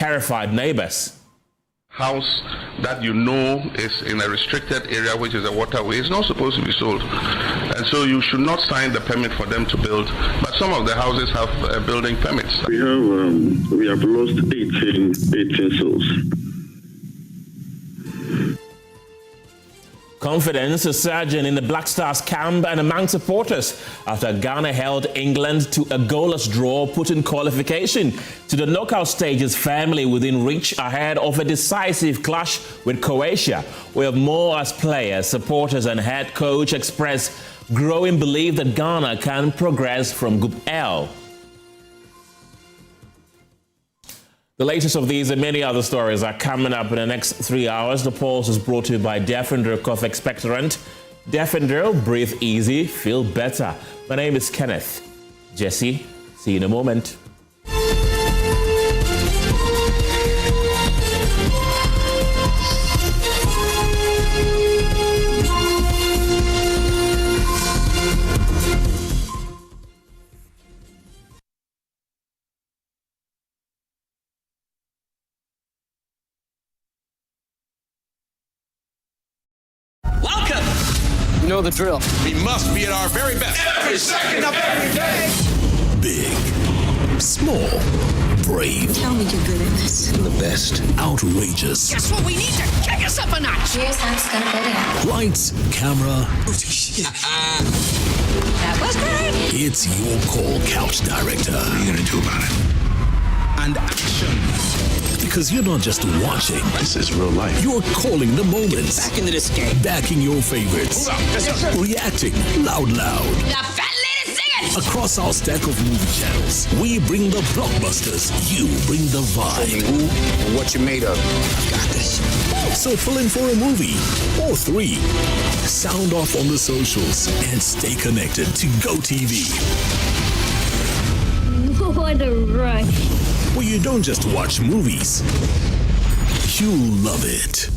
terrified neighbors. House that you know is in a restricted area, which is a waterway, is not supposed to be sold, and so you should not sign the permit for them to build. But some of the houses have building permits. We have lost 18 souls. Confidence is surging in the Black Stars camp and among supporters after Ghana held England to a goalless draw, putting qualification to the knockout stages firmly within reach ahead of a decisive clash with Croatia. We have more as players, supporters and head coach express growing belief that Ghana can progress from Group L. The latest of these and many other stories are coming up in the next 3 hours. The pulse is brought to you by Defender Cough Expectorant. Defender, breathe easy, feel better. My name is Kenneth Gyasi. See you in a moment. You know the drill. We must be at our very best every second of every day. Big, small, brave. Tell me you're good at this. The best, outrageous. Guess what? We need to kick us up a notch. Here's how it's gonna go down. Lights, camera. That was great. It's your call, couch director. What are you gonna do about it? And action. Because you're not just watching. This is real life. You're calling the moments. Back into this game. Backing your favorites. Yes, sir. Reacting loud. The fat lady singing. Across our stack of movie channels, we bring the blockbusters. You bring the vibe. Who and what you made of. I've got this. So fill in for a movie or 3. Sound off on the socials and stay connected to GoTV. What a rush. Where you don't just watch movies, you love it.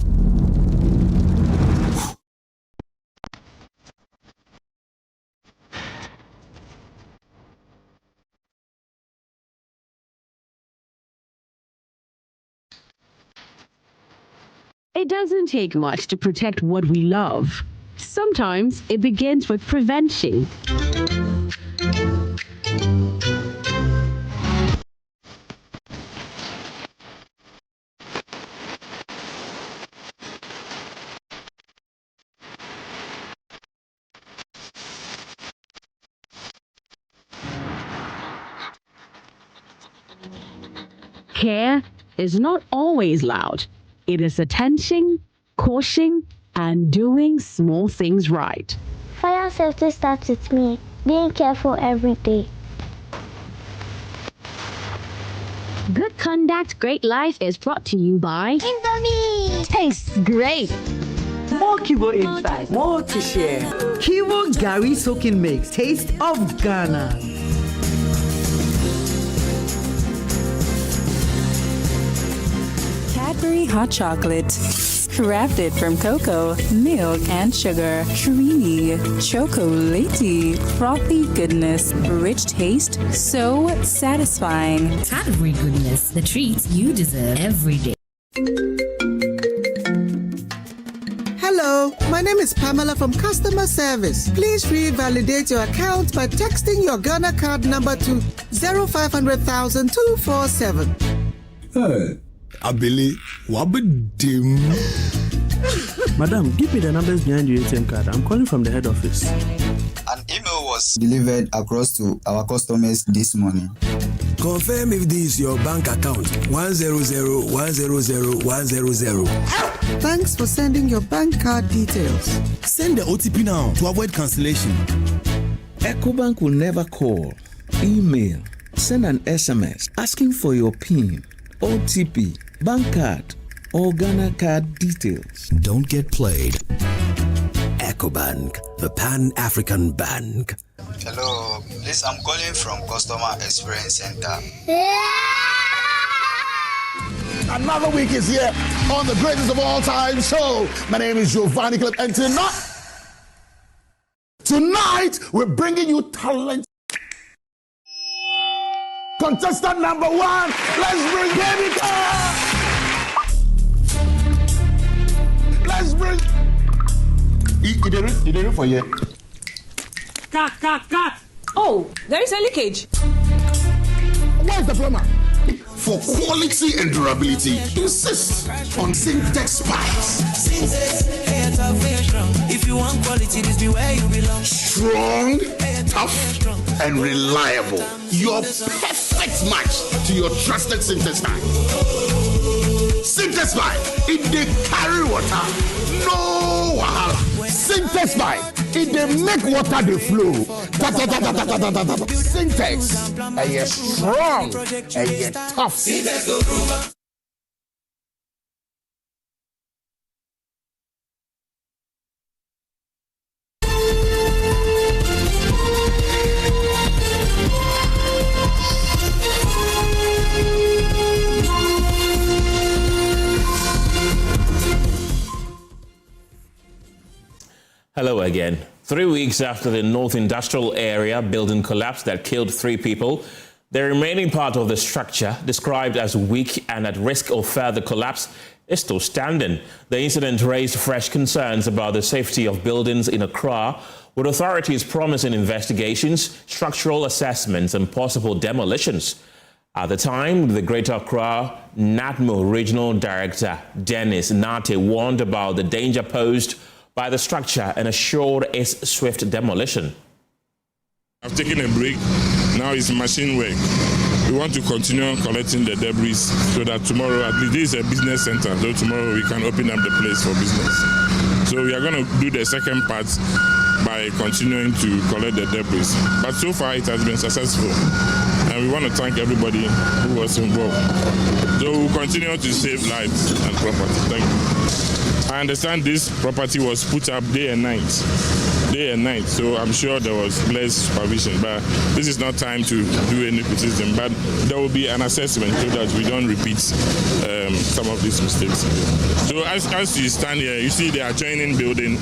It doesn't take much to protect what we love. Sometimes it begins with prevention. Care is not always loud. It is attention, caution, and doing small things right. Fire safety starts with me. Being careful every day. Good Conduct, Great Life is brought to you by Indomie. Tastes great. More Kivo inside, more to share. Kivo Gari Soaking Mix, taste of Ghana. Cadbury Hot Chocolate. Crafted from cocoa, milk, and sugar. Creamy, chocolatey, frothy goodness, rich taste, so satisfying. Cadbury goodness, the treats you deserve every day. Hello, my name is Pamela from Customer Service. Please revalidate your account by texting your Ghana card number to 0500,000 247. Hey. Abili, wabadim. Madam, give me the numbers behind your ATM card. I'm calling from the head office. An email was delivered across to our customers this morning. Confirm if this is your bank account. 100,100,100. Thanks for sending your bank card details. Send the OTP now to avoid cancellation. EcoBank will never call, email, send an SMS asking for your PIN, OTP, bank card, or Ghana card details. Don't get played. EcoBank, the Pan-African Bank. Hello, please, I'm calling from Customer Experience Center. Another week is here on the greatest of all time show. My name is Giovanni Clip, and tonight we're bringing you talent. Contestant number 1, let's bring Baby Car. Let's bring. You didn't for you. Cut. Oh, there is a leakage. Where's the plumber? For quality and durability, insist on Syntex pipes. If you want quality, this be where you belong. Strong, tough, and reliable. Your perfect match to your trusted Syntex pipe. Syntex pipe, if they carry water, no wahala. Syntex pipe, if they make water they flow. Syntex, and you're strong, and you're tough. Hello again. 3 weeks after the North Industrial Area building collapse that killed 3 people, the remaining part of the structure, described as weak and at risk of further collapse, is still standing. The incident raised fresh concerns about the safety of buildings in Accra, with authorities promising investigations, structural assessments and possible demolitions. At the time, the Greater Accra NATMO Regional Director Dennis Nate warned about the danger posed by the structure and assured its swift demolition. I've taken a break. Now it's machine work. We want to continue collecting the debris so that tomorrow, at least this is a business center, so tomorrow we can open up the place for business. So we are going to do the second part by continuing to collect the debris. But so far it has been successful. And we want to thank everybody who was involved. So we'll continue to save lives and property. Thank you. I understand this property was put up day and night, so I'm sure there was less supervision, but this is not time to do any criticism, but there will be an assessment so that we don't repeat some of these mistakes. So as you stand here, you see the adjoining building.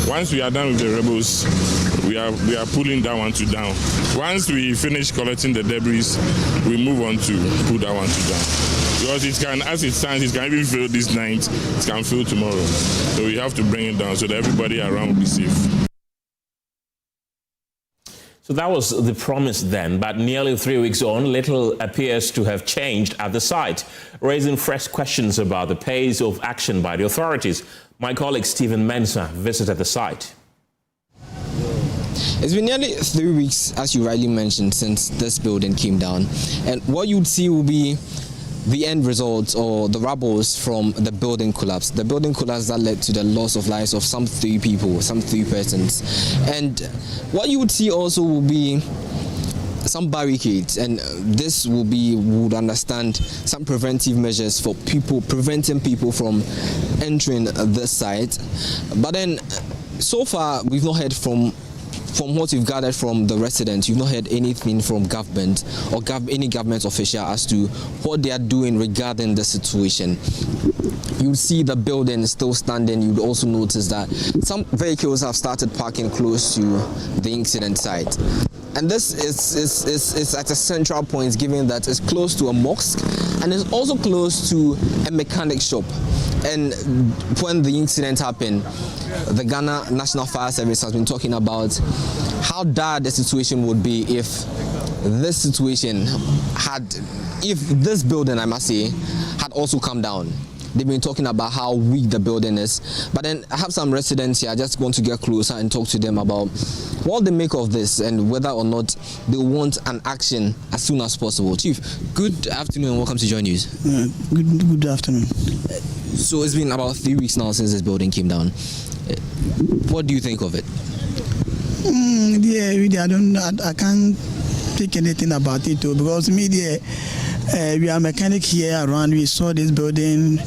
Once we are done with the rebels, we are pulling that one to down. Once we finish collecting the debris, we move on to put that one to down. Because it can, as it stands, it can even fail this night, it can fail tomorrow. So we have to bring it down so that everybody around will be safe. So that was the promise then, but nearly 3 weeks on, little appears to have changed at the site, raising fresh questions about the pace of action by the authorities. My colleague Stephen Mensah visited the site. It's been nearly 3 weeks, as you rightly mentioned, since this building came down. And what you'd see will be the end results or the rubbles from the building collapse. The building collapse that led to the loss of lives of some 3 people, some 3 persons. And what you would see also will be some barricades, and this will be, we would understand, some preventive measures for people, preventing people from entering this site. But then, so far, we've not heard from what we've gathered from the residents, you've not heard anything from government or any government official as to what they are doing regarding the situation. You see the building still standing. You'd also notice that some vehicles have started parking close to the incident site. And this is at a central point, given that it's close to a mosque and it's also close to a mechanic shop. And when the incident happened, the Ghana National Fire Service has been talking about how dire the situation would be if this building, I must say, had also come down. They've been talking about how weak the building is. But then I have some residents here. I just want to get closer and talk to them about what they make of this and whether or not they want an action as soon as possible. Chief, good afternoon and welcome to Joy News. Good afternoon. So it's been about 3 weeks now since this building came down. What do you think of it? I can't take anything about it too, because we are mechanic here around. We saw this building.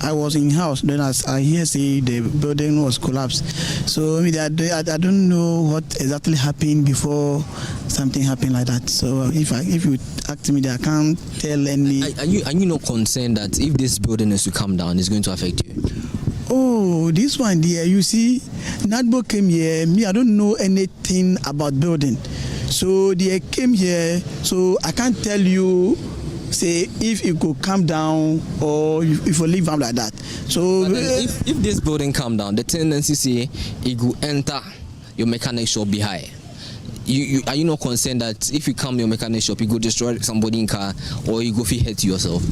I was in house then. As I hear say the building was collapsed. So I don't know what exactly happened before something happened like that. So if you ask me, I can't tell any. Are you not concerned that if this building is to come down, it's going to affect you? Oh, this one there, you see, NATBO came here. Me, I don't know anything about building. So they came here. So I can't tell you, say if it could come down or if you leave them like that. So if this building come down, the tendency say it could enter your mechanic shop behind. Are you not concerned that if you come to your mechanic shop, you go destroy somebody in car or you go feel hurt yourself?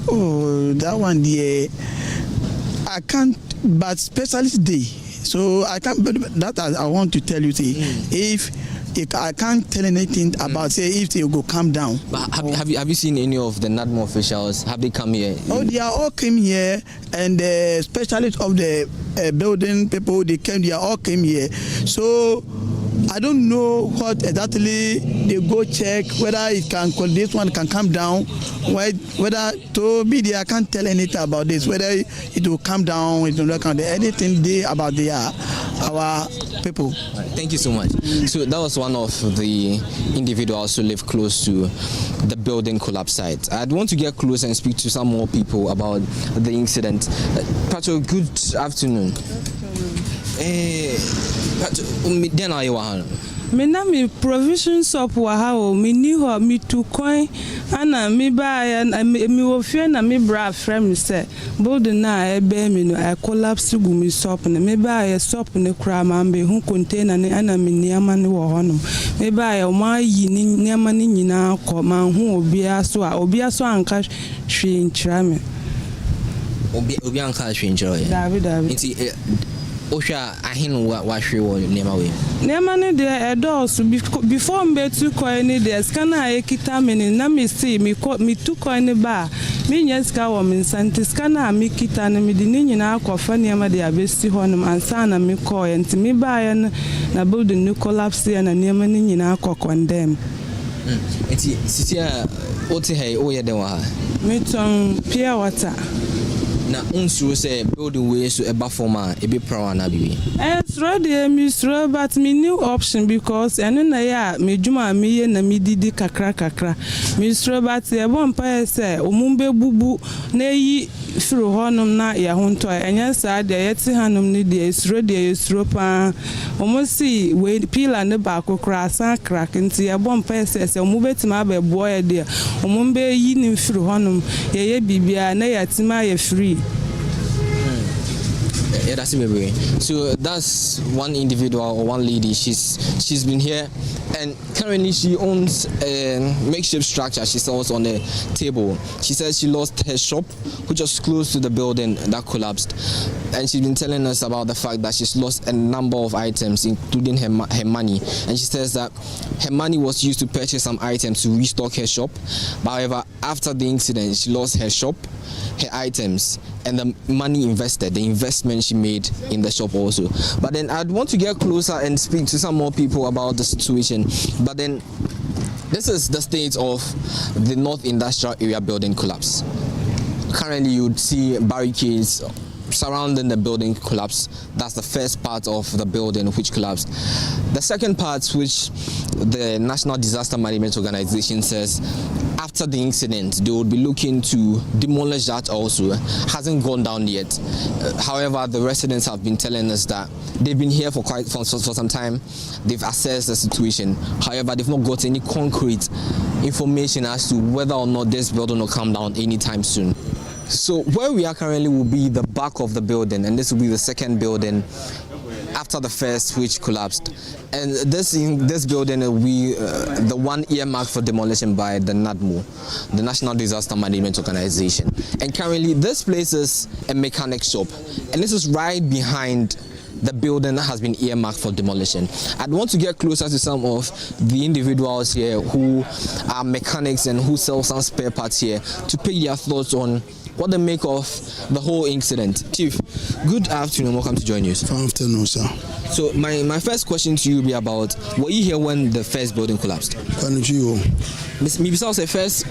Oh, that one there, I can't. But specialist day, so I can't. But that I want to tell you, say if I can't tell anything about say if they go come down. But have you seen any of the NADMO officials? Have they come here? Oh, they are all came here, and the specialists of the building people they all came here. So I don't know what exactly they go check whether it can this one can come down. Whether to me I can't tell anything about this. Whether it will come down, it will not come down. Anything they about our people. Thank you so much. So that was one of the individuals who live close to the building collapse site. I'd want to get close and speak to some more people about the incident. Pacho, good afternoon. Then are you me na me provision shop wa ha o me ni ho me tu coin ana me ba ya me wo fie na me bra frame say building na e be me no I collapse gu me shop na me ba ya shop ne kra ma be hu container ne ana me niama ne wo honom me ba ya ma yi ni niama ne nyina ko ma hu obi aso anka hwe nkyira me obi anka hwe nkyira David Osha ahin wa hwe wo nema we nema ne de edos before me tu coin ne de scanner ekita me na me see me tu coin ne ba me nyeska wo me santi scanner me kita ne me de ne nyina akwafa nema de abesi honum ansa na me call enti me ba ya na building ne collapse ya na nema ne nyina akokondem enti sitia oti hey o ye de wa me ton pure water na unsuro say building way so eba forma e be proud na bi throw the misro but me new option because eno na ya me djuma me ye na me didi kakra misro but e bon pa say omumbe bubu na yi firo honum na ya honto enya sa de yeti hanum ni de esro pa omosi we pila ne ba kokra san crack nti e bon pa say omubetima ba boy de omumbe yi ni firo honum ye bibia na yatima ye free. Yeah, that's me. So that's one individual or one lady. She's been here, and currently she owns a makeshift structure. She sells on the table. She says she lost her shop, which was close to the building that collapsed, and she's been telling us about the fact that she's lost a number of items, including her money. And she says that her money was used to purchase some items to restock her shop. However, after the incident, she lost her shop, her items, and the money invested, the investment she made in the shop also. But then I'd want to get closer and speak to some more people about the situation. But then this is the state of the North Industrial Area building collapse. Currently you'd see barricades surrounding the building collapse. That's the first part of the building which collapsed. The second part, which the National Disaster Management Organization says after the incident they would be looking to demolish that also, hasn't gone down yet. However, the residents have been telling us that they've been here for some time. They've assessed the situation. However, they've not got any concrete information as to whether or not this building will come down anytime soon. So where we are currently will be the back of the building, and this will be the second building after the first, which collapsed. And this building will be the one earmarked for demolition by the NADMO, the National Disaster Management Organization. And currently this place is a mechanic shop, and this is right behind the building that has been earmarked for demolition. I'd want to get closer to some of the individuals here who are mechanics and who sell some spare parts here to pick their thoughts on what they make of the whole incident. Chief, good afternoon. Welcome to Joy News. Good afternoon, sir. So my first question to you will be about, were you here when the first building collapsed? Maybe so say first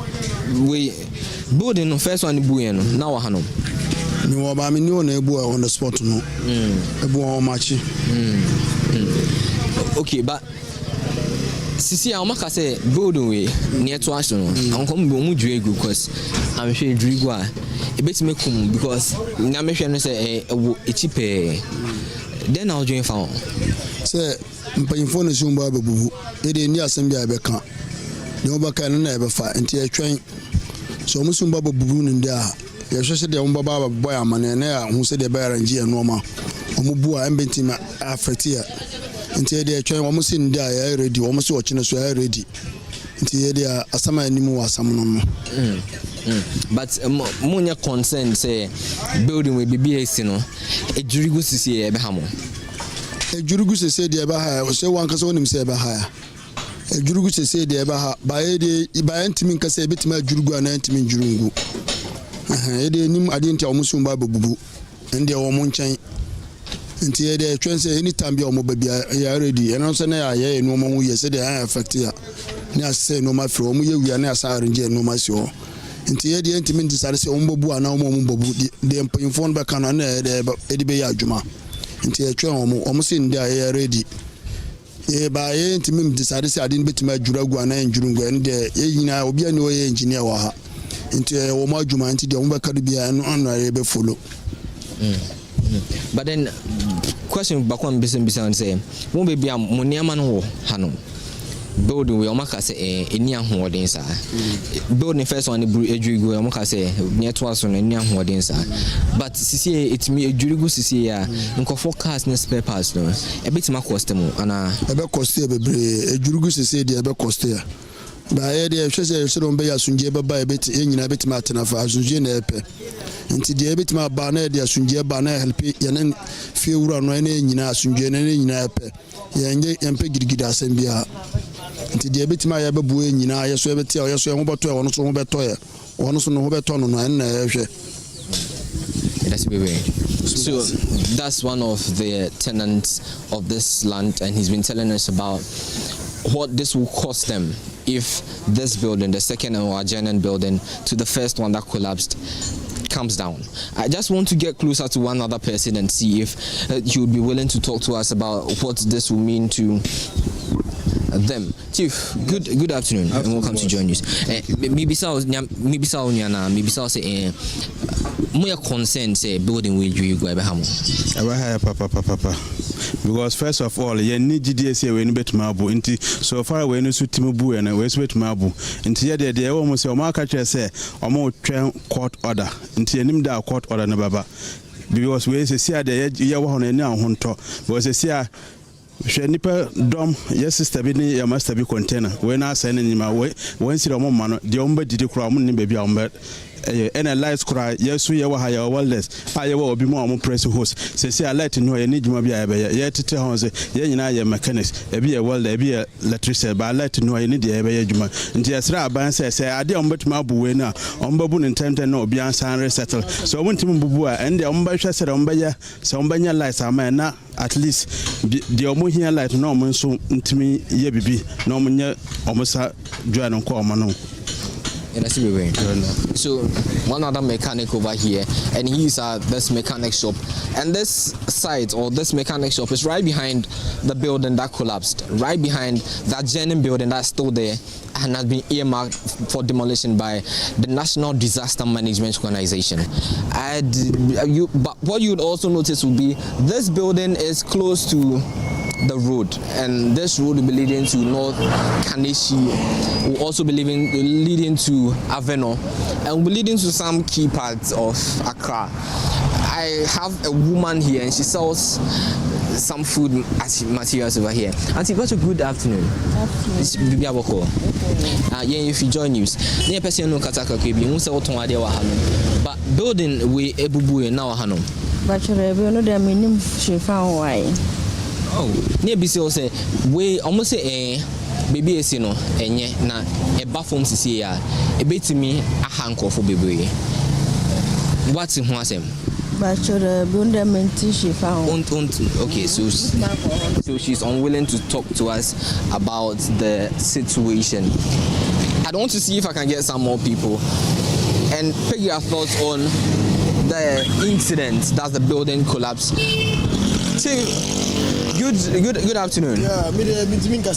building first one building now hano. No, but I mean you know on the spot no. Okay, but sisi a maka say building we near to us no. I'm come be mu dwe gu because I'm sure drigo a e beti me kum because na me hwe no say e cheaper Then I'll join found. Say, mpanyinfo no sumba bebubu. E de ni asem bia be kan. Ne obaka no na e be fa enti e twen. So mo sumba bebubu no ndia. Ye hwehwe de mo baba boy amane na ya hu se de be arrange e no ma. Omo bu a embentima afreti a. Enti e de e twen omo se ndia ya ready, omo se o chine so ya ready. Enti e de asama animu asam no. But munya concern say building we BBS no e jurigu sisi e be ha mo. E jurugu sese de eba ha o se wan kase wonim se eba ha e jurugu sese de eba ha ba e de ba ntimi nkase betima jurugu ana ntimi jurungu e de nim ade ntia omusum ba bebubu ende wo mo nchen nti e de twense anytime bia omo ba bia ya ready eno so na ya enu omo hu ye se de affect ya ni ase no ma fro omo ye wia na asa arrange no ma si ho nti e de ntimi ndisare se omo bobu ana omo bobu de mpanyimfo no be kan na e de be ya adwuma nti e twen omo se ndi aye ready e ba ye ntimi mdisade se ade betima juragu ana njurungu ende ye nyina obi ani o ye engineer wa ha nti omo adwuma nti de omo be kadu bia no anare be follow. But then question back one bisa say mo be bia mo niama no wo hano building we omaka say eni ahoden sa building first one ejurigu omaka say network so eni ahoden sa but sisi it me ejurigu sisi ya nko forecast na spare parts no e betima cost mo ana e be cost e bebre ejurigu sisi de e be cost ya ba e de hwese se do be ya sunje be ba e beti enyina betima atena fa sunje na epe nti de betima ba na de sunje ba na help ye fie wura no na enyina sunje na enyina epe ye yempe girigida asem bia nti de betima ya bebu enyina yeso ebeti a yeso ho beto e wono so ho beto e wono so no ho beto no na na ehwe. That's way. So that's one of the tenants of this land, and he's been telling us about what this will cost them if this building, the second or adjoining building to the first one that collapsed, comes down. I just want to get closer to one other person and see if he would be willing to talk to us about what this will mean to them. Chief, good afternoon, and welcome to Joy News. Maybe say more concern say building will you go Abraham. Papa. Because first of all, you need GDS when bet mabu inti so far when you suit Timubu and we sweat mabu into the almost your market say or more court order into a name that court order no baba because we say the year one and now hunter because they say she nipa dom yes sister bi ni ya master bi container when I send in my way when see the man the omba didi kura mun ni baby omba and lights cry yes we wa higher wireless I will be more press host say I light no need ma bia ye tete hon say ye nyina ye mechanics e bi e welder e bi e electrician ba light no ye need ye be adwuma nti esra aban say ade ombetima bu we na ombabu ne ntente na obi ansan resettle so wontim bubu a ende omba hwe say omba ya say omba nya lights ama na at least the omo here light no omo nso ntimi ye bibi na omo nya omo sa dwa no ko omo no. So one other mechanic over here, and he's at this mechanic shop, and this site or this mechanic shop is right behind the building that collapsed, right behind that genuine building that's still there and has been earmarked for demolition by the National Disaster Management Organization. But what you would also notice would be this building is close to the road, and this road will be leading to North Kaneshi, will also be leading to Aveno, and will be leading to some key parts of Accra. I have a woman here, and she sells some food materials over here. Auntie, what's a good afternoon? This is Bibi Aboko. If you join news, near person no kataka kebi, unsa otonade wa hano. But building we ebubu na wa hano. But you no dey minim shefan why. Oh, near BC say we almost say baby esi no enye na eba form sisi ya ebetimi ahanko for baby. What's in asem? But you menti she found. Okay, so she's unwilling to talk to us about the situation. I don't want to see if I can get some more people and pick your thoughts on the incident that the building collapsed. Good afternoon. Yeah, me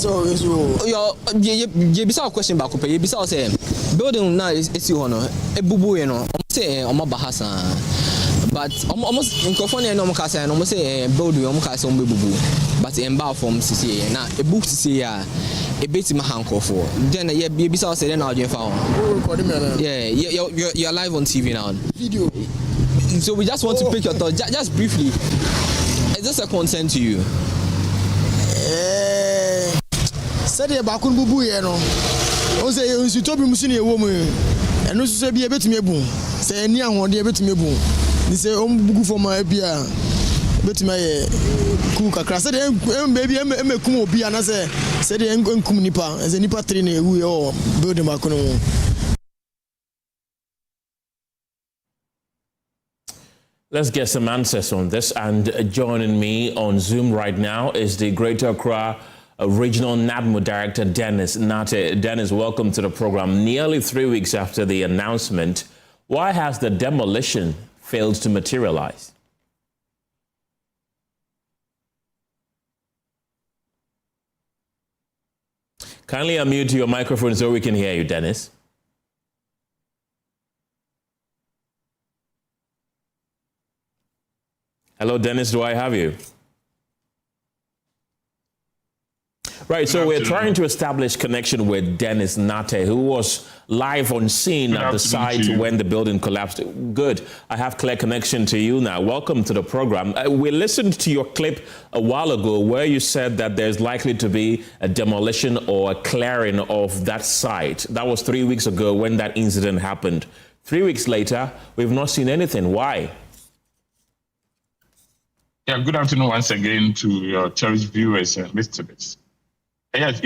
always. You bisa question back up. You bisa say building now is hono. Ebubu say bahasa. but almost in California, no more casa, almost say building almost casa on bubu, but in bar from CCA. Now a book to see a bit in my handle for. Then yeah, be beside saying now you found. Yeah, you're live on TV now. Video. So we just want to pick your thoughts, just briefly. Is this a concern to you? Said about Bubu, you know. O say you told me musini woman. And no say be a bit me boom. Say near one day bit me boom. They say bugu for my beer. Bet my cook across. Said baby me kumo be and I say said the kum nipa as a nipa train we all building back on. Let's get some answers on this. And joining me on Zoom right now is the Greater Accra Regional NADMO Director, Dennis Nate. Dennis, welcome to the program. Nearly 3 weeks after the announcement, why has the demolition failed to materialize? Kindly unmute your microphone so we can hear you, Dennis. Hello, Dennis, do I have you? Right, so we're trying to establish connection with Dennis Nate, who was live on scene at the site when the building collapsed. Good. I have clear connection to you now. Welcome to the program. We listened to your clip a while ago where you said that there's likely to be a demolition or a clearing of that site. That was 3 weeks ago when that incident happened. 3 weeks later, we've not seen anything. Why? Yeah, good afternoon once again to your cherished viewers and listeners. Yes,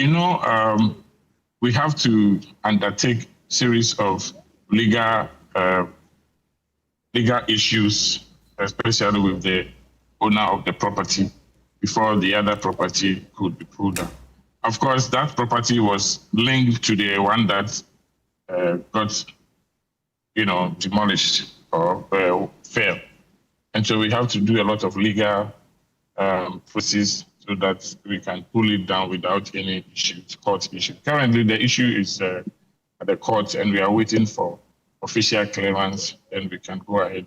we have to undertake series of legal issues, especially with the owner of the property, before the other property could be pulled down. Of course, that property was linked to the one that got, demolished or failed. And so we have to do a lot of legal process so that we can pull it down without any issues, court issue. Currently, the issue is at the court, and we are waiting for official clearance, and we can go ahead.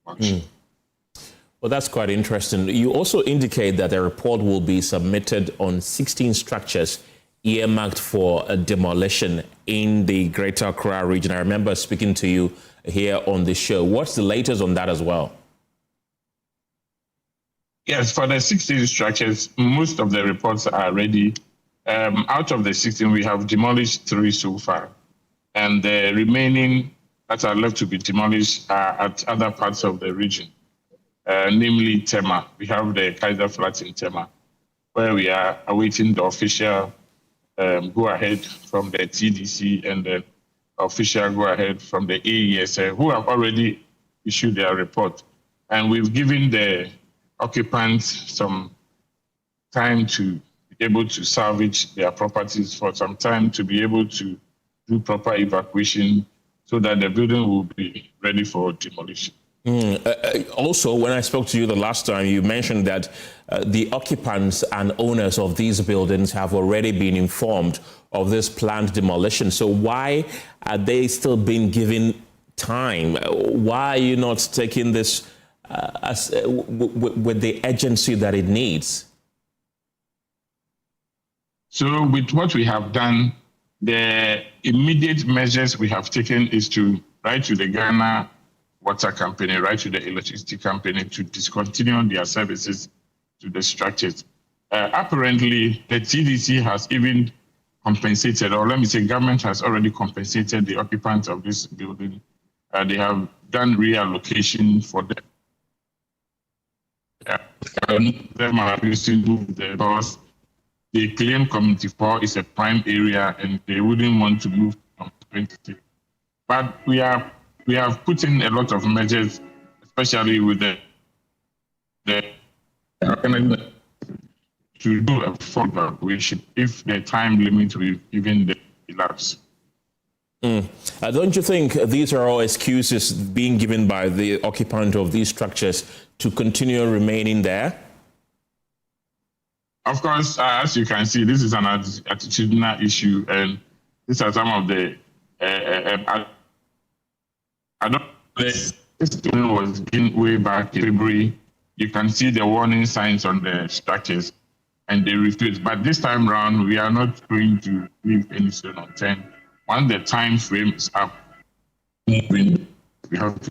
Well, that's quite interesting. You also indicate that a report will be submitted on 16 structures earmarked for a demolition in the Greater Accra region. I remember speaking to you here on the show. What's the latest on that as well? Yes, for the 16 structures, most of the reports are ready. Out of the 16, we have demolished 3 so far. And the remaining that are left to be demolished are at other parts of the region, namely Tema. We have the Kaiser Flats in Tema, where we are awaiting the official go-ahead from the TDC and the official go-ahead from the AESA, who have already issued their report. And we've given the occupants some time to be able to salvage their properties, for some time to be able to do proper evacuation so that the building will be ready for demolition. Also, when I spoke to you the last time, you mentioned that the occupants and owners of these buildings have already been informed of this planned demolition. So why are they still being given time? Why are you not taking this with the urgency that it needs? So with what we have done, the immediate measures we have taken is to write to the Ghana Water Company, write to the electricity company to discontinue their services to the structures. Apparently, the TDC has even compensated, or let me say government has already compensated the occupants of this building. They have done reallocation for them. Them are using the bus. They claim Community 4 is a prime area and they wouldn't want to move from 20. But we have put in a lot of measures, especially with the to do a full evacuation if the time limit will even elapse. Don't you think these are all excuses being given by the occupant of these structures to continue remaining there? Of course, as you can see, this is an attitudinal issue, and these are some of the I don't This building was built way back in February. You can see the warning signs on the structures, and they refused. But this time around, we are not going to leave any stone unturned. Once the time frame is up, we have to.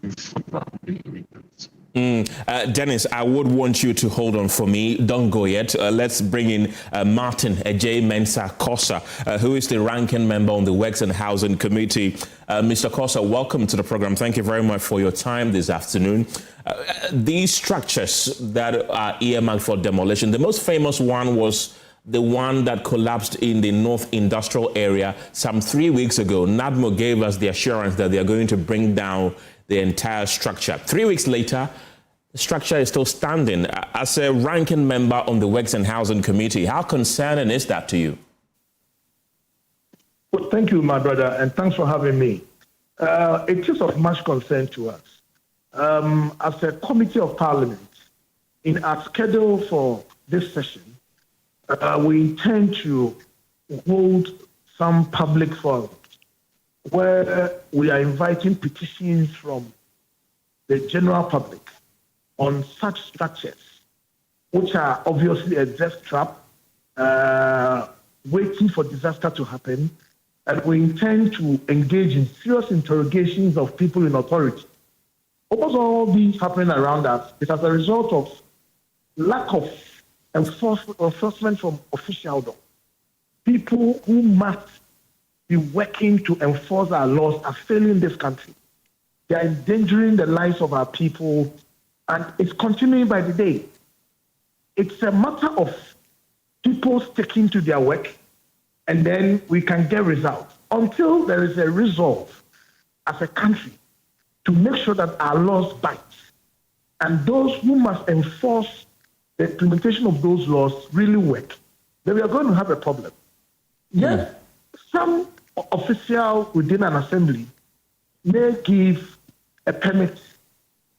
Dennis, I would want you to hold on for me. Don't go yet. Let's bring in Martin J. Mensah Kosa, who is the ranking member on the Works and Housing Committee. Mr. Kosa, welcome to the program. Thank you very much for your time this afternoon. These structures that are earmarked for demolition, the most famous one was the one that collapsed in the North Industrial Area some 3 weeks ago. NADMO gave us the assurance that they are going to bring down the entire structure. 3 weeks later, the structure is still standing. As a ranking member on the Works and Housing Committee, how concerning is that to you? Well, thank you, my brother, and thanks for having me. It is of much concern to us. As a Committee of Parliament, in our schedule for this session, we intend to hold some public forums where we are inviting petitions from the general public on such structures, which are obviously a death trap, waiting for disaster to happen. And we intend to engage in serious interrogations of people in authority. Almost all these happening around us is as a result of lack of enforcement from officialdom. People who must be working to enforce our laws are failing this country. They are endangering the lives of our people, and it's continuing by the day. It's a matter of people sticking to their work, and then we can get results. Until there is a resolve as a country to make sure that our laws bite, and those who must enforce the implementation of those laws really work, then we are going to have a problem. Yes, some official within an assembly may give a permit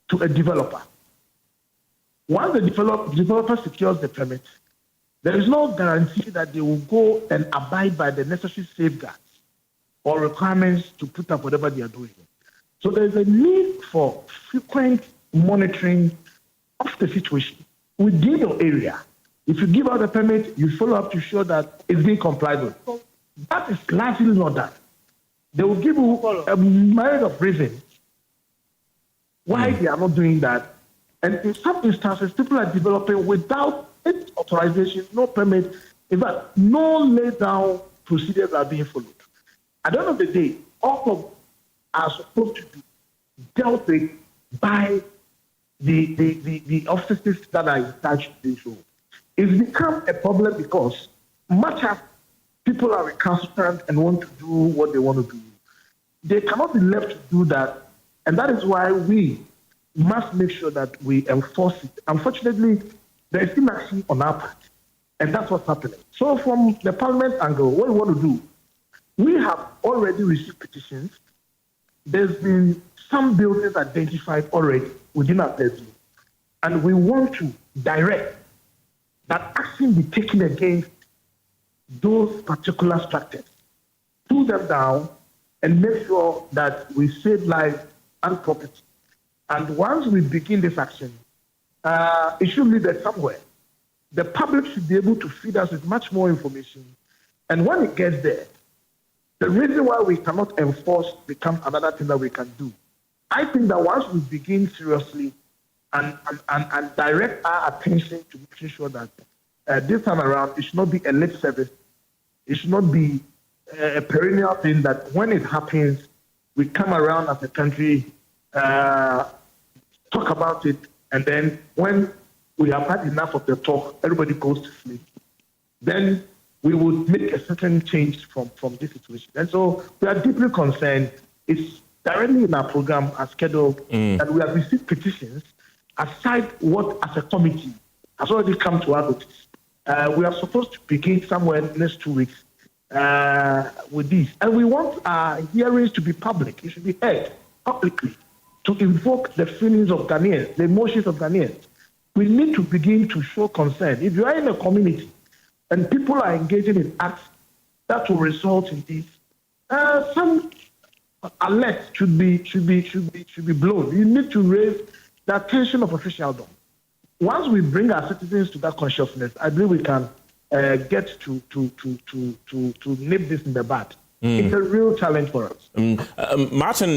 to a developer. Once the developer secures the permit, there is no guarantee that they will go and abide by the necessary safeguards or requirements to put up whatever they are doing. So there is a need for frequent monitoring of the situation within your area. If you give out a permit, you follow up to show that it's being complied with. So that is largely not done. They will give you a myriad of reasons why they are not doing that. And in some instances, people are developing without any authorization, no permit. In fact, no laid-down procedures are being followed. At the end of the day, all of are supposed to be dealt with by the officers that are in charge of this role. It's become a problem because much as people are recalcitrant and want to do what they want to do, they cannot be left to do that, and that is why we must make sure that we enforce it. Unfortunately, there is inaction on our part, and that's what's happening. So from the Parliament angle, what we want to do, we have already received petitions. There's been some buildings identified already within our purview, and we want to direct that action be taken against those particular structures, pull them down, and make sure that we save lives and property. And once we begin this action, it should lead us somewhere. The public should be able to feed us with much more information. And when it gets there, the reason why we cannot enforce becomes another thing that we can do. I think that once we begin seriously and direct our attention to making sure that this time around, it should not be a lip service. It should not be a perennial thing that when it happens, we come around as a country, talk about it, and then when we have had enough of the talk, everybody goes to sleep. Then we would make a certain change from this situation. And so we are deeply concerned. It's directly in our program as scheduled, and we have received petitions aside what as a committee has already come to our notice. We are supposed to begin somewhere in the next 2 weeks with this. And we want our hearings to be public. It should be heard publicly to invoke the feelings of Ghanaians, the emotions of Ghanaians. We need to begin to show concern. If you are in a community and people are engaging in acts that will result in this, some alert should be blown. You need to raise the attention of officialdom. Once we bring our citizens to that consciousness, I believe we can get to nip this in the bud. It's a real challenge for us. Martin,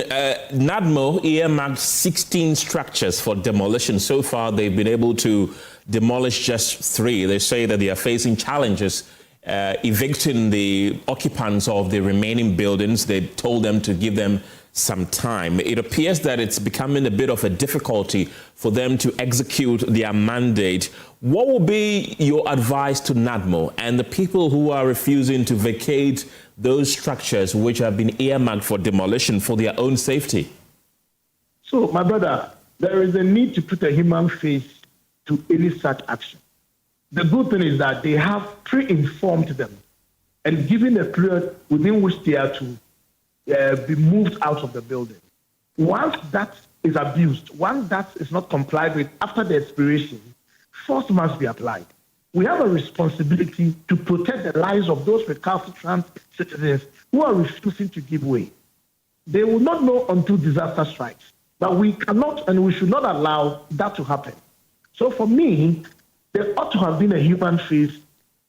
NADMO earmarked 16 structures for demolition. So far, they've been able to demolish just 3. They say that they are facing challenges evicting the occupants of the remaining buildings. They told them to give them some time. It appears that it's becoming a bit of a difficulty for them to execute their mandate. What will be your advice to NADMO and the people who are refusing to vacate those structures which have been earmarked for demolition for their own safety? So, my brother, there is a need to put a human face to any such action. The good thing is that they have pre-informed them and given a period within which they are to be moved out of the building. Once that is abused, once that is not complied with after the expiration, force must be applied. We have a responsibility to protect the lives of those recalcitrant citizens who are refusing to give way. They will not know until disaster strikes, but we cannot and we should not allow that to happen. So for me, there ought to have been a human face,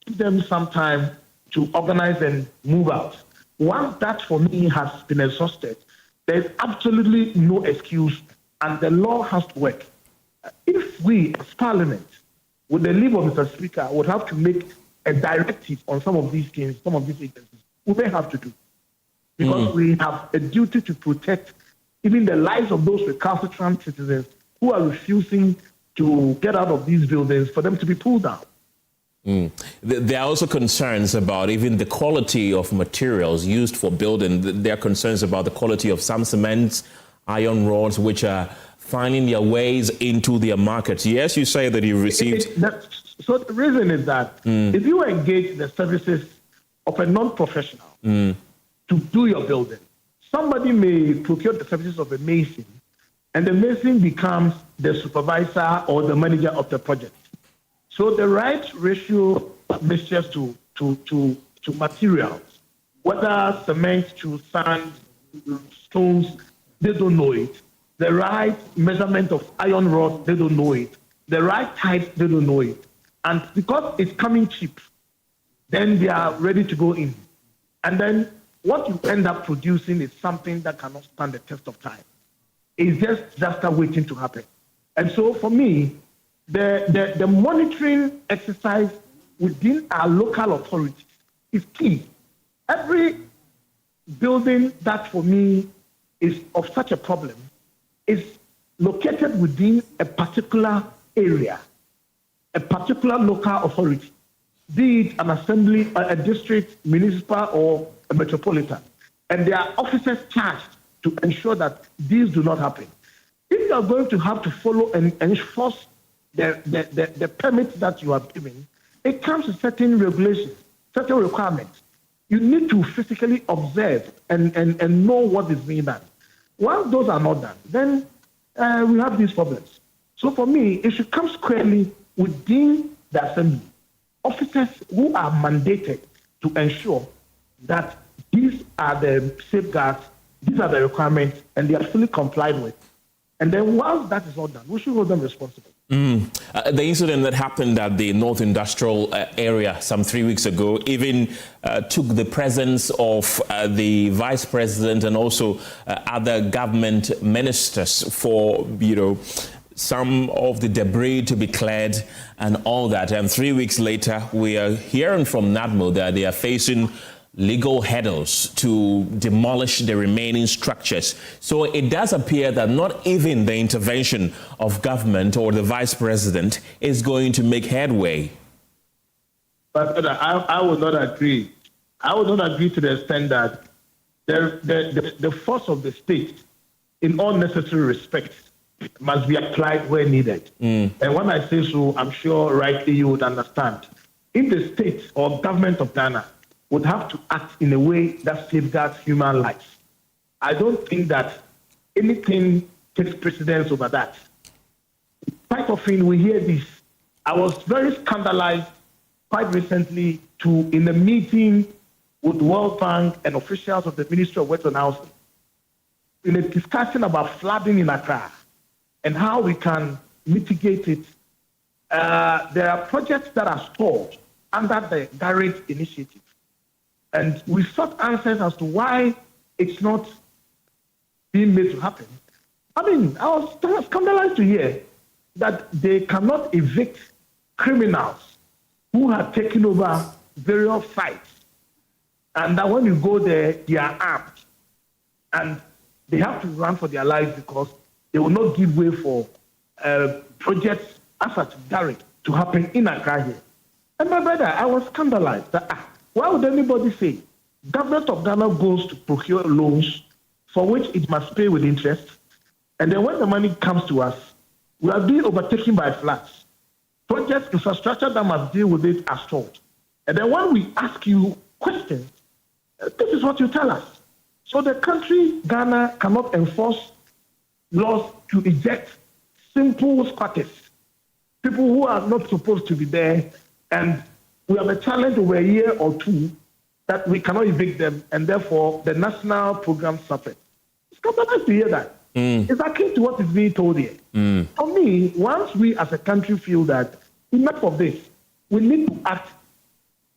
give them some time to organize and move out. Once that for me has been exhausted, there's absolutely no excuse and the law has to work. If we, as Parliament, with the leave of Mr. Speaker, would have to make a directive on some of these things, some of these agencies, we may have to do. Because we have a duty to protect even the lives of those recalcitrant citizens who are refusing to get out of these buildings for them to be pulled out. There are also concerns about even the quality of materials used for building. There are concerns about the quality of some cements, iron rods, which are finding their ways into their markets. Yes, you say that you received... So the reason is that if you engage the services of a non-professional to do your building, somebody may procure the services of a mason, and the mason becomes the supervisor or the manager of the project. So the right ratio mixtures to materials, whether cement to sand, stones, they don't know it. The right measurement of iron rod, they don't know it. The right type, they don't know it. And because it's coming cheap, then they are ready to go in. And then what you end up producing is something that cannot stand the test of time. It's just waiting to happen. And so for me, the monitoring exercise within our local authorities is key. Every building that for me is of such a problem is located within a particular area, a particular local authority, be it an assembly, a district, municipal, or a metropolitan. And there are officers charged to ensure that these do not happen. If you are going to have to follow and enforce the permits that you are given, it comes with certain regulations, certain requirements. You need to physically observe and know what is being done. Once those are not done, then we have these problems. So for me, it should come squarely within the assembly. Officers who are mandated to ensure that these are the safeguards, these are the requirements, and they are fully complied with. And then once that is not done, we should hold them responsible. The incident that happened at the North Industrial area some 3 weeks ago even took the presence of the Vice President and also other government ministers for, some of the debris to be cleared and all that. And 3 weeks later, we are hearing from NADMO that they are facing legal hurdles to demolish the remaining structures. So it does appear that not even the intervention of government or the vice president is going to make headway. But I would not agree. I would not agree to the extent that the force of the state, in all necessary respects, must be applied where needed. And when I say so, I'm sure rightly you would understand. If the state or government of Ghana would have to act in a way that safeguards human life, I don't think that anything takes precedence over that. Quite often we hear this. I was very scandalized quite recently in a meeting with World Bank and officials of the Ministry of Western Housing. in a discussion about flooding in Accra and how we can mitigate it, there are projects that are stalled under the Garrett initiative. And we sought answers as to why it's not being made to happen. I mean, I was scandalized to hear that they cannot evict criminals who have taken over various sites. And that when you go there, they are armed. And they have to run for their lives because they will not give way for projects as at Garrett to happen in Accra here. And my brother, I was scandalized that why would anybody say government of Ghana goes to procure loans for which it must pay with interest, and then when the money comes to us, we are being overtaken by floods. Project infrastructure that must deal with it are stalled. And then when we ask you questions, this is what you tell us. So the country, Ghana, cannot enforce laws to eject simple squatters, people who are not supposed to be there, and we have a challenge over a year or two that we cannot evict them, and therefore the national program suffered. It's nice to hear that. It's akin to what is being told here. For me, once we as a country feel that enough of this, we need to act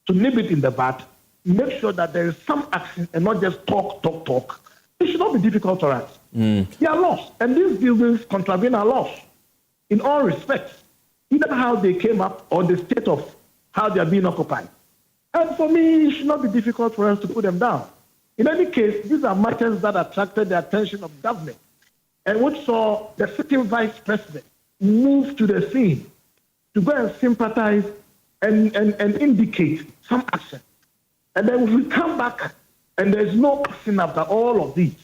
to nip it in the bud, make sure that there is some action and not just talk. It should not be difficult for us. They are laws, and these buildings contravene our laws in all respects, either how they came up or the state of how they are being occupied. And for me, it should not be difficult for us to put them down. In any case, these are matters that attracted the attention of government and which saw the sitting vice president move to the scene to go and sympathize and indicate some action. And then if we come back and there's no action after all of these,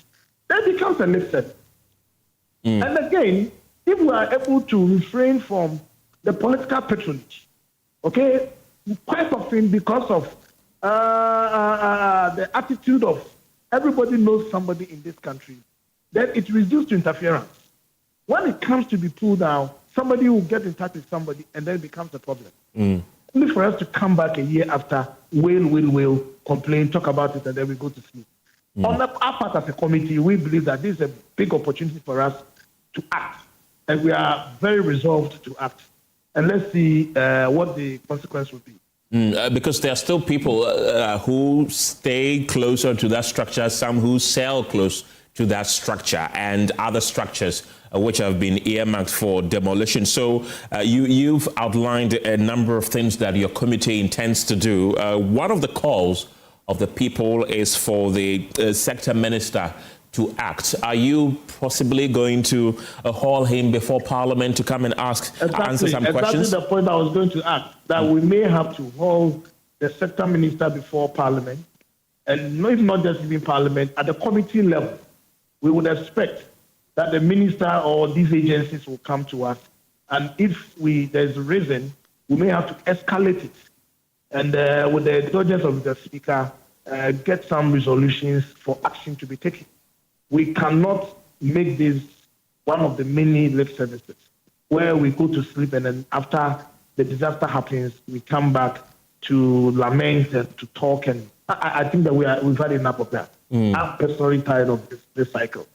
then it becomes a lip service. And again, if we are able to refrain from the political patronage, okay, quite often because of the attitude of everybody knows somebody in this country, then it reduces to interference. When it comes to be pulled down, somebody will get in touch with somebody and then it becomes a problem. Only for us to come back a year after, wail, complain, talk about it, and then we go to sleep. On our part as a committee, we believe that this is a big opportunity for us to act, and we are very resolved to act. And let's see what the consequence will be. Because there are still people who stay closer to that structure, some who sell close to that structure, and other structures which have been earmarked for demolition. So you've outlined a number of things that your committee intends to do. One of the calls of the people is for the sector minister to act. Are you possibly going to haul him before Parliament to come and answer some questions? Exactly the point I was going to ask, that we may have to haul the sector minister before Parliament, and if not just in Parliament, at the committee level, we would expect that the minister or these agencies will come to us, and if there's a reason, we may have to escalate it, and with the indulgence of the Speaker, get some resolutions for action to be taken. We cannot make this one of the many lip services where we go to sleep and then after the disaster happens, we come back to lament and to talk. And I think that we've had enough of that. I'm personally tired of this cycle.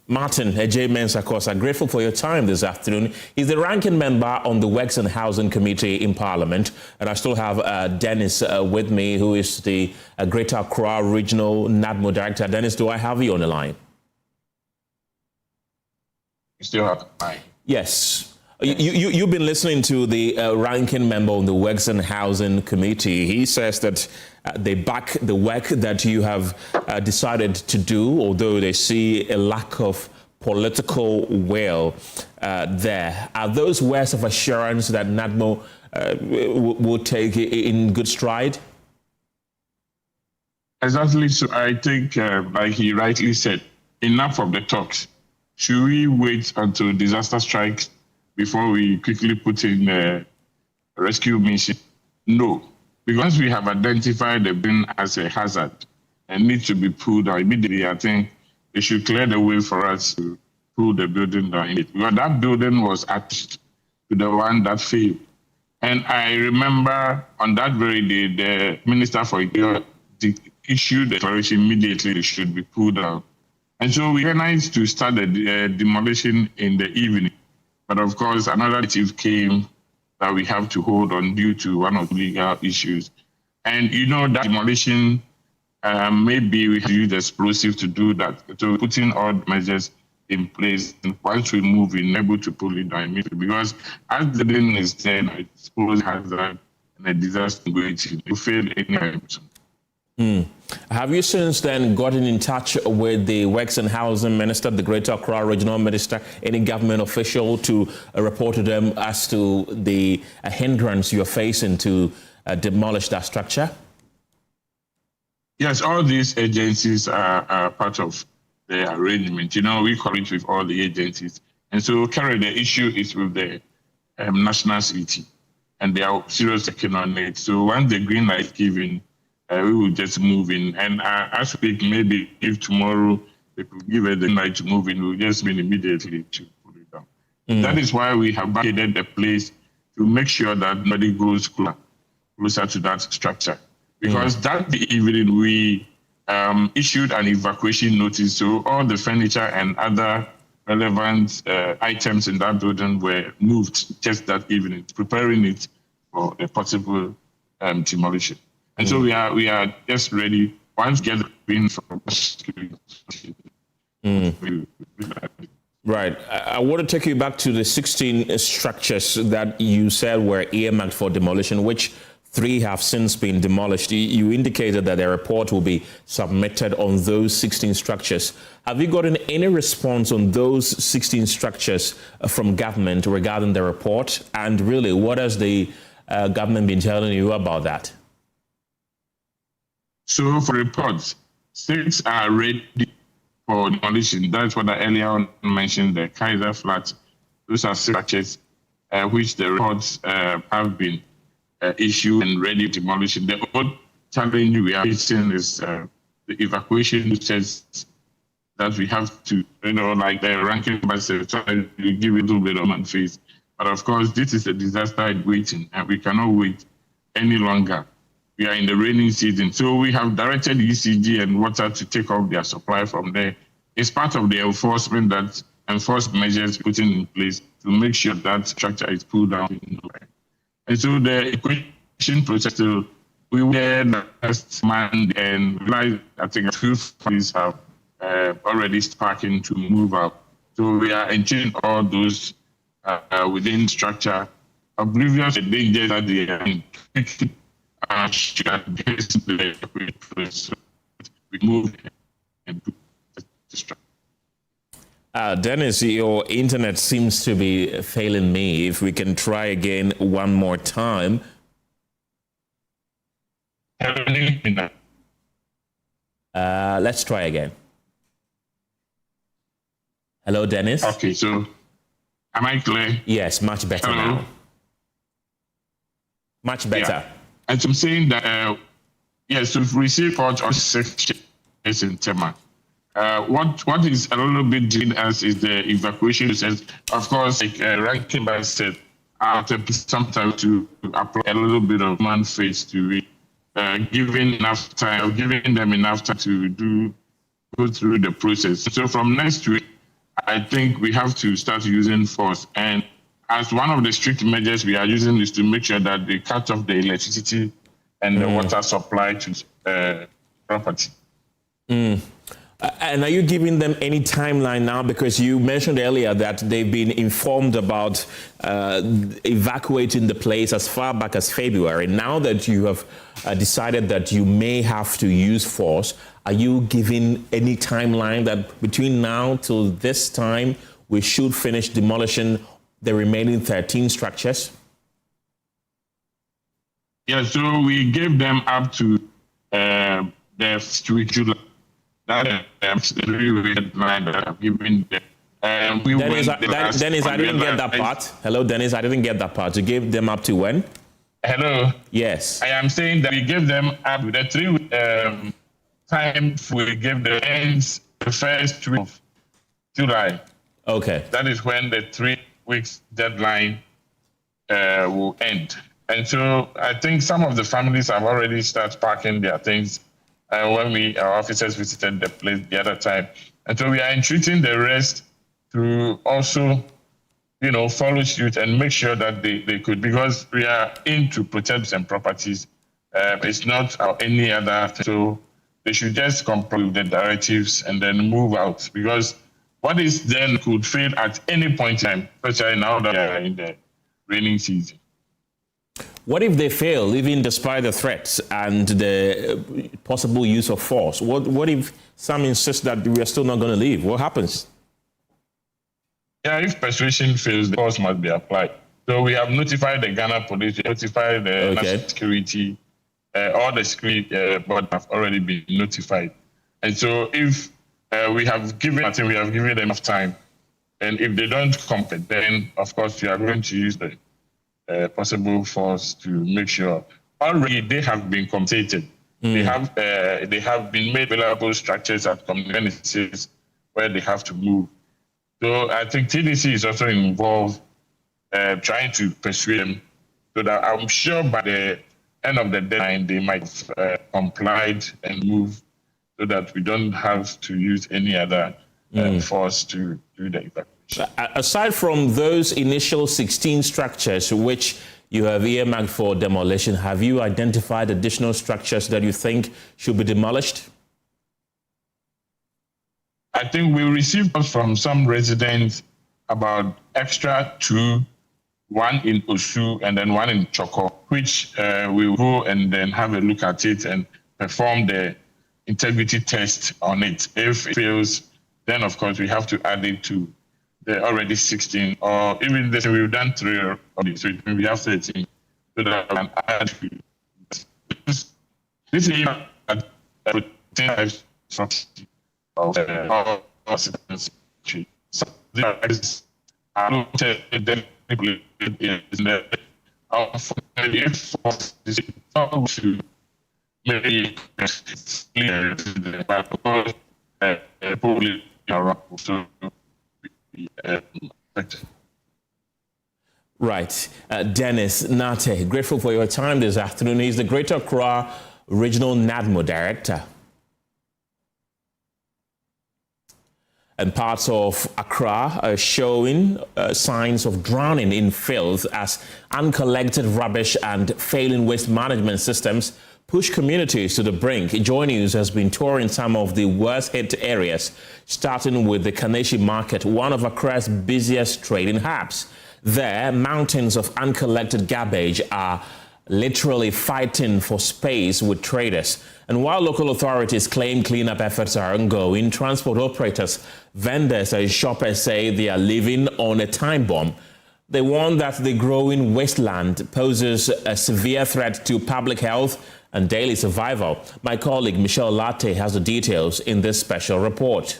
Martin J. Mensah-Kosa, grateful for your time this afternoon. He's the ranking member on the Works and Housing Committee in Parliament. And I still have Dennis with me, who is the Greater Accra Regional NADMO Director. Dennis, do I have you on the line? You still have the line? Yes. You've been listening to the ranking member on the Works and Housing Committee. He says that they back the work that you have decided to do, although they see a lack of political will there. Are those words of assurance that NADMO will take in good stride? Exactly. So I think, like he rightly said, enough of the talks. Should we wait until disaster strikes before we quickly put in a rescue mission? No. Because we have identified the building as a hazard and needs to be pulled down immediately, I think they should clear the way for us to pull the building down. Because that building was attached to the one that failed. And I remember on that very day, the Minister for Interior issued a declaration immediately it should be pulled down. And so we organized to start the demolition in the evening. But of course, another chief came that we have to hold on due to one of the legal issues. And that demolition, maybe we have to use explosive to do that. So putting all the measures in place, and once we move in, able to pull it down immediately. Because as the building is there, it's supposed hazard and a disaster going to fail any time. Have you since then gotten in touch with the Works and Housing Minister, the Greater Accra Regional Minister, any government official to report to them as to the hindrance you're facing to demolish that structure? Yes, all these agencies are part of the arrangement. We coordinate with all the agencies. And so currently the issue is with the national security, and they are seriously taking on it. So once the green light is given, we will just move in. And as we speak, maybe if tomorrow they could give us the green light to move in, we'll just move immediately to put it down. That is why we have barricaded the place to make sure that nobody goes closer to that structure. Because that evening we issued an evacuation notice, so all the furniture and other relevant items in that building were moved just that evening, preparing it for a possible demolition. And so we are just ready. Once we get the green from Right. I want to take you back to the 16 structures that you said were earmarked for demolition, which 3 have since been demolished. You indicated that a report will be submitted on those 16 structures. Have you gotten any response on those 16 structures from government regarding the report? And really, what has the government been telling you about that? So for reports, 6 are ready for demolition. That's what I earlier on mentioned, the Kaiser flat. Those are structures which the reports have been issued and ready for demolition. The old challenge we are facing is the evacuation process that we have to, like the ranking ambassador, try to give it a little bit of man face. But of course, this is a disaster waiting, and we cannot wait any longer. We are in the rainy season, so we have directed ECG and water to take off their supply from there. It's part of the enforcement measures put in place to make sure that structure is pulled down. And so the evacuation process, we were there last month and realized I think a few families have already started to move out. So we are ensuring all those within structure, oblivious to the danger that they are in. We move and Dennis, your internet seems to be failing me. If we can try again one more time. Let's try again. Hello, Dennis. Okay, so am I clear? Yes, much better now. Much better. Yeah. And so I'm saying that, yes, we've received all 6 in Tema. What is a little bit doing us is the evacuation process. Of course, like Ranking by said, after some time to apply a little bit of man face to it, giving them enough time to go through the process. So from next week, I think we have to start using force. And as one of the strict measures we are using is to make sure that they cut off the electricity and the water supply to property. And are you giving them any timeline now? Because you mentioned earlier that they've been informed about evacuating the place as far back as February. Now that you have decided that you may have to use force, are you giving any timeline that between now till this time we should finish demolishing the remaining 13 structures? Yeah, so we gave them up to the 1st week July. That's the deadline that I've given them. Dennis, I didn't get that part. Hello, Dennis, I didn't get that part. You gave them up to when? Hello? Yes. I am saying that we gave them up to the 3 week time. We gave the ends the 1st week of July. Okay. That is when the 3 weeks deadline will end. And so I think some of the families have already started packing their things when our officers visited the place the other time. And so we are entreating the rest to also, follow suit and make sure that they could, because we are in to protect some properties. It's not any other. So they should just comply with the directives and then move out, because what is then could fail at any point in time, especially now that we are in the raining season. What if they fail, even despite the threats and the possible use of force? What if some insist that we are still not going to leave? What happens? Yeah, if persuasion fails, the force must be applied. So we have notified the Ghana police, we notified the national security, all the security board have already been notified. And so if we have given them enough time, and if they don't compete, then of course we are going to use the possible force to make sure. Already they have been compensated. They have been made available structures at communities where they have to move. So I think TDC is also involved trying to persuade them, so that I'm sure by the end of the deadline they might have complied and move, so that we don't have to use any other force to do the evacuation. Aside from those initial 16 structures which you have earmarked for demolition, have you identified additional structures that you think should be demolished? I think we received from some residents about extra 2, one in Osu and then one in Choko, which we will go and then have a look at it and perform the integrity test on it. If it fails, then of course we have to add it to the already 16, or even this, we've done 3 of these, so we have 13, so that we can add to this is of all citizens. So this Right. Dennis Nate, grateful for your time this afternoon. He's the Greater Accra Regional NADMO Director. And parts of Accra are showing signs of drowning in filth as uncollected rubbish and failing waste management systems push communities to the brink. Joy News has been touring some of the worst hit areas, starting with the Kaneshi Market, one of Accra's busiest trading hubs. There, mountains of uncollected garbage are literally fighting for space with traders. And while local authorities claim cleanup efforts are ongoing, transport operators, vendors and shoppers say they are living on a time bomb. They warn that the growing wasteland poses a severe threat to public health and daily survival. My colleague Michelle Latte has the details in this special report.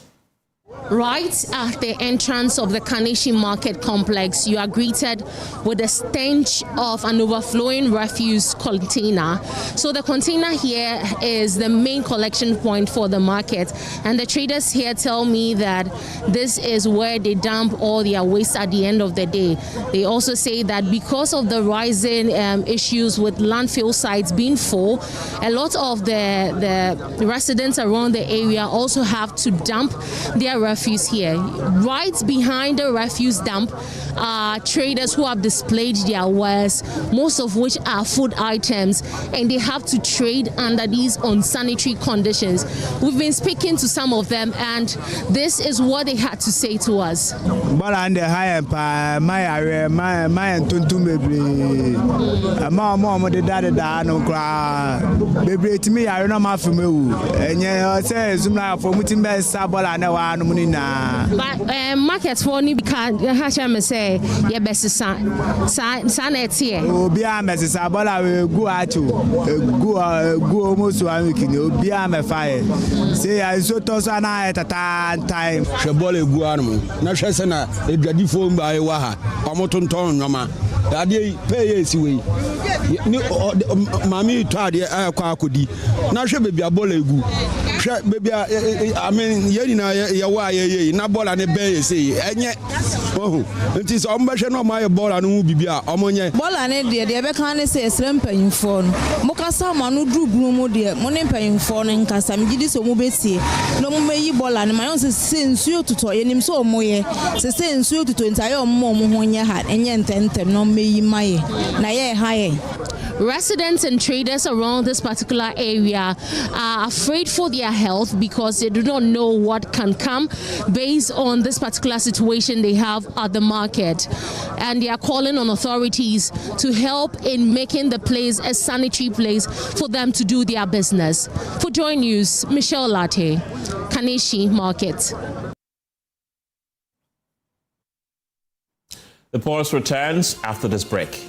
Right at the entrance of the Kaneshi Market complex, you are greeted with the stench of an overflowing refuse container. So the container here is the main collection point for the market, and the traders here tell me that this is where they dump all their waste at the end of the day. They also say that because of the rising issues with landfill sites being full, a lot of the residents around the area also have to dump their refuse here. Right behind the refuse dump are traders who have displayed their wares, most of which are food items, and they have to trade under these unsanitary conditions. We've been speaking to some of them, and this is what they had to say to us. But markets for ni because Hashem say yeah best san etie. Obia mesisa bola we go atu go almost 1 week ni obia me fire. Say I so to so na time. Hwe bola egu anu na hwe se na edwadifo mba ewa ha. Omotonton nwoma. Ade pay esi we. Ni mami to ade akwa akodi. Na hwe bebia bola egu. baby, I mean, you na ball and a bay, say, and yet, it is almost no my ball and who be ammonia. Ball and Eddie, the other can say, slim paying phone. Mokasa manu drew broom, dear, money paying phone and Cassam Gidis or Mubesi. No may ball and my own sins you to toy and him so moye. The sins you to entire mom when you had and yent no may my naye high. Residents and traders around this particular area are afraid for their health because they do not know what can come based on this particular situation they have at the market. And they are calling on authorities to help in making the place a sanitary place for them to do their business. For Joy News, Michelle Latte, Kaneshie Market. The pulse returns after this break.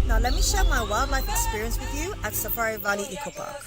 Now let me share my wildlife experience with you at Safari Valley Eco Park.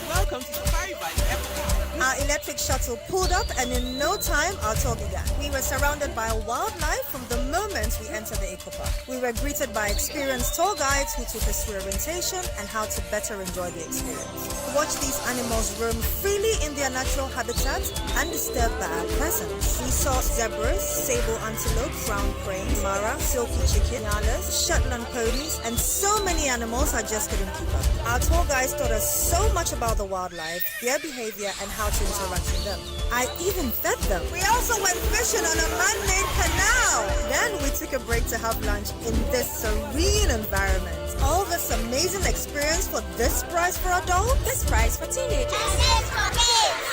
Welcome to Safari Valley Eco Park. Our electric shuttle pulled up and in no time our tour began. We were surrounded by wildlife from the moment we entered the Eco Park. We were greeted by experienced tour guides who took us through orientation and how to better enjoy the experience. Watch these animals roam freely in their natural habitat undisturbed by our presence. We saw zebras, sable antelope, brown cranes, mara, silky chicken, nyalas, Shetland ponies, and so many animals I just couldn't keep up. Our tour guides taught us so much about the wildlife, their behavior, and how to interact with them. I even fed them. We also went fishing on a man-made canal. Then we took a break to have lunch in this serene environment. All this amazing experience for this price for adults? This price for teenagers.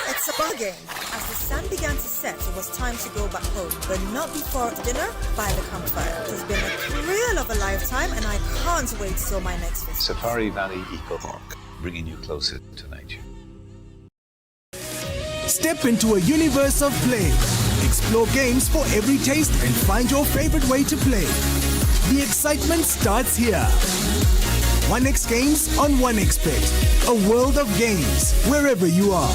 It's a bargain. As the sun began to set, it was time to go back home, but not before dinner by the campfire. It's been a thrill of a lifetime, and I can't wait till my next visit. Safari Valley Eco Park, bringing you closer to nature. Step into a universe of play. Explore games for every taste and find your favorite way to play. The excitement starts here. 1x Games on 1xBet. A world of games wherever you are.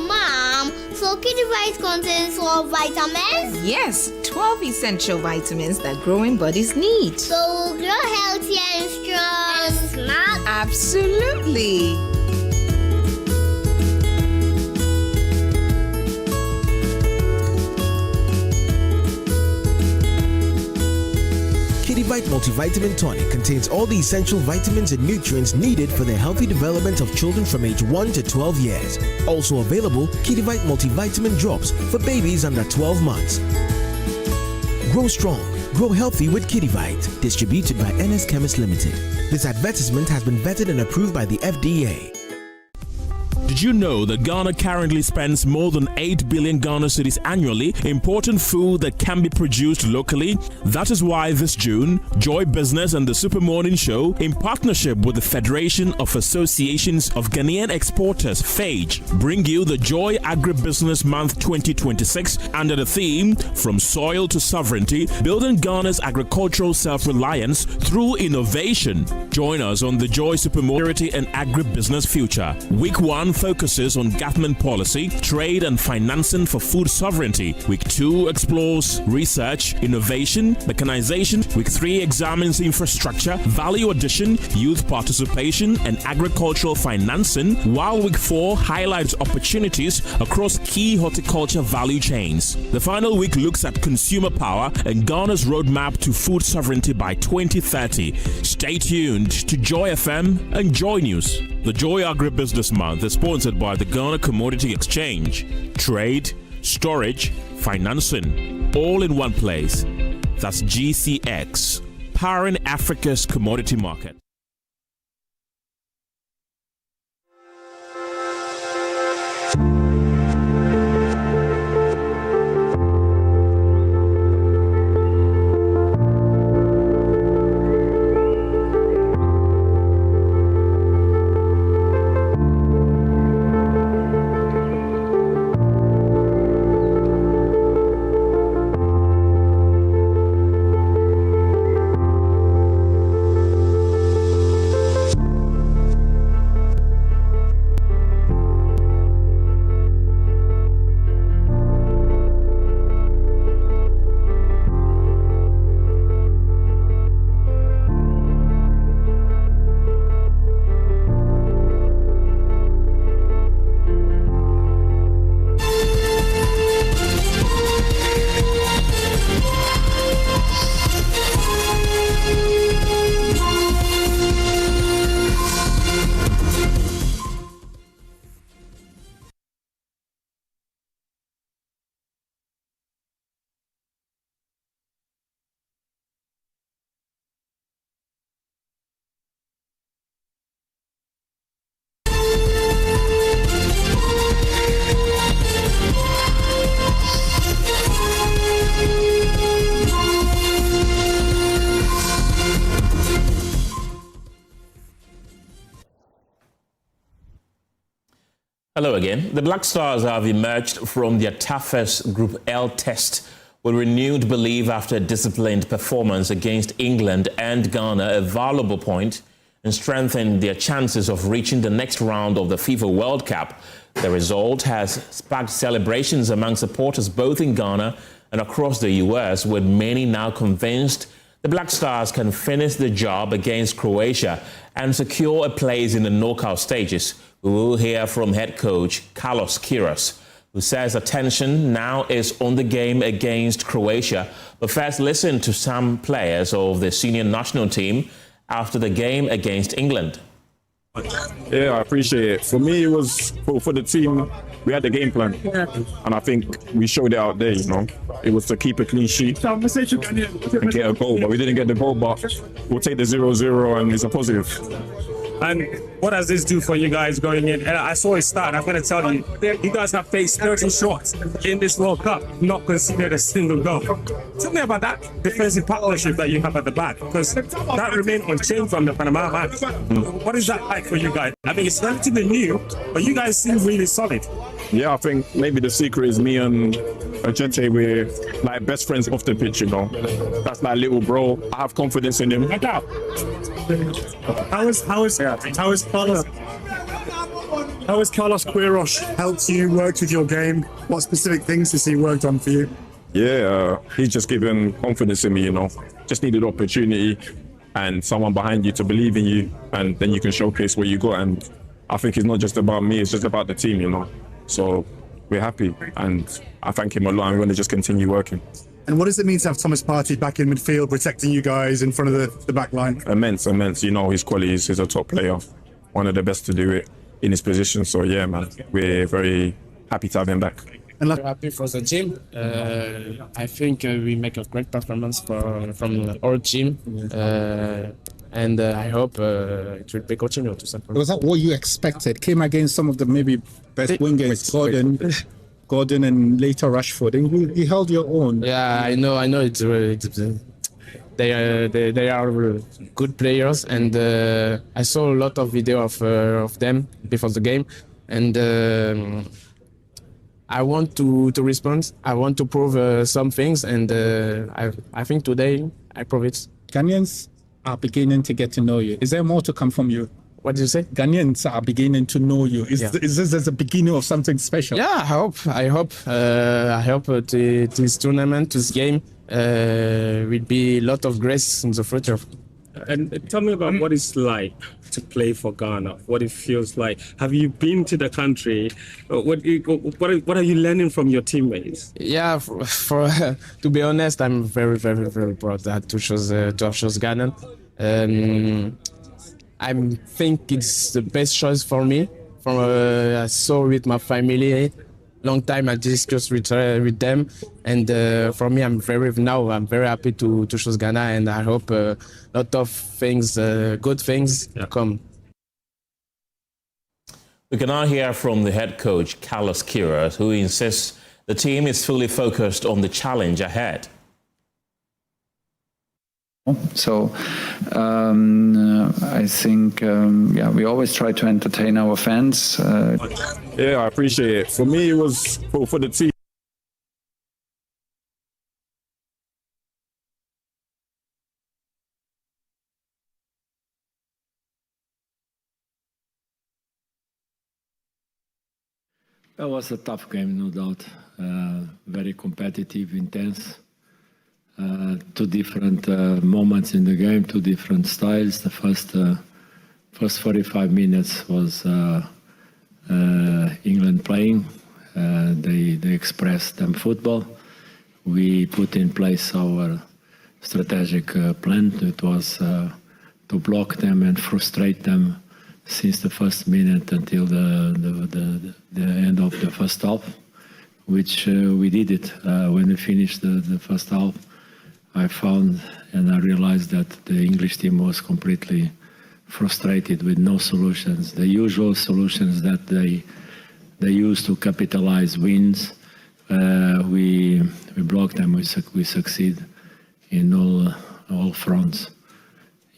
Mom, so Kidivite contains 12 vitamins? Yes, 12 essential vitamins that growing bodies need. So we'll grow healthy and strong. And smart? Absolutely. Kidivite Multivitamin Tonic contains all the essential vitamins and nutrients needed for the healthy development of children from age 1 to 12 years. Also available, Kidivite Multivitamin Drops for babies under 12 months. Grow strong, grow healthy with Kidivite. Distributed by NS Chemist Limited. This advertisement has been vetted and approved by the FDA. Did you know that Ghana currently spends more than 8 billion Ghana cedis annually importing food that can be produced locally? That is why this June, Joy Business and the Super Morning Show, in partnership with the Federation of Associations of Ghanaian Exporters, FAGE, bring you the Joy Agribusiness Month 2026 under the theme From Soil to Sovereignty, Building Ghana's Agricultural Self-Reliance Through Innovation. Join us on the Joy Supermorning and Agribusiness Future. Week 1 focuses on government policy, trade and financing for food sovereignty. Week 2 explores research, innovation, mechanization. Week 3 examines infrastructure, value addition, youth participation and agricultural financing, while Week 4 highlights opportunities across key horticulture value chains. The final week looks at consumer power and Ghana's roadmap to food sovereignty by 2030. Stay tuned to Joy FM and Joy News. The Joy Agribusiness Month is sponsored by the Ghana Commodity Exchange. Trade, storage, financing, all in one place. That's GCX, powering Africa's commodity market. Hello again. The Black Stars have emerged from their toughest Group L test with renewed belief after a disciplined performance against England and Ghana, a valuable point, and strengthened their chances of reaching the next round of the FIFA World Cup. The result has sparked celebrations among supporters both in Ghana and across the US, with many now convinced the Black Stars can finish the job against Croatia and secure a place in the knockout stages. We will hear from head coach Carlos Queiroz, who says attention now is on the game against Croatia. But first, listen to some players of the senior national team after the game against England. Yeah, I appreciate it. For me, it was for the team. We had the game plan, and I think we showed it out there. You know, it was to keep a clean sheet and get a goal, but we didn't get the goal. But we'll take the 0-0, and it's a positive. And what does this do for you guys going in? And I saw it start. I'm going to tell you, you guys have faced 30 shots in this World Cup, not conceded a single goal. Tell me about that defensive partnership that you have at the back, because that remained unchanged from the Panama match. What is that like for you guys? I mean, it's relatively new, but you guys seem really solid. Yeah, I think maybe the secret is me and Ajete, we're like best friends off the pitch, you know. That's my little bro. I have confidence in him. How is Carlos Queiroz helped you work with your game? What specific things has he worked on for you? Yeah, he's just given confidence in me, you know. Just needed opportunity and someone behind you to believe in you, and then you can showcase what you got. And I think it's not just about me, it's just about the team, you know. So we're happy, and I thank him a lot. I'm going to just continue working. And what does it mean to have Thomas Partey back in midfield, protecting you guys in front of the back line? Immense. You know his qualities. He's a top player, one of the best to do it in his position. So yeah, man, we're very happy to have him back. And we're happy for the team. I think we make a great performance from our team. And I hope it will be continued to support. Was that what you expected? Came against some of the maybe best wingers, Gordon and later Rashford, and you held your own. Yeah, I know. They are good players, and I saw a lot of video of them before the game, and I want to respond. I want to prove some things, and I think today I prove it. Ghanaians are beginning to get to know you. Is there more to come from you? What did you say? Ghanaians are beginning to know you. Is this as a beginning of something special? Yeah, I hope this tournament, this game, will be a lot of grace in the future. And tell me about what it's like to play for Ghana, what it feels like. Have you been to the country? What are you learning from your teammates? Yeah, for to be honest, I'm very, very, very proud to have chosen Ghana. I think it's the best choice for me. I saw with my family, long time I discussed with them, and for me, I'm very happy to choose Ghana, and I hope a lot of things, good things, come. We can now hear from the head coach Carlos Queiroz, who insists the team is fully focused on the challenge ahead. So I think, we always try to entertain our fans. Yeah, I appreciate it. For me, it was for the team. That was a tough game, no doubt. Very competitive, intense. Two different moments in the game, two different styles. The first 45 minutes was England playing. They expressed them football. We put in place our strategic plan. It was to block them and frustrate them since the first minute until the end of the first half, which we did it. When we finished the first half, I found and I realized that the English team was completely frustrated with no solutions. The usual solutions that they use to capitalize wins, we block them. We succeed in all fronts.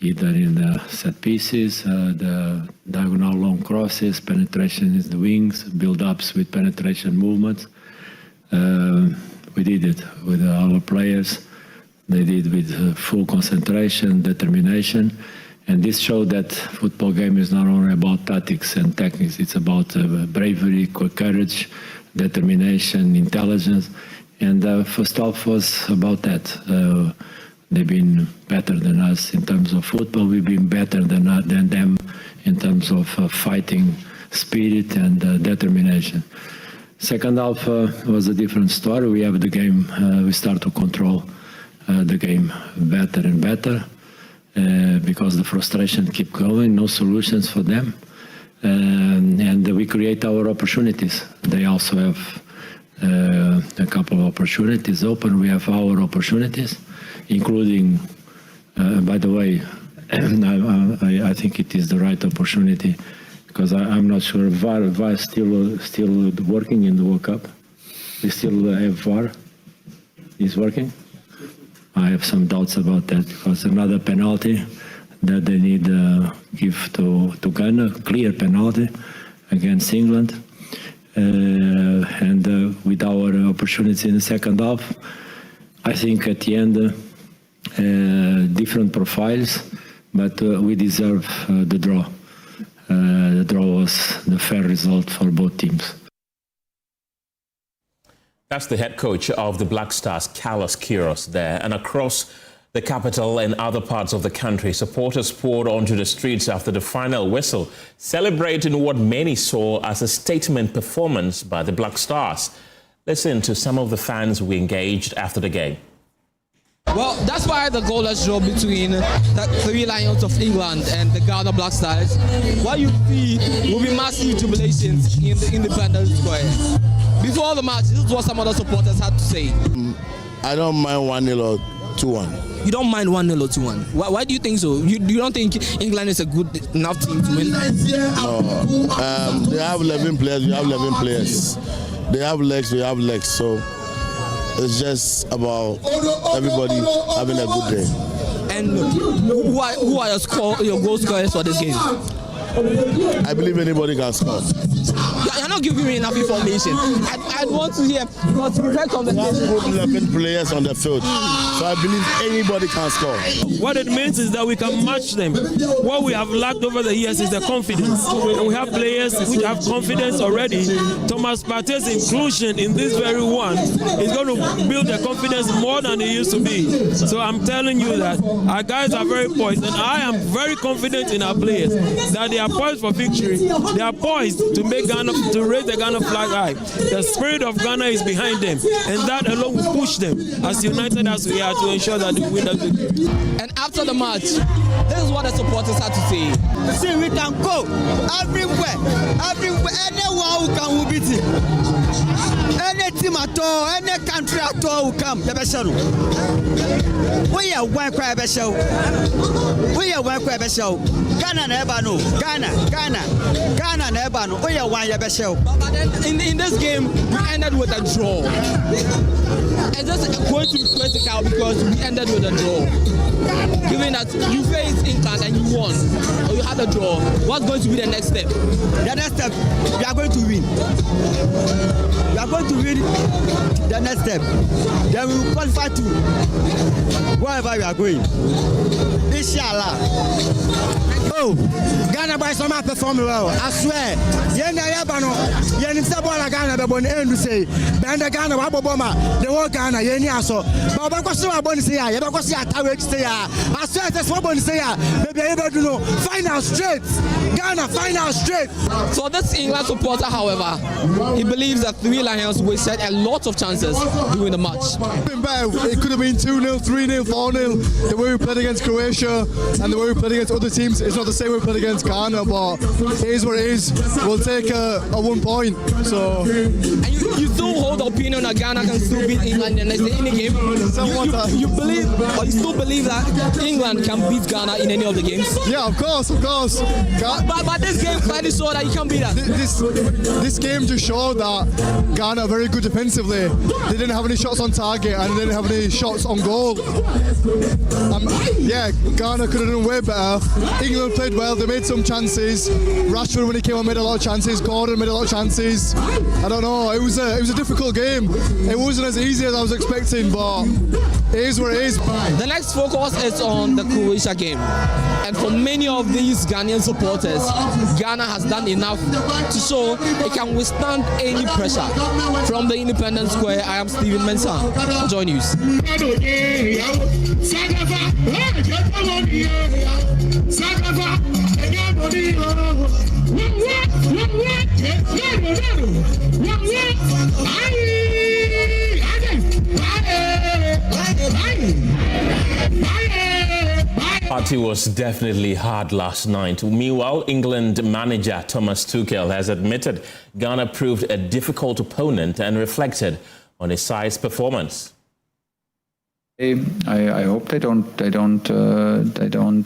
either in the set pieces, the diagonal long crosses, penetration in the wings, build-ups with penetration movements. We did it with our players. They did with full concentration, determination. And this showed that football game is not only about tactics and techniques, it's about bravery, courage, determination, intelligence. And the first half was about that. They've been better than us in terms of football. We've been better than them in terms of fighting spirit and determination. Second half was a different story. We have the game. We start to control the game better and better because the frustration keep going. No solutions for them, and we create our opportunities. They also have a couple of opportunities open. We have our opportunities, including, by the way, I think it is the right opportunity because I'm not sure VAR is still working in the World Cup. We still have VAR. Is working. I have some doubts about that because another penalty that they need to give to Ghana, clear penalty against England. And with our opportunity in the second half, I think at the end, different profiles, but we deserve the draw. The draw was the fair result for both teams. That's the head coach of the Black Stars, Carlos Queiroz there. And across the capital and other parts of the country, supporters poured onto the streets after the final whistle, celebrating what many saw as a statement performance by the Black Stars. Listen to some of the fans we engaged after the game. Well, that's why the goalless draw between the three Lions of England and the Ghana Black Stars. What you see will be massive jubilations in the Independence Square. Before the match, this is what some other supporters had to say. I don't mind 1-0 or 2-1. You don't mind 1-0 or 2-1? Why do you think so? You don't think England is a good enough team to win? No. They have 11 players, we have 11 players. They have legs, we have legs. So it's just about everybody having a good day. And who are your goal scorers for this game? I believe anybody can score. You're not giving me enough information. I want to hear because we heard conversation. 11 players on the field, so I believe anybody can score. What it means is that we can match them. What we have lacked over the years is the confidence. And we have players which have confidence already. Thomas Partey's inclusion in this very one is going to build their confidence more than it used to be. So I'm telling you that our guys are very poised, and I am very confident in our players that they are poised for victory. They are poised to make Ghana, to raise the Ghana flag high. The spirit of Ghana is behind them, and that alone will push them as united as we are to ensure that they win the victory. And after the match, this is what the supporters had to say. See, we can go everywhere, anywhere we can, we beat it. Any team at all, any country at all will come. We are one cry show. We are one cry show. Ghana never know. Ghana never know. We are one show. But then in this game, we ended with a draw. And that's going to be critical because we ended with a draw. Given that you faced England and you won, or you had a draw, what's going to be the next step? The next step, we are going to win. We are going to win the next step. Then we will qualify to wherever we are going. Inshallah. Oh, Ghana by some perform well. I swear. Ghana say Ghana the whole Ghana Baba I swear that's what maybe able to know final straight. Ghana final straight. So this England supporter, however, he believes that three Lions wasted a lot of chances during the match. It could have been 2-0, 3-0, 4-0. The way we played against Croatia and the way we played against other teams, it's not the same way we played against Ghana, but it is what it is. We'll take a 1 point. So. And you still hold the opinion that Ghana can still beat England in any game? You believe, or you still believe that England can beat Ghana in any of the games? Yeah, of course. but this game clearly showed that you can beat us. This game just showed that Ghana are very good defensively. They didn't have any shots on target and they didn't have any shots on goal. Yeah, Ghana could have done way better. England played well. They made some chances. Rashford, when he came on, made a lot of chances. Gordon made a lot of chances. I don't know. It was a difficult game. It wasn't as easy as I was expecting, but it is what it is. The next focus is on the Croatia game. And for many of these Ghanaian supporters, Ghana has done enough to show it can withstand any pressure. From the Independence Square, I am Stephen Mensah. Joy News. Party was definitely hard last night. Meanwhile, England manager Thomas Tuchel has admitted Ghana proved a difficult opponent and reflected on his side's performance. I hope they don't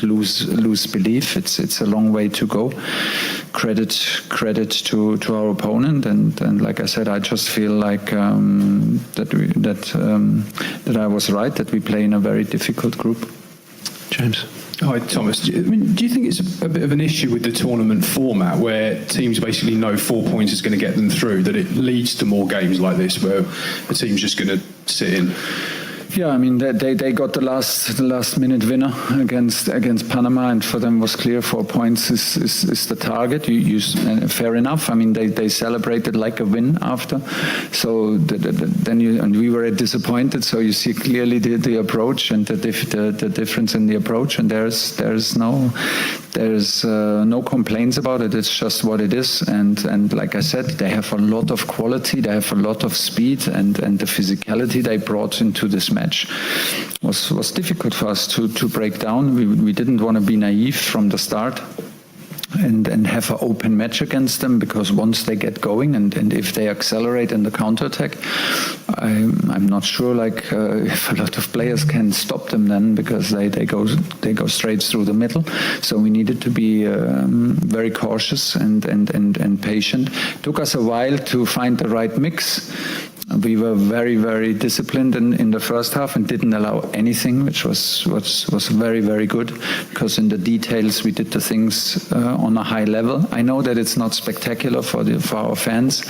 lose belief. It's a long way to go. Credit to our opponent, and like I said, I just feel like that I was right, that we play in a very difficult group. James. Hi, Thomas. Do you think it's a bit of an issue with the tournament format where teams basically know 4 points is going to get them through, that it leads to more games like this where a team's just going to sit in? Yeah, I mean they got the last minute winner against Panama, and for them was clear 4 points is the target. Fair enough. I mean they celebrated like a win after, so then we were disappointed. So you see clearly the approach and the difference in the approach, and there's no complaints about it. It's just what it is, and like I said, they have a lot of quality, they have a lot of speed, and the physicality they brought into this match was difficult for us to break down. We didn't want to be naive from the start and have an open match against them, because once they get going and if they accelerate in the counterattack, I'm not sure if a lot of players can stop them then, because they go straight through the middle. So we needed to be very cautious and patient. It took us a while to find the right mix. We were very, very disciplined in the first half and didn't allow anything, which was very, very good, because in the details we did the things on a high level. I know that it's not spectacular for our fans,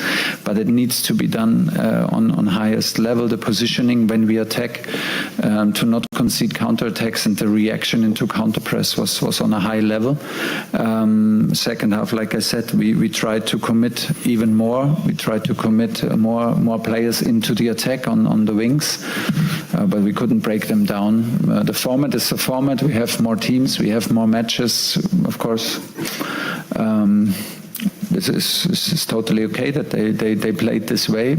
but it needs to be done on highest level. The positioning when we attack, to not concede counterattacks, and the reaction into counterpress was on a high level. Second half, like I said, we tried to commit even more. We tried to commit more players into the attack on the wings, but we couldn't break them down. The format is the format. We have more teams, we have more matches, of course. This is totally okay that they played this way.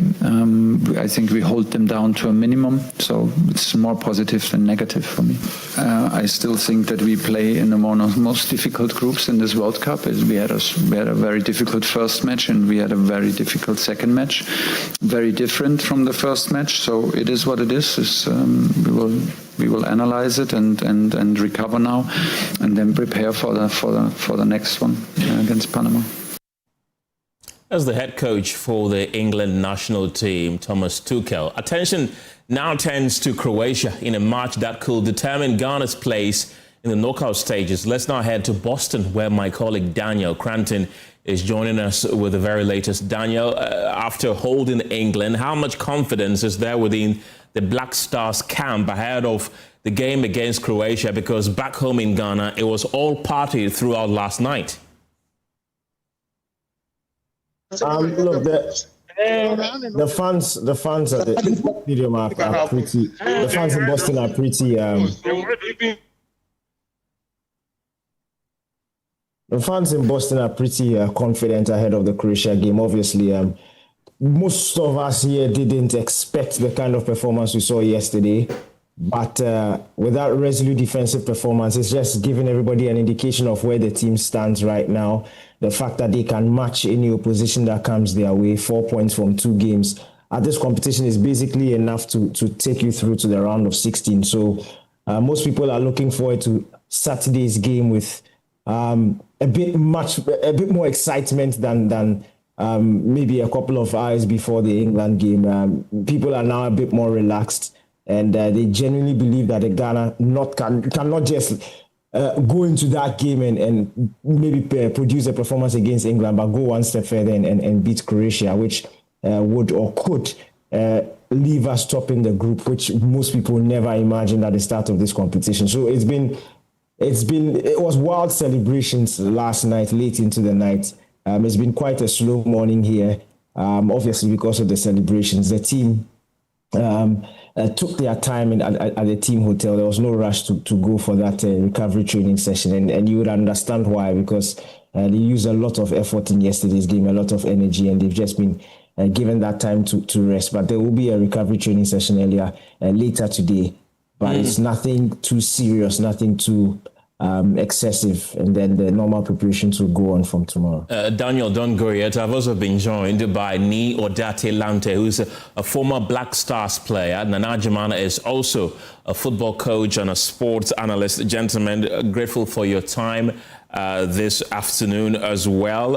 I think we hold them down to a minimum, so it's more positive than negative for me. I still think that we play in the most difficult groups in this World Cup. We had a very difficult first match, and we had a very difficult second match. Very different from the first match, so it is what it is. We will analyze it and recover now, and then prepare for the next one against Panama. As the head coach for the England national team, Thomas Tuchel, attention now turns to Croatia in a match that could determine Ghana's place in the knockout stages. Let's now head to Boston, where my colleague Daniel Cranton is joining us with the very latest. Daniel, after holding England, how much confidence is there within the Black Stars camp ahead of the game against Croatia? Because back home in Ghana, it was all party throughout last night. Look, the fans at the stadium are pretty. The fans in Boston are pretty. The fans in Boston are pretty confident ahead of the Croatia game. Obviously, most of us here didn't expect the kind of performance we saw yesterday. But with that resolute defensive performance, it's just giving everybody an indication of where the team stands right now. The fact that they can match any opposition that comes their way. 4 points from 2 games at this competition is basically enough to take you through to the round of 16. So most people are looking forward to Saturday's game with a bit more excitement than maybe a couple of hours before the England game. People are now a bit more relaxed, and they genuinely believe that the Ghana cannot just go into that game and maybe produce a performance against England, but go one step further and beat Croatia, which would or could leave us topping the group, which most people never imagined at the start of this competition. So it was wild celebrations last night, late into the night. It's been quite a slow morning here, obviously because of the celebrations. The team took their time at the team hotel. There was no rush to go for that recovery training session, and you would understand why, because they used a lot of effort in yesterday's game, a lot of energy, and they've just been given that time to rest. But there will be a recovery training session later today, but it's nothing too serious, nothing too excessive, and then the normal preparations will go on from tomorrow. Daniel, don't go yet. I've also been joined by Ni Odate Lante, who's a former Black Stars player. Nana Jemana is also a football coach and a sports analyst. Gentlemen, grateful for your time this afternoon as well.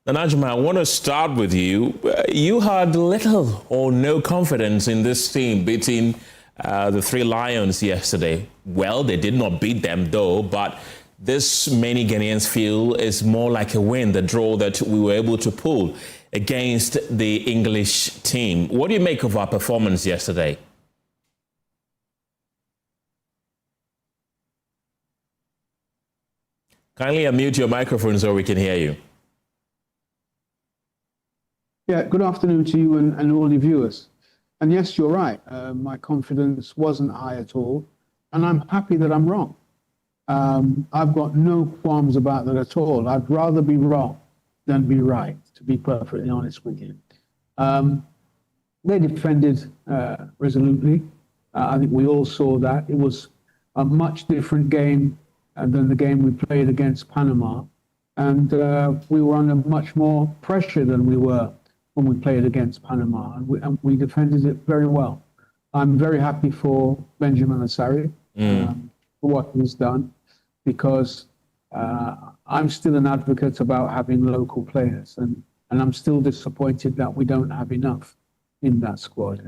Nana Jemana, I want to start with you. You had little or no confidence in this team beating the Three Lions yesterday. Well, they did not beat them though, but this many Ghanaians feel is more like a win, the draw that we were able to pull against the English team. What do you make of our performance yesterday? Kindly unmute your microphone so we can hear you. Yeah, good afternoon to you and all the viewers. And yes, you're right. My confidence wasn't high at all. And I'm happy that I'm wrong. I've got no qualms about that at all. I'd rather be wrong than be right, to be perfectly honest with you. They defended resolutely. I think we all saw that. It was a much different game than the game we played against Panama. And we were under much more pressure than we were when we played against Panama, and we defended it very well. I'm very happy for Benjamin Asari for what he's done, because I'm still an advocate about having local players, and I'm still disappointed that we don't have enough in that squad.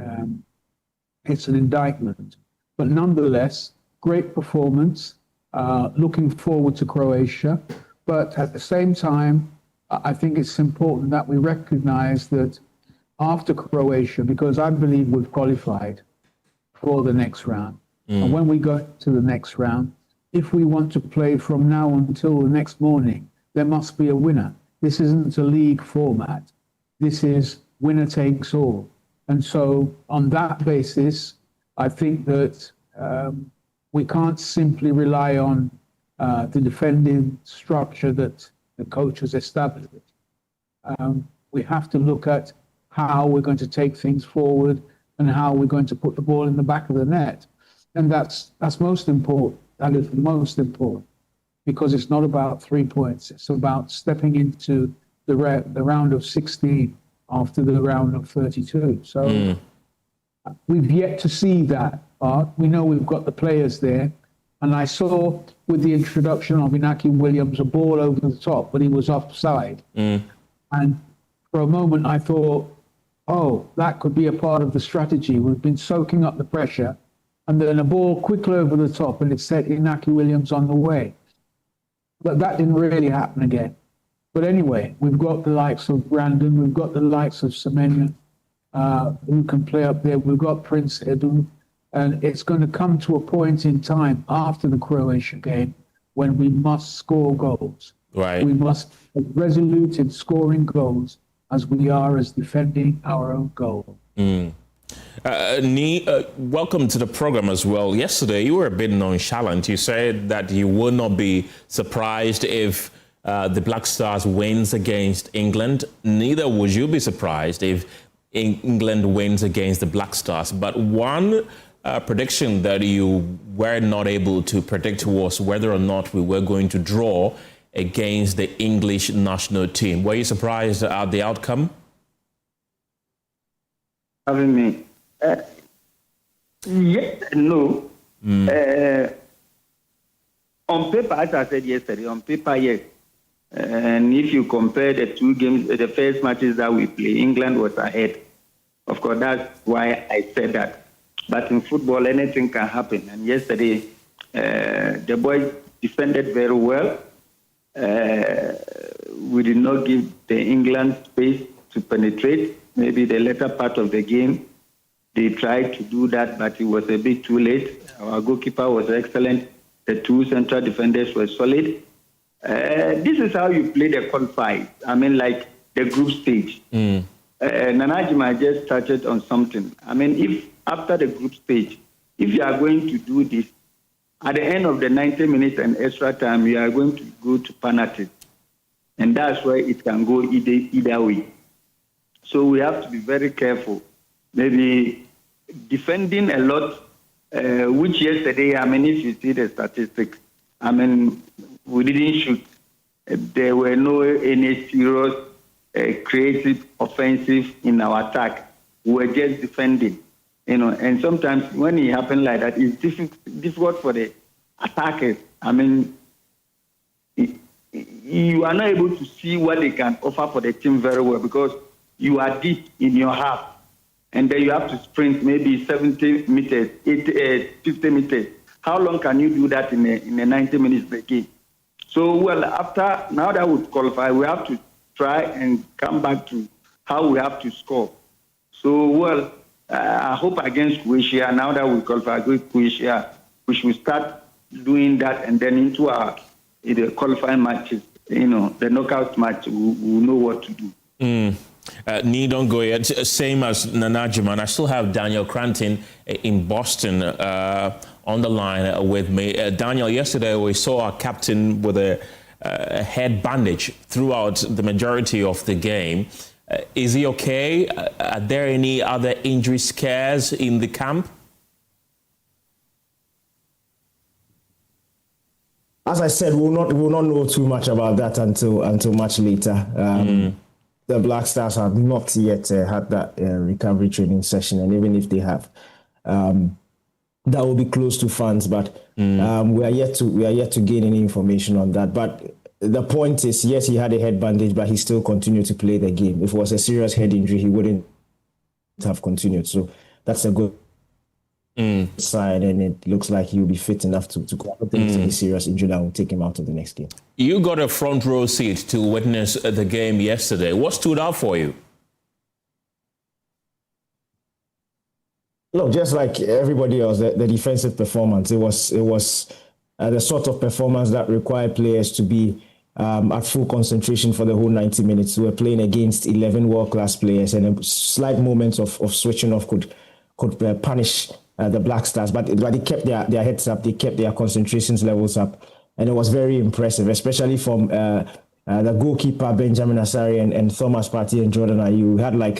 It's an indictment, but nonetheless, great performance. Looking forward to Croatia, but at the same time, I think it's important that we recognize that after Croatia, because I believe we've qualified for the next round. And when we go to the next round, if we want to play from now until the next morning, there must be a winner. This isn't a league format. This is winner takes all. And so on that basis, I think that we can't simply rely on the defending structure that the coach has established. We have to look at how we're going to take things forward and how we're going to put the ball in the back of the net. And that's most important. That is most important, because it's not about 3 points. It's about stepping into the round of 16 after the round of 32. So we've yet to see that part. We know we've got the players there. And I saw with the introduction of Inaki Williams a ball over the top, but he was offside. And for a moment I thought, oh, that could be a part of the strategy. We've been soaking up the pressure, and then a ball quickly over the top, and it set Inaki Williams on the way. But that didn't really happen again. But anyway, we've got the likes of Brandon, we've got the likes of Semenya, who can play up there. We've got Prince Edu. And it's going to come to a point in time after the Croatia game when we must score goals. Right. We must be resolute in scoring goals as we are as defending our own goal. Ni, welcome to the program as well. Yesterday, you were a bit nonchalant. You said that you would not be surprised if the Black Stars wins against England. Neither would you be surprised if England wins against the Black Stars. But one prediction that you were not able to predict was whether or not we were going to draw against the English national team. Were you surprised at the outcome? Having me? No. On paper, as I said yesterday, on paper, yes. And if you compare the two games, the first matches that we played, England was ahead. Of course, that's why I said that. But in football, anything can happen. And yesterday, the boys defended very well. We did not give the England space to penetrate. Maybe the later part of the game, they tried to do that, but it was a bit too late. Our goalkeeper was excellent. The two central defenders were solid. This is how you play the qualifiers. I mean, like the group stage. Nana Jima just touched on something. I mean, if after the group stage, if you are going to do this, at the end of the 90 minutes and extra time, you are going to go to penalties. And that's where it can go either way. So we have to be very careful. Maybe defending a lot, which yesterday, I mean, if you see the statistics, I mean, we didn't shoot. There were no any serious creative offensive in our attack. We were just defending, you know. And sometimes when it happens like that, it's difficult for the attackers. I mean, you are not able to see what they can offer for the team very well because you are deep in your half. And then you have to sprint maybe 70 meters, 50 meters. How long can you do that in a 90 minutes per game? So, well, now that we qualify, we have to try and come back to how we have to score. So, well, I hope against Croatia, now that we qualify against Croatia, we should start doing that and then into our qualifying matches, you know, the knockout match, we'll know what to do. Don't go yet. Same as Nana Jima. I still have Daniel Cranton in Boston on the line with me. Daniel, yesterday we saw our captain with a head bandage throughout the majority of the game. Is he okay? Are there any other injury scares in the camp? As I said, we'll not know too much about that until much later. The Black Stars have not yet had that recovery training session, and even if they have, that will be close to fans. But we are yet to gain any information on that. But the point is, yes, he had a head bandage, but he still continued to play the game. If it was a serious head injury, he wouldn't have continued. So that's a good sign, and it looks like he'll be fit enough to go. I don't think it's any serious injury that will take him out of the next game. You got a front row seat to witness the game yesterday. What stood out for you? Look, just like everybody else, the defensive performance. It was the sort of performance that required players to be at full concentration for the whole 90 minutes. We were playing against 11 world-class players, and a slight moments of switching off could punish the Black Stars, but they kept their heads up, they kept their concentrations levels up, and it was very impressive, especially from the goalkeeper Benjamin Asare and Thomas Partey and Jordan Ayew. We had like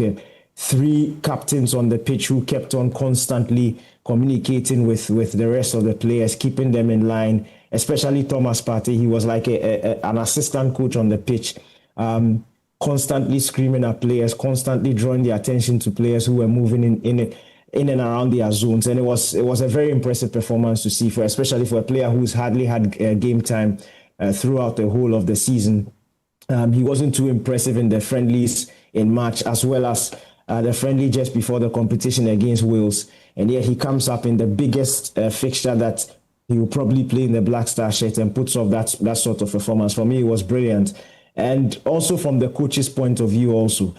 three captains on the pitch who kept on constantly communicating with the rest of the players, keeping them in line, especially Thomas Partey. He was like an assistant coach on the pitch, constantly screaming at players, constantly drawing the attention to players who were moving in and around their zones. And it was a very impressive performance to see, especially for a player who's hardly had game time throughout the whole of the season. He wasn't too impressive in the friendlies in March, as well as the friendly just before the competition against Wales. And yet he comes up in the biggest fixture that he will probably play in the Black Star shirt and puts off that sort of performance. For me, it was brilliant. And also from the coach's point of view also,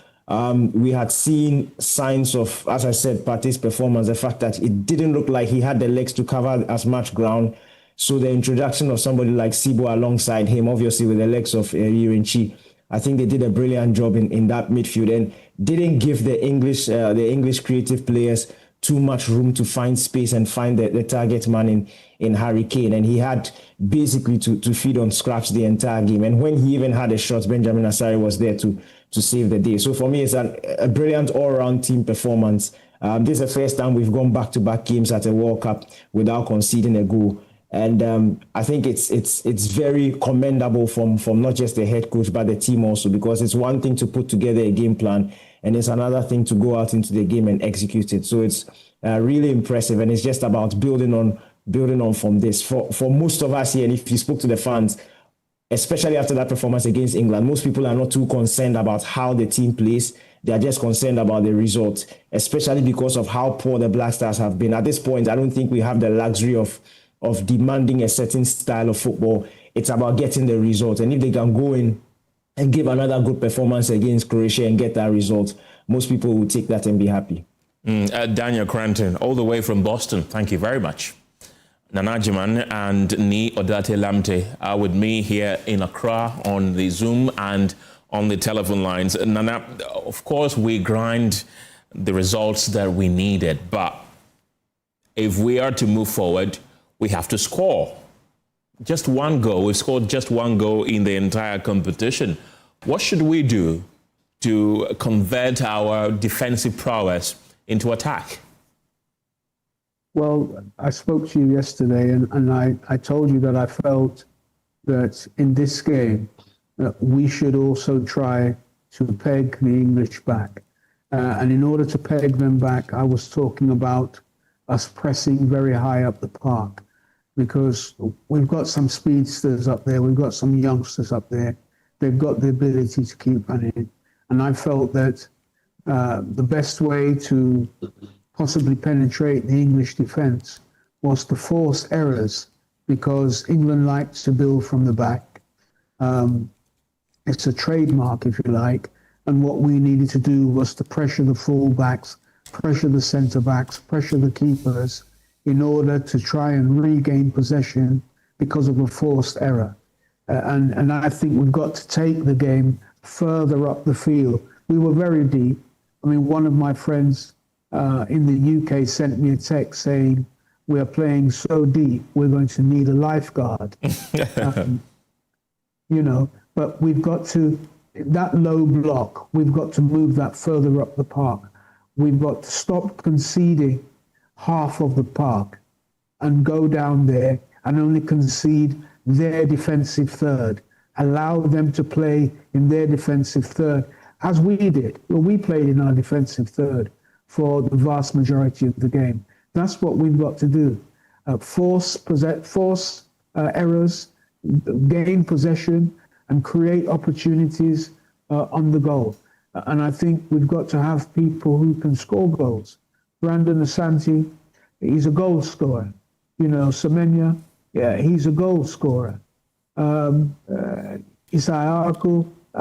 we had seen signs of, as I said, Partey's performance, the fact that it didn't look like he had the legs to cover as much ground. So the introduction of somebody like Sibo alongside him, obviously with the legs of Yirinchi, I think they did a brilliant job in that midfield and didn't give the English creative players too much room to find space and find the target man in Harry Kane. And he had basically to feed on scraps the entire game. And when he even had a shot, Benjamin Asare was there to save the day. So for me, it's a brilliant all-round team performance. This is the first time we've gone back-to-back games at a World Cup without conceding a goal. And I think it's very commendable from not just the head coach, but the team also, because it's one thing to put together a game plan, and it's another thing to go out into the game and execute it. So it's really impressive, and it's just about building on building on from this. For most of us here, and if you spoke to the fans, especially after that performance against England, most people are not too concerned about how the team plays. They are just concerned about the result, especially because of how poor the Black Stars have been. At this point, I don't think we have the luxury of demanding a certain style of football. It's about getting the result. And if they can go in and give another good performance against Croatia and get that result, most people will take that and be happy. Daniel Cranton, all the way from Boston, thank you very much. Nana Jiman and Ni Odate Lamte are with me here in Accra on the Zoom and on the telephone lines. Nana, of course, we grind the results that we needed, but if we are to move forward, we have to score. Just one goal. We scored just one goal in the entire competition. What should we do to convert our defensive prowess into attack? Well, I spoke to you yesterday, and I told you that I felt that in this game, we should also try to peg the English back. And in order to peg them back, I was talking about us pressing very high up the park, because we've got some speedsters up there, we've got some youngsters up there. They've got the ability to keep running. And I felt that the best way to possibly penetrate the English defence was to force errors, because England likes to build from the back. It's a trademark, if you like, and what we needed to do was to pressure the full-backs, pressure the centre-backs, pressure the keepers in order to try and regain possession because of a forced error. And I think we've got to take the game further up the field. We were very deep. I mean, one of my friends in the UK sent me a text saying, "We are playing so deep, we're going to need a lifeguard." But we've got to, that low block, we've got to move that further up the park. We've got to stop conceding half of the park and go down there and only concede their defensive third. Allow them to play in their defensive third, as we did. Well, we played in our defensive third for the vast majority of the game. That's what we've got to do. Force errors, gain possession, and create opportunities on the goal. And I think we've got to have people who can score goals. Brandon Asante, he's a goal scorer. Semenya, yeah, he's a goal scorer. Isaiah,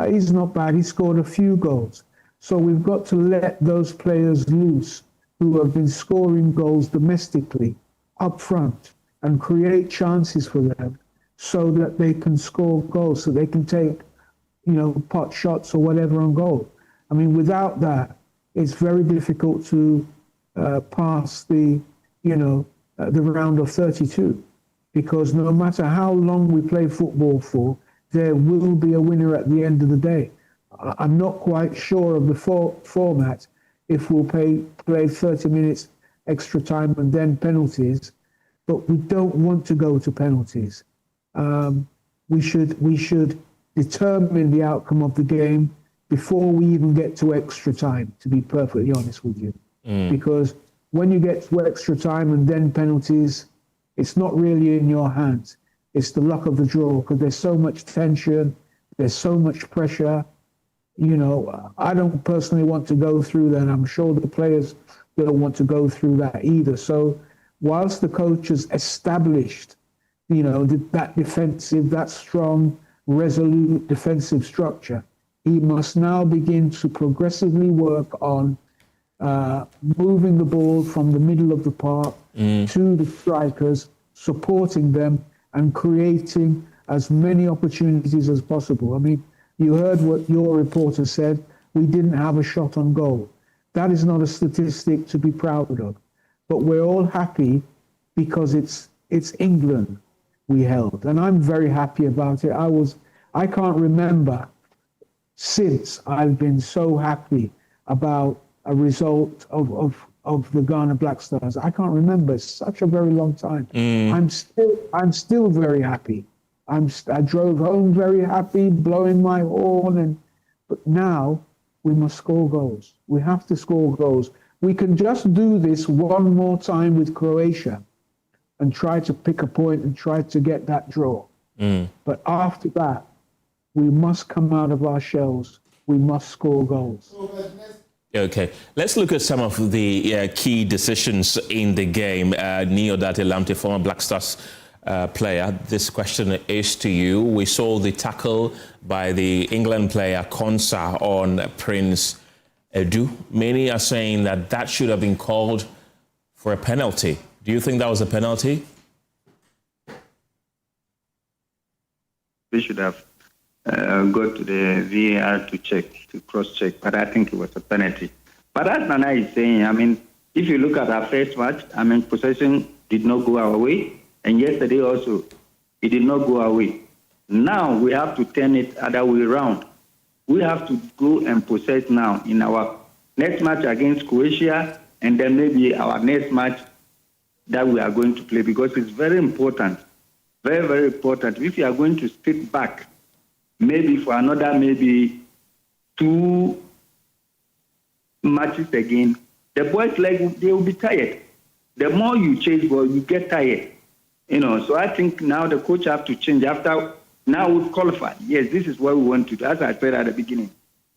he's not bad. He scored a few goals. So we've got to let those players loose who have been scoring goals domestically up front and create chances for them so that they can score goals, so they can take, pot shots or whatever on goal. I mean, without that, it's very difficult to pass the round of 32, because no matter how long we play football for, there will be a winner at the end of the day. I'm not quite sure of the format, if we'll play 30 minutes extra time and then penalties, but we don't want to go to penalties. We should determine the outcome of the game before we even get to extra time, to be perfectly honest with you. Because when you get to extra time and then penalties, it's not really in your hands. It's the luck of the draw, because there's so much tension, there's so much pressure. I don't personally want to go through that. I'm sure the players don't want to go through that either. So whilst the coach has established, that defensive, that strong, resolute defensive structure, he must now begin to progressively work on moving the ball from the middle of the park to the strikers, supporting them and creating as many opportunities as possible. I mean, you heard what your reporter said. We didn't have a shot on goal. That is not a statistic to be proud of, but we're all happy because it's England we held, and I'm very happy about it. I can't remember since I've been so happy about a result of the Ghana Black Stars. I can't remember. It's such a very long time. I'm still very happy. I drove home very happy, blowing my horn, but now we must score goals. We have to score goals. We can just do this one more time with Croatia, and try to pick a point and try to get that draw. But after that, we must come out of our shells. We must score goals. Okay, let's look at some of the key decisions in the game. Audacious Lamte, former Black Stars player, this question is to you. We saw the tackle by the England player Konsa on Prince Edu. Many are saying that that should have been called for a penalty. Do you think that was a penalty? We should have go to the VAR to cross-check, but I think it was a penalty. But as Nana is saying, I mean, if you look at our first match, I mean, possession did not go our way, and yesterday also, it did not go our way. Now we have to turn it other way around. We have to go and possess now in our next match against Croatia, and then maybe our next match that we are going to play, because it's very important, very, very important. If you are going to sit back, maybe for another, maybe 2 matches again, the boys, like, they will be tired. The more you chase ball, you get tired. You know, so I think now the coach have to change after, now we've qualified. Yes, this is what we want to do, as I said at the beginning.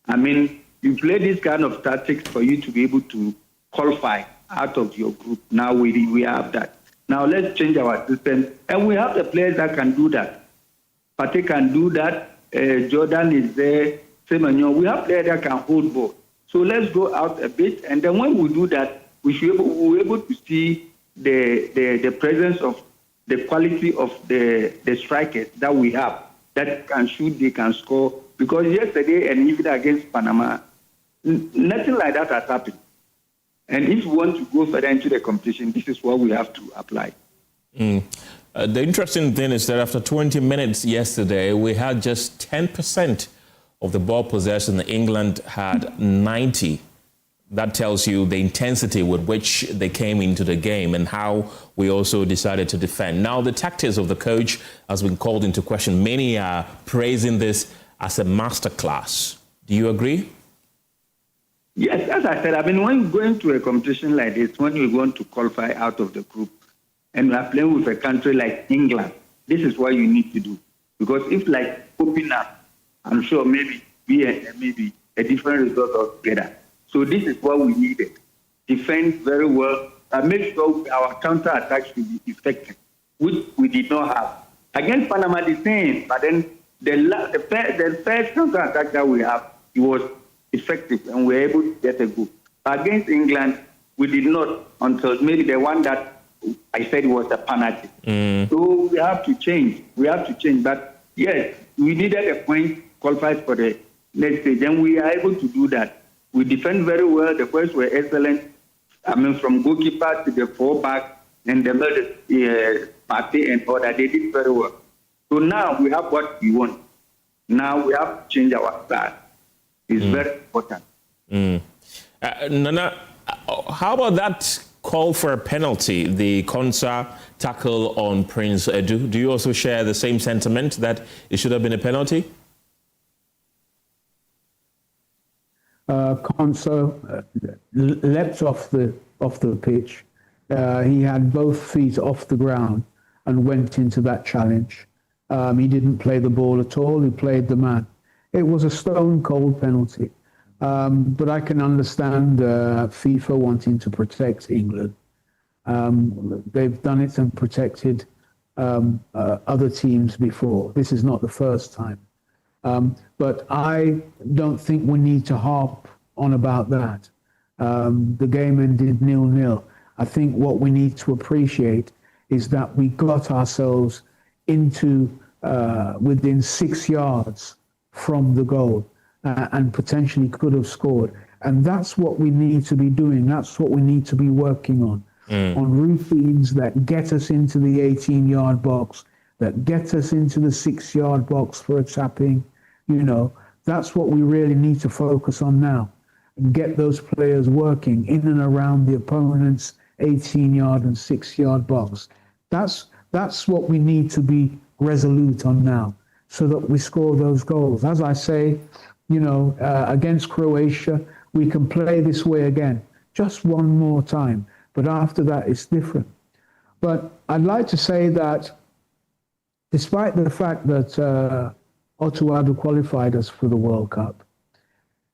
I mean, you play this kind of tactics for you to be able to qualify out of your group. Now we have that. Now let's change our system. And we have the players that can do that. Pate can do that. Jordan is there. Semenyo. We have players that can hold ball. So let's go out a bit. And then when we do that, we'll be able to see the presence of the quality of the strikers that we have, that can shoot, they can score. Because yesterday and even against Panama, nothing like that has happened. And if we want to go further into the competition, this is what we have to apply. The interesting thing is that after 20 minutes yesterday, we had just 10% of the ball possession. England had 90. That tells you the intensity with which they came into the game and how we also decided to defend. Now, the tactics of the coach has been called into question. Many are praising this as a masterclass. Do you agree? Yes, as I said, I mean, when going to a competition like this, when you want to qualify out of the group and we are playing with a country like England, this is what you need to do. Because if, like, open up, I'm sure maybe a different result altogether. So this is what we needed. Defend very well and make sure our counter-attack should be effective, which we did not have. Against Panama, the same, but then the first counter-attack that we have, it was effective and we were able to get a goal. Against England, we did not until maybe the one that I said was a penalty. So we have to change. But yes, we needed a point qualified for the next stage, and we are able to do that. We defend very well. The boys were excellent. I mean, from goalkeeper to the fullback and the middle party and all that, they did very well. So now we have what we want. Now we have to change our style. It's very important. Nana, how about that call for a penalty, the Konsa tackle on Prince Edu? Do you also share the same sentiment that it should have been a penalty? Konsa leapt off the pitch. He had both feet off the ground and went into that challenge. He didn't play the ball at all. He played the man. It was a stone-cold penalty. But I can understand FIFA wanting to protect England. They've done it and protected other teams before. This is not the first time. But I don't think we need to harp on about that. The game ended 0-0. I think what we need to appreciate is that we got ourselves into within 6 yards from the goal and potentially could have scored. And that's what we need to be doing. That's what we need to be working on routines that get us into the 18-yard box, that get us into the 6-yard box for a tapping. You know, that's what we really need to focus on now and get those players working in and around the opponent's 18-yard and 6-yard box. That's what we need to be resolute on now so that we score those goals. As I say, you know, against Croatia, we can play this way again, just one more time. But after that, it's different. But I'd like to say that despite the fact that Akufo-Addo qualified us for the World Cup,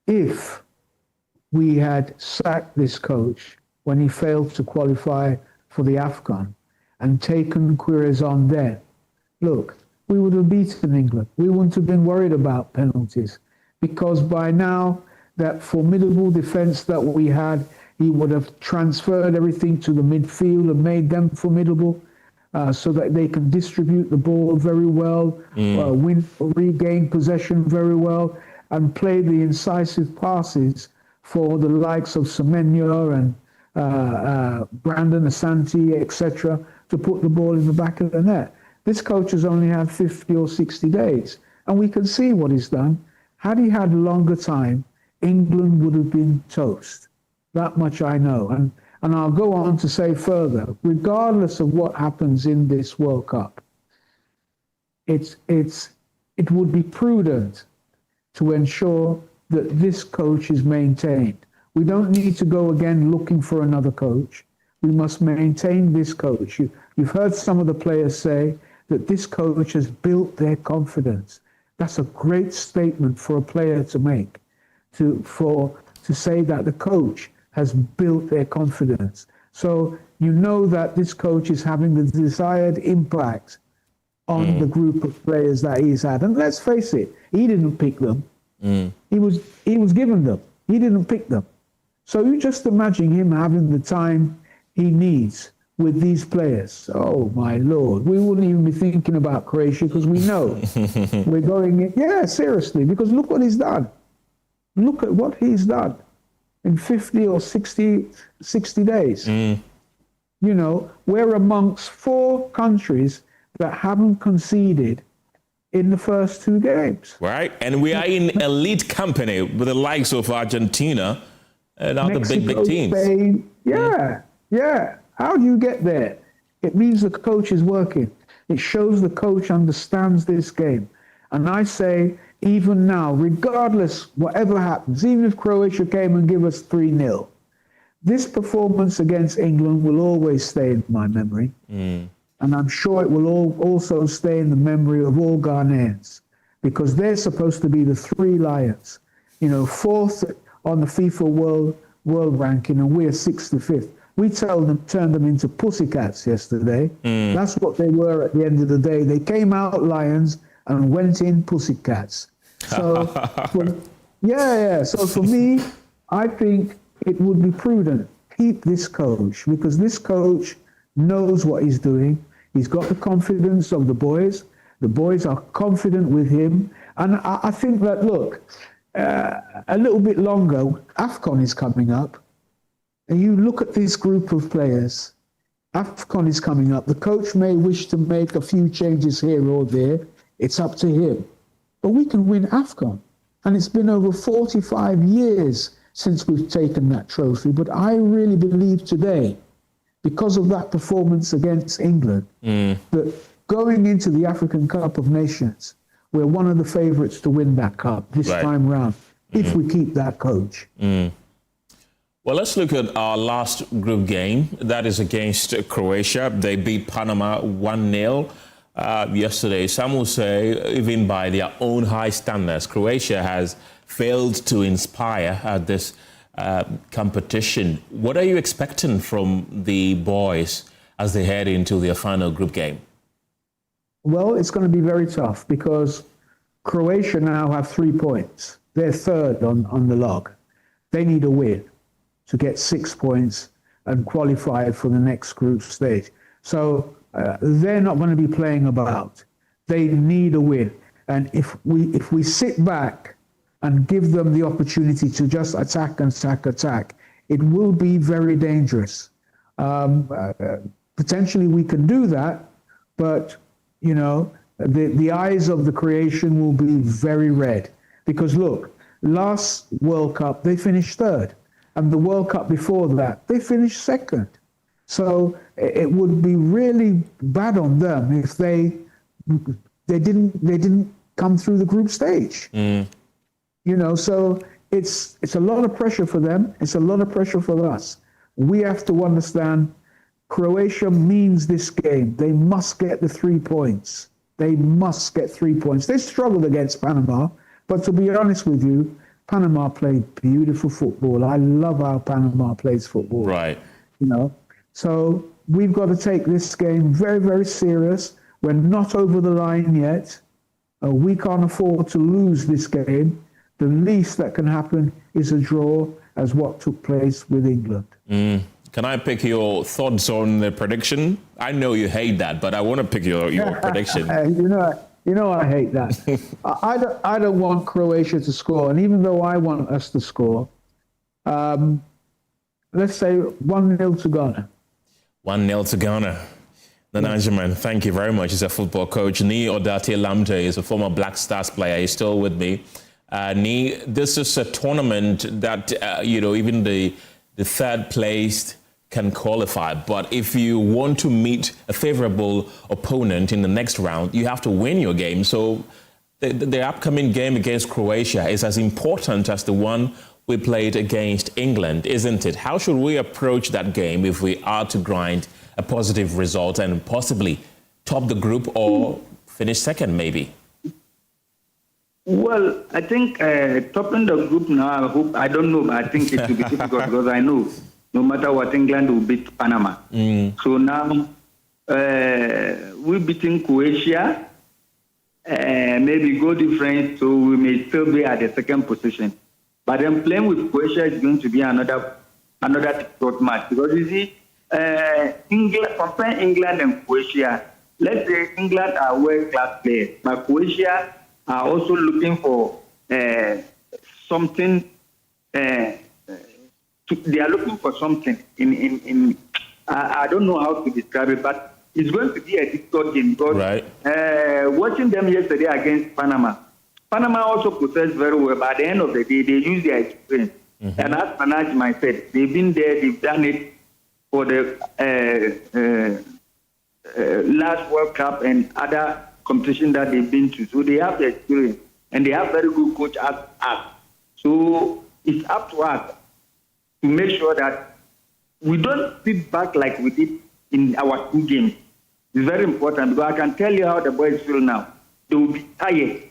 if we had sacked this coach when he failed to qualify for the AFCON and taken queries on then, look, we would have beaten England. We wouldn't have been worried about penalties, because by now, that formidable defense that we had, he would have transferred everything to the midfield and made them formidable so that they can distribute the ball very well, regain possession very well, and play the incisive passes for the likes of Semenyo and Brandon Asante, etc., to put the ball in the back of the net. This coach has only had 50 or 60 days, and we can see what he's done. Had he had longer time, England would have been toast. That much I know. And I'll go on to say further, regardless of what happens in this World Cup, it would be prudent to ensure that this coach is maintained. We don't need to go again looking for another coach. We must maintain this coach. You've heard some of the players say that this coach has built their confidence. That's a great statement for a player to make, to say that the coach has built their confidence. So you know that this coach is having the desired impact on the group of players that he's had. And let's face it, he didn't pick them. He was given them. He didn't pick them. So you just imagine him having the time he needs with these players. Oh my Lord, we wouldn't even be thinking about Croatia because we know we're going in. Yeah, seriously, because look what he's done. Look at what he's done in 50 or 60 days. You know, we're amongst 4 countries that haven't conceded in the first 2 games. Right, and we are in elite company with the likes of Argentina and other Mexico, big teams. Spain. Yeah. How do you get there? It means the coach is working. It shows the coach understands this game. And I say, even now, regardless, whatever happens, even if Croatia came and give us 3-0, this performance against England will always stay in my memory. And I'm sure it will also stay in the memory of all Ghanaians, because they're supposed to be the 3 lions. You know, 4th on the FIFA world ranking, and we're 65th. We turned them into pussycats yesterday. That's what they were at the end of the day. They came out lions and went in pussycats. So, so for me, I think it would be prudent, keep this coach, because this coach knows what he's doing. He's got the confidence of the boys. The boys are confident with him. And I think that, look, a little bit longer, AFCON is coming up. And you look at this group of players, AFCON is coming up. The coach may wish to make a few changes here or there. It's up to him. But we can win AFCON. And it's been over 45 years since we've taken that trophy. But I really believe today, because of that performance against England, that going into the African Cup of Nations, we're one of the favourites to win that cup this time round, if we keep that coach. Well, let's look at our last group game. That is against Croatia. They beat Panama 1-0 yesterday. Some will say, even by their own high standards, Croatia has failed to inspire at this competition. What are you expecting from the boys as they head into their final group game? Well, it's going to be very tough because Croatia now have 3 points. They're third on the log. They need a win to get 6 points and qualify for the next group stage. So they're not going to be playing about. They need a win. And if we sit back and give them the opportunity to just attack, it will be very dangerous. Potentially we can do that, but, you know, the eyes of the Croatian will be very red. Because look, last World Cup, they finished third. And the World Cup before that, they finished second. So it would be really bad on them if they didn't come through the group stage. You know, so it's a lot of pressure for them. It's a lot of pressure for us. We have to understand Croatia means this game. They must get the 3 points. They must get 3 points. They struggled against Panama, but to be honest with you, Panama played beautiful football. I love how Panama plays football. Right. You know, so we've got to take this game very, very serious. We're not over the line yet. We can't afford to lose this game. The least that can happen is a draw, as what took place with England. Can I pick your thoughts on the prediction? I know you hate that, but I want to pick your prediction. You know I hate that. I don't want Croatia to score, and even though I want us to score, let's say 1-0 to Ghana. 1-0 to Ghana. Nanajiman, thank you very much. He's a football coach. Ni Odate Lamte is a former Black Stars player. He's still with me. Ni, this is a tournament that, even the third placed can qualify. But if you want to meet a favorable opponent in the next round, you have to win your game. So the upcoming game against Croatia is as important as the one we played against England, isn't it? How should we approach that game if we are to grind a positive result and possibly top the group or finish second, maybe? Well, I think topping the group now, I don't know, but I think it will be difficult because I know no matter what, England will beat Panama. So now we're beating Croatia, maybe goal difference, so we may still be at the second position. But then playing with Croatia is going to be another difficult match because you see, comparing England and Croatia, let's say England are world-class players, but Croatia are also looking for something. They are looking for something in I don't know how to describe it, but it's going to be a difficult game because watching them yesterday against Panama also possessed very well, but at the end of the day, they use their experience. And as Management said, they've been there, they've done it for the last World Cup and other competition that they've been to. So they have the experience and they have very good coach as us. So it's up to us to make sure that we don't sit back like we did in our 2 games. It's very important because I can tell you how the boys feel now. They will be tired.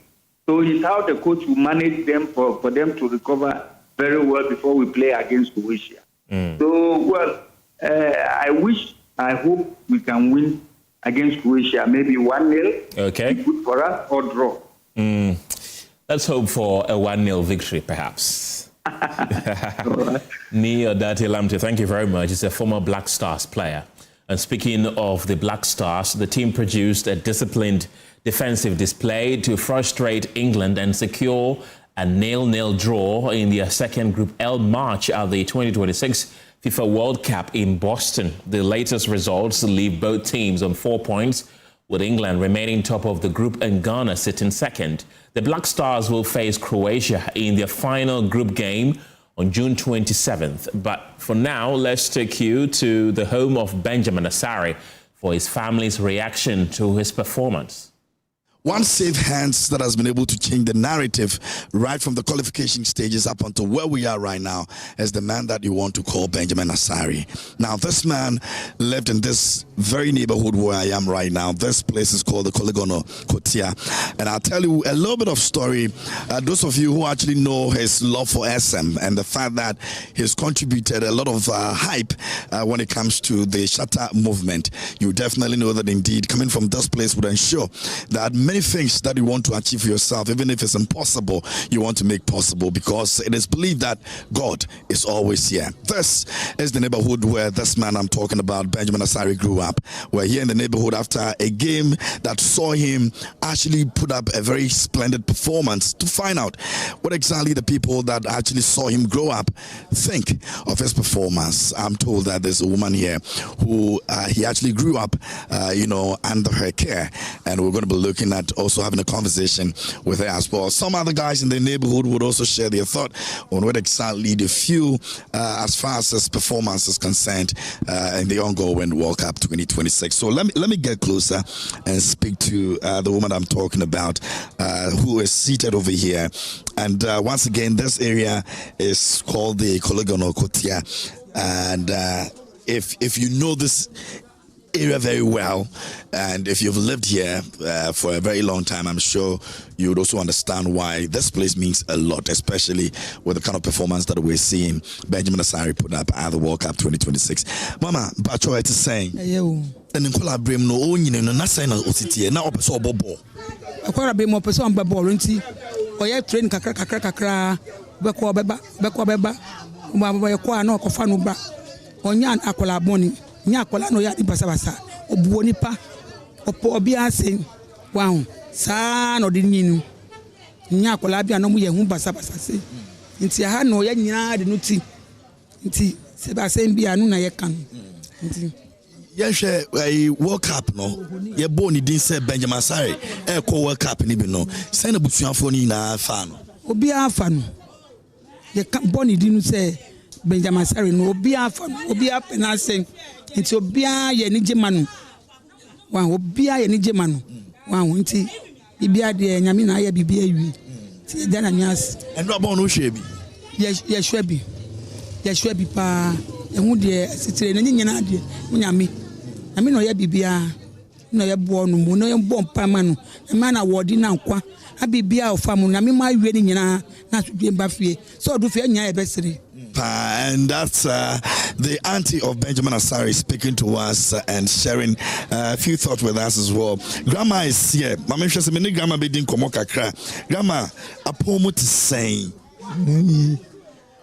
So it's how the coach will manage them for them to recover very well before we play against Croatia. So, I hope we can win against Croatia, maybe 1-0. Okay. Good for us, or draw. Let's hope for a 1-0 victory, perhaps. Ni Odate Lamte, thank you very much. He's a former Black Stars player. And speaking of the Black Stars, the team produced a disciplined defensive display to frustrate England and secure a 0-0 draw in their second Group L match at the 2026 FIFA World Cup in Boston. The latest results leave both teams on 4 points, with England remaining top of the group and Ghana sitting second. The Black Stars will face Croatia in their final group game on June 27th. But for now, let's take you to the home of Benjamin Asare for his family's reaction to his performance. One safe hands that has been able to change the narrative right from the qualification stages up until where we are right now is the man that you want to call Benjamin Asare. Now, this man lived in this very neighborhood where I am right now. This place is called the Koligono Kotia. And I'll tell you a little bit of story. Those of you who actually know his love for SM and the fact that he's contributed a lot of hype when it comes to the Shatter movement, you definitely know that indeed coming from this place would ensure that many things that you want to achieve for yourself, even if it's impossible, you want to make possible, because it is believed that God is always here. This is the neighborhood where this man I'm talking about, Benjamin Asare, grew up. We're here in the neighborhood after a game that saw him actually put up a very splendid performance to find out what exactly the people that actually saw him grow up think of his performance. I'm told that there's a woman here who he actually grew up, under her care, and we're going to be looking at also having a conversation with her as well. Some other guys in the neighborhood would also share their thought on what exactly they feel as far as his performance is concerned in the ongoing World Cup 2026. So let me get closer and speak to the woman I'm talking about, who is seated over here. And once again, this area is called the Koligono Kotia. And if you know this area very well, and if you've lived here for a very long time, I'm sure you would also understand why this place means a lot, especially with the kind of performance that we're seeing Benjamin Asare put up at the World Cup 2026. Mama, Bacho, it's saying, and in Colabrim, no, no, nothing, now, so bobo. A Colabrim, more person, but warranty, or you train kakra, Beba, Mama, no, Kofanuba, or Yan Akola Boni. Nyakola no ya di basabasa obuoni pa opo obi asen wow sa no di nyinu nyakola bia no mu ye hu basabasa se nti ha no ya nyina de no ti nti se ba sen bia no na ye kan nti ye hwe World Cup no ye bo ni din se Benjamin Asare ko World Cup ni bi no se na busuafo ni na fa no obi afa no ye kan bo ni din se Benjamin Asare no obi afa no obi apena sen nti obia ye ni gemanu wa obia ye ni gemanu wa nti bibia de nyame na ye bibia wi ti da na nyas endo abon no hwe bi ye hwe bi pa ehu de sitire na nyina de nyame nyame no ye bibia no ye bo no mu no ye bo mpa ma no ma na wodi na nkwa abibia ofamu nyame ma wi ni nyina na sudwe ba fie so do fie nya ye besere. And that's the auntie of Benjamin Asare speaking to us and sharing a few thoughts with us as well. Grandma is here. Mama says, "Many grandma be doing komoka kra." Grandma, a poem to say.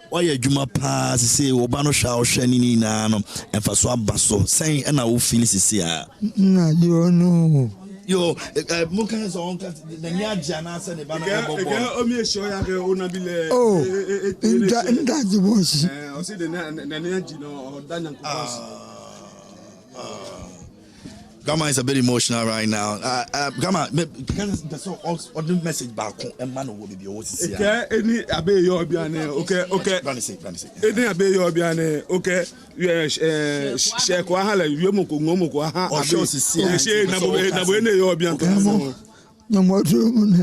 Why you juma pass? Say obano shao sheni na no and faswa baso saying and I will feel this here. No, you know. Yo, Muka on the near Jana said about omi show ya ke onabile. Oh, that's the boss. I see the energy no Daniel. Gamma is a bit emotional right now. Gamma, that's all the message back and man will be always see. Okay, any abe yo biane. Okay. Any abe yo biane. Okay. Share kwa hala yomo ko ngomo ko ha. Oh, sure see. Na bo ene yo biane. No more room.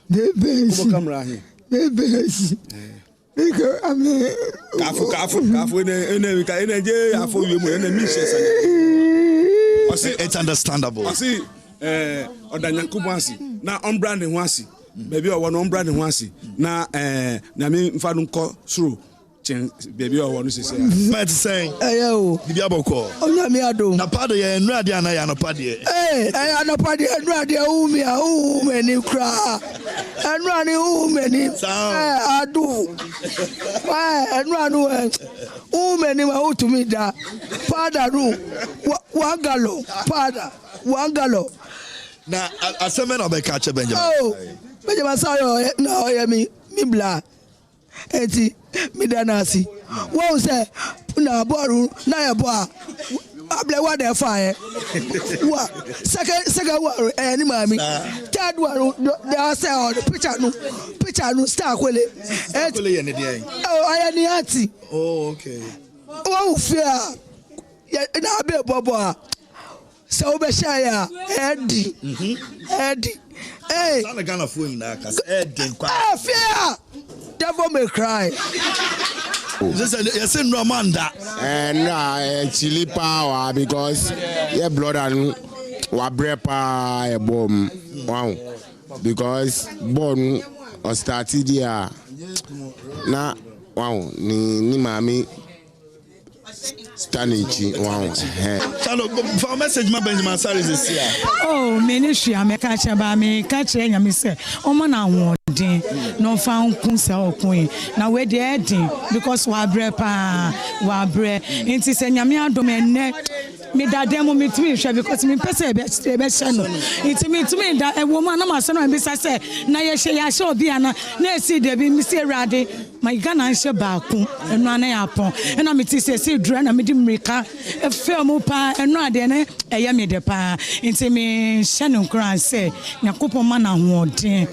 The best. Come camera here. The best. Because I mean, kafu ene je afo yomo ene mi share. It's understandable. I see Odanyankubansi na unbranding wansi baby o won unbranding wansi na na me mfa no ko suru baby o won sese but saying ayo bibia boko onyame adom na pade ye nrade ana ya no pade anopade nrade umi ni kra nrade umi adu nrade umi ni wa utumi da pada ru wangalo pada wangalo na aseme na be catch Benjamin Benjamin Asare na oyemi mi bla enti mi danasi won say na boru na ye bo able wa dey fa wa second wa ni mami third wa dey say on picture no star kwele ye ne dey aya ni ati okay wo fear na be bobo so be share edi hey sana Ghana phone na ka edi kwa fear devil may cry. You say no manda and chili power because your blood and wabrepa a bomb wow because born or started here na wow ni mami Stanichi, wow. Chalo, for a message, my Benjamin Asare is here. Oh, ministry, I'm a catcher by me, catching a miss. Oh, man, I want no found kunsa or queen. Now, we're dead because wabre, into Senyamia domain neck. Me that demo me to me because me person best channel. It's me to me that a woman no master and bisa say na ye show be na see there be me say rade my Ghana she baako eno na ya pon ena me ti say dra na me di mrika e film pa eno ade ne eye me de pa nti me hye nkran say Yakopon ma na ahoden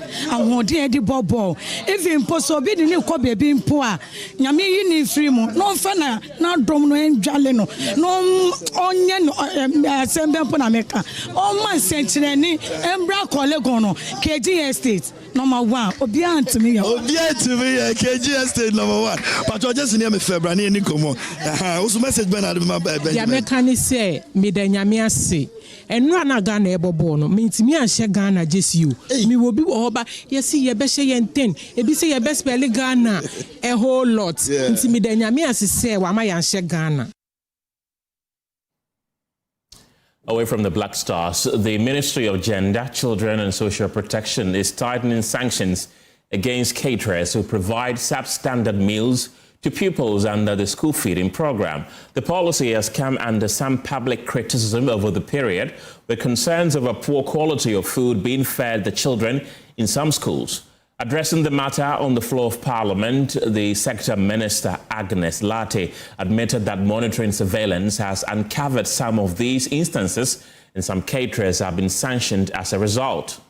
e di bobo even poso bi ni ko bebi mpo a nyame yi ni free mu no fa na dom no endwale no onye no asembe mpo na meka o man senchire ni embra college no KG Estate number 1 obi antimi ya KG Estate number 1 but just near me February ni komo also message message Bernard Benjamin. Ya mekani say me da nyame ase. Enra na Ghana ebobo no. Me ntimi anhye Ghana jesi you. Me will be oba. Yes, ye be hye yen 10. E bi say ye be spell Ghana a whole lot. Nti me da nyame ase say wa ma yanhye Ghana. Away from the Black Stars, the Ministry of Gender, Children and Social Protection is tightening sanctions against caterers who provide substandard meals to pupils under the school feeding program. The policy has come under some public criticism over the period, with concerns over poor quality of food being fed the children in some schools. Addressing the matter on the floor of Parliament, the Sector Minister Agnes Latte admitted that monitoring surveillance has uncovered some of these instances, and some caterers have been sanctioned as a result.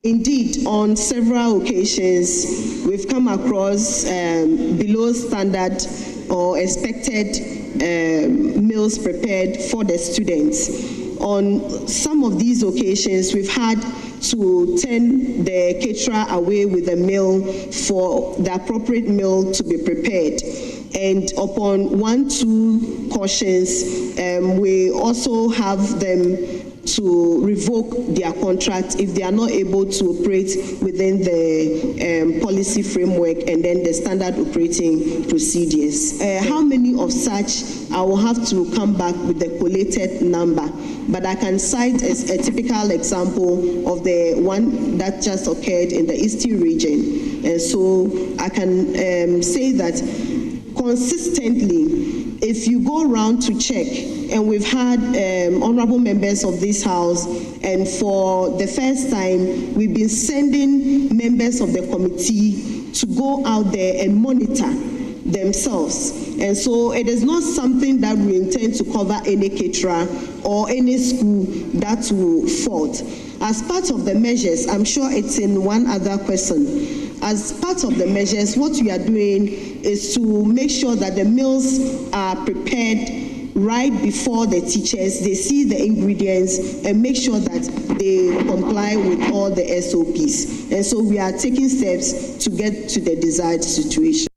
Indeed, on several occasions, we've come across below standard or expected meals prepared for the students. On some of these occasions, we've had to turn the caterer away with a meal for the appropriate meal to be prepared. And upon 1-2 cautions, we also have them to revoke their contract if they are not able to operate within the policy framework and then the standard operating procedures. How many of such, I will have to come back with the collated number, but I can cite as a typical example of the one that just occurred in the Eastern region. And so I can say that consistently, if you go around to check, and we've had honorable members of this house, and for the first time, we've been sending members of the committee to go out there and monitor themselves. And so it is not something that we intend to cover any caterer or any school that will fault. As part of the measures, I'm sure it's in one other question. As part of the measures, what we are doing is to make sure that the meals are prepared right before the teachers, they see the ingredients and make sure that they comply with all the SOPs. And so we are taking steps to get to the desired situation.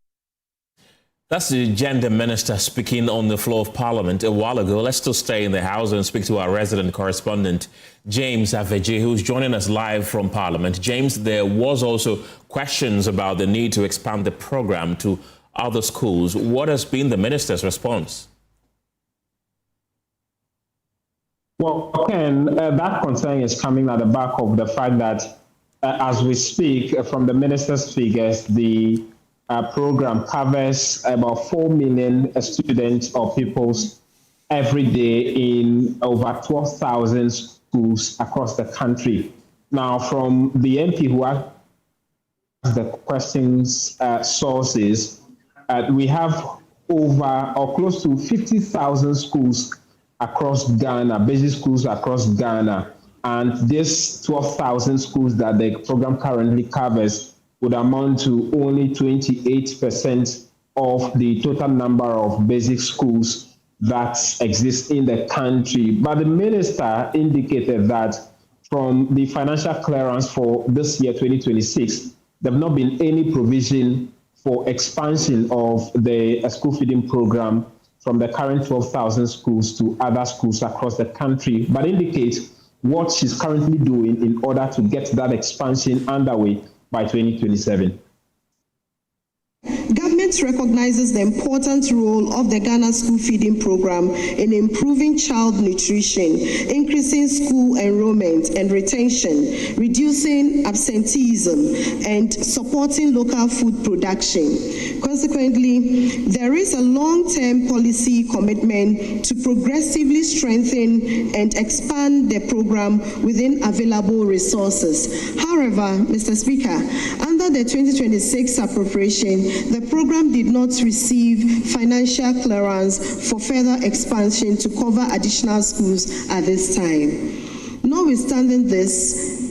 That's the Gender Minister speaking on the floor of Parliament a while ago. Let's still stay in the House and speak to our resident correspondent, James Aveji, who's joining us live from Parliament. James, there was also questions about the need to expand the program to other schools. What has been the Minister's response? Well, Ken, that concern is coming at the back of the fact that as we speak, from the Minister's figures, the program covers about 4 million students or pupils every day in over 12,000 schools across the country. Now, from the MP who asked the questions sources, we have over or close to 50,000 schools across Ghana, basic schools across Ghana, and these 12,000 schools that the program currently covers would amount to only 28% of the total number of basic schools that exist in the country. But the minister indicated that from the financial clearance for this year, 2026, there have not been any provision for expansion of the school feeding program from the current 12,000 schools to other schools across the country, but indicates what she's currently doing in order to get that expansion underway by 2027. Government recognizes the important role of the Ghana School Feeding Program in improving child nutrition, increasing school enrollment and retention, reducing absenteeism, and supporting local food production. Consequently, there is a long-term policy commitment to progressively strengthen and expand the program within available resources. However, Mr. Speaker, under the 2026 appropriation, the program did not receive financial clearance for further expansion to cover additional schools at this time. Notwithstanding this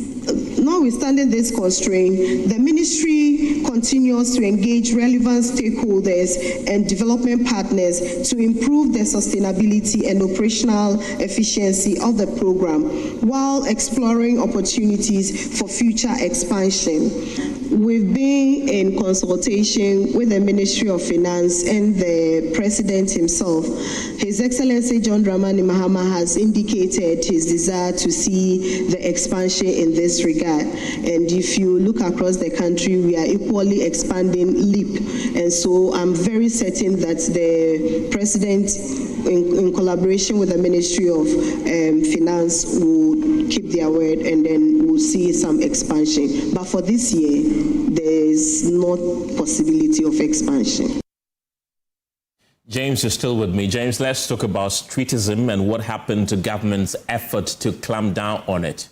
constraint, the ministry continues to engage relevant stakeholders and development partners to improve the sustainability and operational efficiency of the program while exploring opportunities for future expansion. We've been in consultation with the Ministry of Finance and the President himself. His Excellency John Dramani Mahama has indicated his desire to see the expansion in this regard. And if you look across the country, we are equally expanding leap. And so I'm very certain that the President, in collaboration with the Ministry of Finance, will keep their word, and then we'll see some expansion. But for this year, there is no possibility of expansion. James is still with me. James, let's talk about streetism and what happened to government's effort to clamp down on it.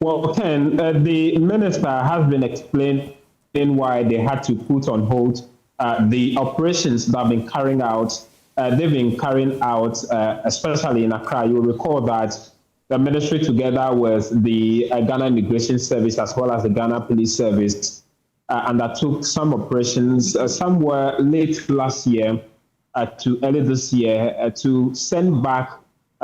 Well, Ken, the minister has been explaining why they had to put on hold the operations that have been carrying out. They've been carrying out, especially in Accra. You'll recall that the ministry, together with the Ghana Immigration Service as well as the Ghana Police Service, undertook some operations. Some were late last year to early this year to send back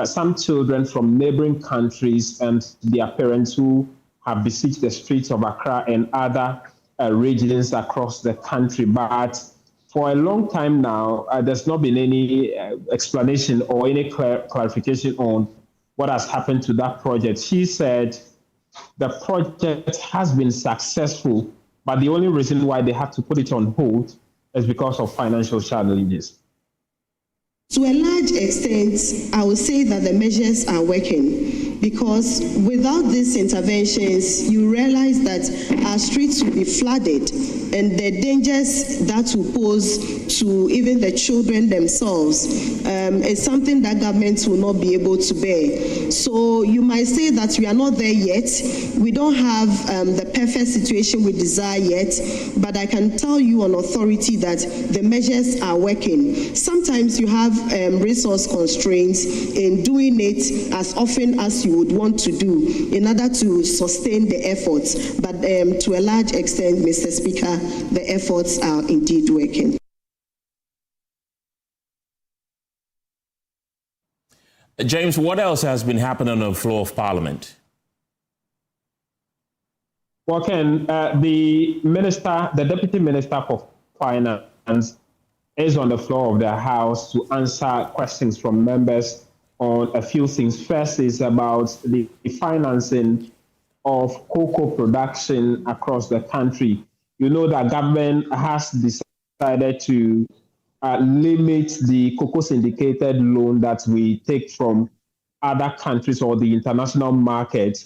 some children from neighboring countries and their parents who have besieged the streets of Accra and other regions across the country. But for a long time now, there's not been any explanation or any clarification on what has happened to that project. She said the project has been successful, but the only reason why they had to put it on hold is because of financial challenges. To a large extent, I would say that the measures are working, because without these interventions, you realize that our streets will be flooded, and the dangers that will pose to even the children themselves is something that governments will not be able to bear. So you might say that we are not there yet. We don't have the perfect situation we desire yet, but I can tell you on authority that the measures are working. Sometimes you have resource constraints in doing it as often as you would want to do in order to sustain the efforts. But to a large extent, Mr. Speaker, the efforts are indeed working. James, what else has been happening on the floor of Parliament? Well, Ken, the Deputy Minister for Finance is on the floor of the House to answer questions from members on a few things. First is about the financing of cocoa production across the country. You know that government has decided to limit the cocoa syndicated loan that we take from other countries or the international market.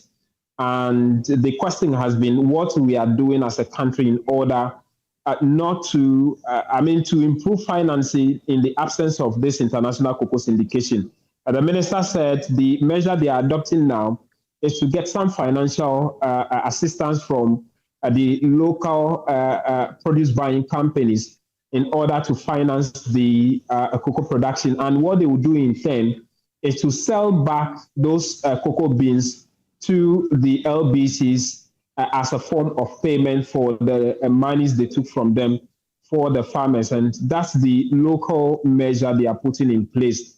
And the question has been what we are doing as a country in order to improve financing in the absence of this international cocoa syndication. The minister said the measure they are adopting now is to get some financial assistance from the local produce buying companies in order to finance the cocoa production. And what they will do in turn is to sell back those cocoa beans to the LBCs as a form of payment for the monies they took from them for the farmers. And that's the local measure they are putting in place.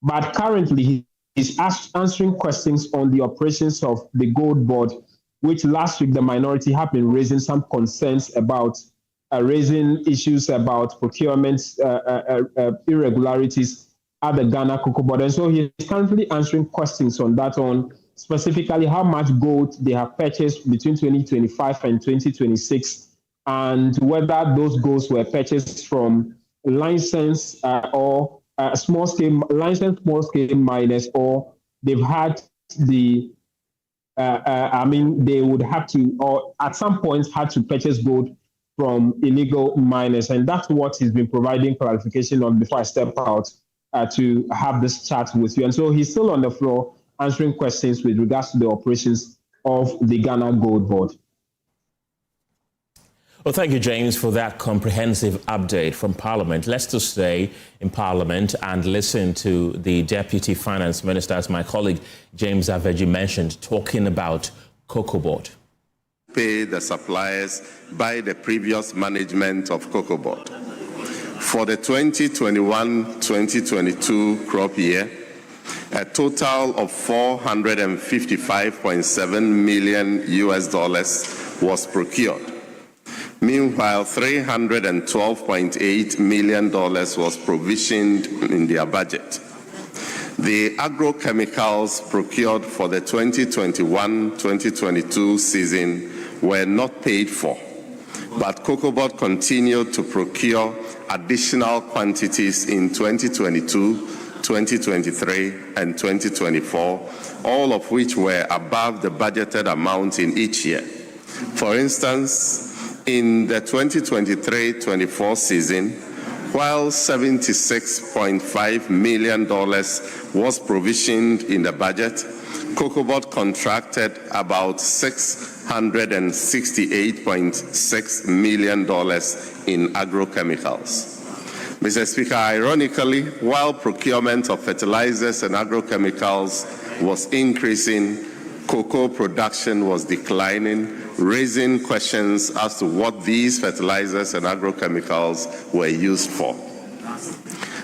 But currently, he's answering questions on the operations of the Gold Board, which last week the minority have been raising some concerns about, raising issues about procurement irregularities at the Ghana Cocoa Board. And so he's currently answering questions on that, on specifically how much gold they have purchased between 2025 and 2026, and whether those golds were purchased from licensed or small-scale miners, or they've had the, they would have to, or at some point had to purchase gold from illegal miners. And that's what he's been providing clarification on before I step out to have this chat with you. And so he's still on the floor answering questions with regards to the operations of the Ghana Gold Board. Well, thank you, James, for that comprehensive update from Parliament. Let's just stay in Parliament and listen to the Deputy Finance Minister, as my colleague James Aveji mentioned, talking about Cocoa Board. Pay the suppliers by the previous management of Cocoa Board. For the 2021-2022 crop year, A total of $455.7 million was procured. Meanwhile, $312.8 million was provisioned in their budget. The agrochemicals procured for the 2021-2022 season were not paid for, but COCOBOD continued to procure additional quantities in 2022, 2023, and 2024, all of which were above the budgeted amount in each year. For instance, in the 2023-24 season, while $76.5 million was provisioned in the budget, COCOBOD contracted about $668.6 million in agrochemicals. Mr. Speaker, ironically, while procurement of fertilizers and agrochemicals was increasing, cocoa production was declining, raising questions as to what these fertilizers and agrochemicals were used for.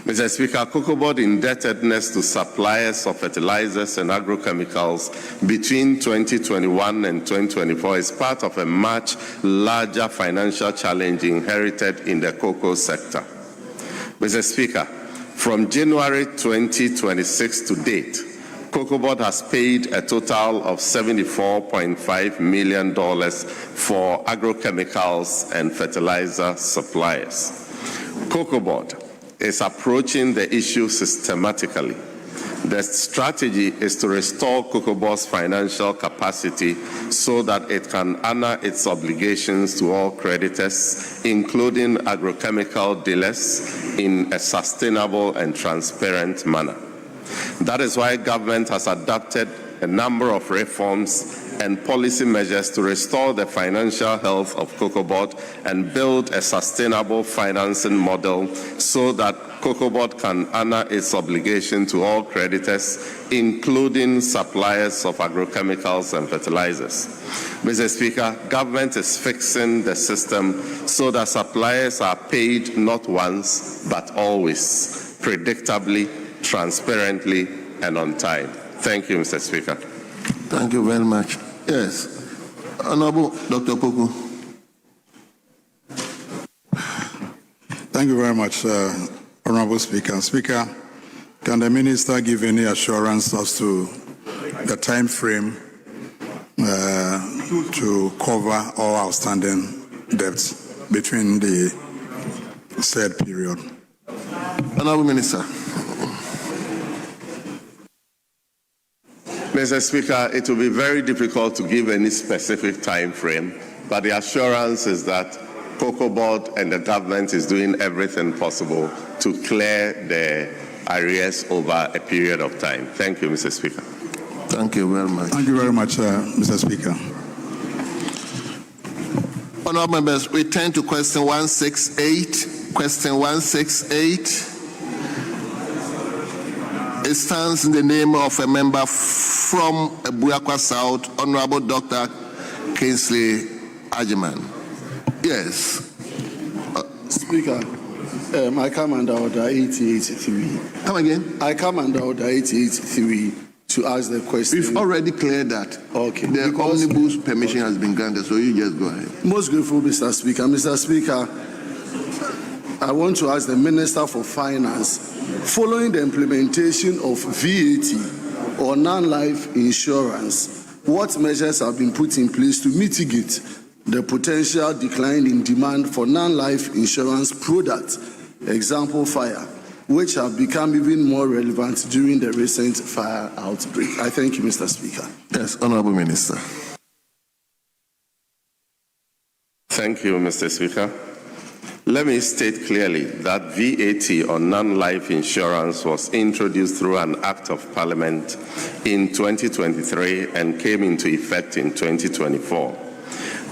Mr. Speaker, COCOBOD indebtedness to suppliers of fertilizers and agrochemicals between 2021 and 2024 is part of a much larger financial challenge inherited in the cocoa sector. Mr. Speaker, from January 2026 to date, COCOBOD has paid a total of $74.5 million for agrochemicals and fertilizer suppliers. COCOBOD is approaching the issue systematically. The strategy is to restore COCOBOD's financial capacity so that it can honor its obligations to all creditors, including agrochemical dealers, in a sustainable and transparent manner. That is why government has adopted a number of reforms and policy measures to restore the financial health of COCOBOD and build a sustainable financing model so that COCOBOD can honor its obligation to all creditors, including suppliers of agrochemicals and fertilizers. Mr. Speaker, government is fixing the system so that suppliers are paid not once, but always, predictably, transparently, and on time. Thank you, Mr. Speaker. Thank you very much. Yes. Honorable Dr. Poku. Thank you very much, Honorable Speaker. Speaker, can the Minister give any assurance as to the time frame to cover all outstanding debts between the said period? Honorable Minister. Mr. Speaker, it will be very difficult to give any specific time frame, but the assurance is that COCOBOD and the government is doing everything possible to clear the arrears over a period of time. Thank you, Mr. Speaker. Thank you very much. Thank you very much, Mr. Speaker. Honorable members, we turn to question 168. Question 168. It stands in the name of a member from Buakwa South, Honorable Dr. Kingsley Agyemang. Yes. Speaker, I come under Order 8083. Come again? I come under Order 8083 to ask the question. We've already cleared that. Okay. The omnibus permission has been granted, so you just go ahead. Most grateful, Mr. Speaker. Mr. Speaker, I want to ask the Minister for Finance, following the implementation of VAT or non-life insurance, what measures have been put in place to mitigate the potential decline in demand for non-life insurance products, example fire, which have become even more relevant during the recent fire outbreak? I thank you, Mr. Speaker. Yes, Honorable Minister. Thank you, Mr. Speaker. Let me state clearly that VAT on non-life insurance was introduced through an Act of Parliament in 2023 and came into effect in 2024.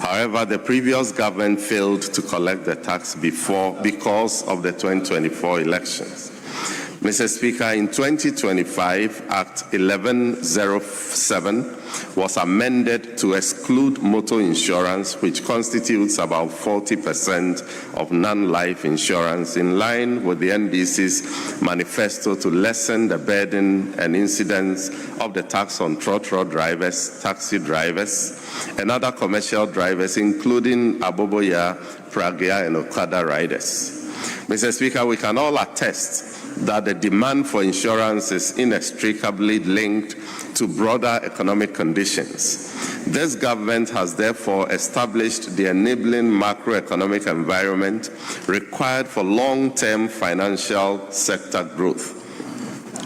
However, the previous government failed to collect the tax because of the 2024 elections. Mr. Speaker, in 2025, Act 1107 was amended to exclude motor insurance, which constitutes about 40% of non-life insurance, in line with the NDC's manifesto to lessen the burden and incidence of the tax on trotro drivers, taxi drivers, and other commercial drivers, including Aboboya, Pragya, and Okada riders. Mr. Speaker, we can all attest that the demand for insurance is inextricably linked to broader economic conditions. This government has therefore established the enabling macroeconomic environment required for long-term financial sector growth.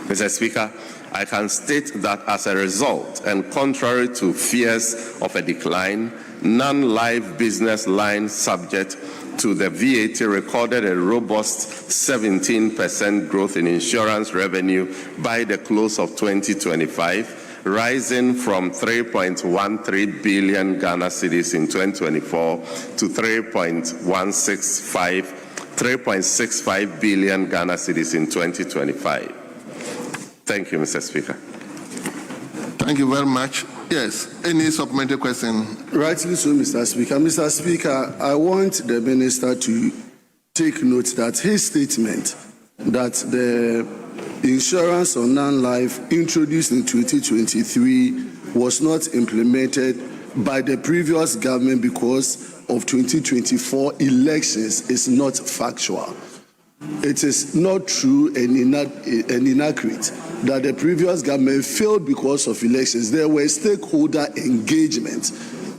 Mr. Speaker, I can state that as a result, and contrary to fears of a decline, non-life business lines subject to the VAT recorded a robust 17% growth in insurance revenue by the close of 2025, rising from 3.13 billion Ghana cedis in 2024 to 3.65 billion Ghana cedis in 2025. Thank you, Mr. Speaker. Thank you very much. Yes, any supplementary question? Rightly so, Mr. Speaker. Mr. Speaker, I want the minister to take note that his statement that the insurance on non-life introduced in 2023 was not implemented by the previous government because of 2024 elections is not factual. It is not true and inaccurate that the previous government failed because of elections. There were stakeholder engagement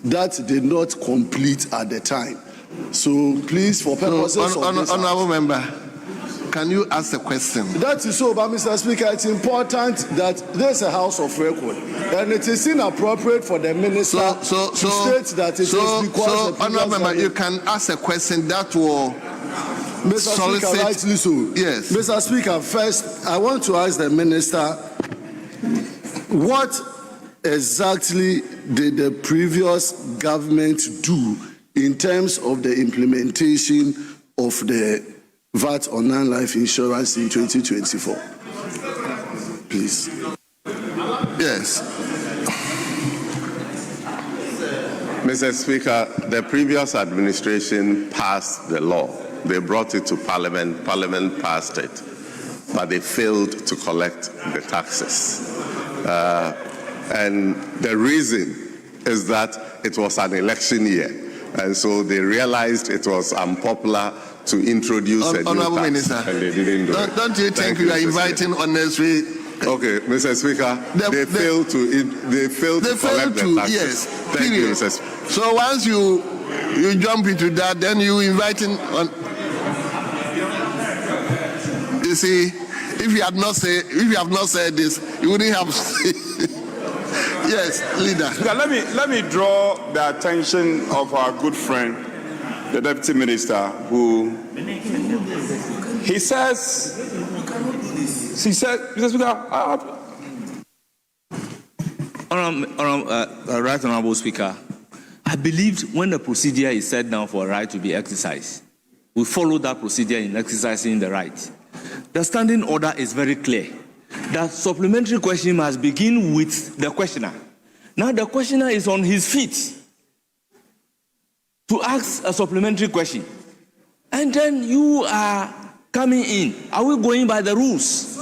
that did not complete at the time. So please, for purposes of this Honourable Member, can you ask a question? That is so, but Mr. Speaker, it's important that there's a house of record, and it is inappropriate for the minister to state that it is because the Honourable Member, you can ask a question that will Mr. Speaker, rightly so. Yes. Mr. Speaker, first, I want to ask the minister, what exactly did the previous government do in terms of the implementation of the VAT on non-life insurance in 2024? Please. Yes. Mr. Speaker, the previous administration passed the law. They brought it to Parliament. Parliament passed it, but they failed to collect the taxes. And the reason is that it was an election year, and so they realized it was unpopular to introduce a new tax, Minister, and they didn't do it. Don't you think you are inviting unnecessary? Okay, Mr. Speaker, they failed to collect the taxes. Yes, thank you, Mr. Speaker. So once you jump into that, then you inviting on. You see, if you have not said this, you wouldn't have. Yes, leader. Let me draw the attention of our good friend, the Deputy Minister, who he says, Mr. Speaker, Right Honourable Speaker, I believed when the procedure is set down for a right to be exercised, we follow that procedure in exercising the right. The standing order is very clear. That supplementary question must begin with the questioner. Now the questioner is on his feet to ask a supplementary question. And then you are coming in. Are we going by the rules?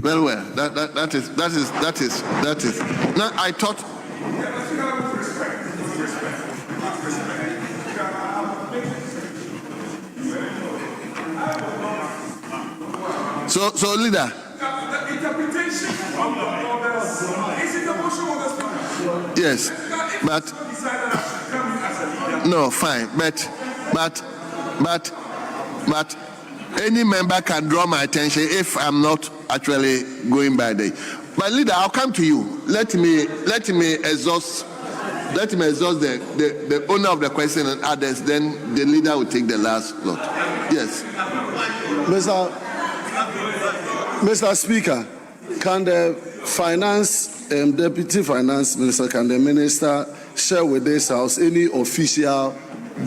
Well, that is. Now I thought. So leader. Yes, but no, fine, but any member can draw my attention if I'm not actually going by the. But leader, I'll come to you. Let me exhaust the owner of the question and others. Then the leader will take the last lot. Yes, Mr. Speaker, can the Deputy Finance Minister, can the Minister share with this House any official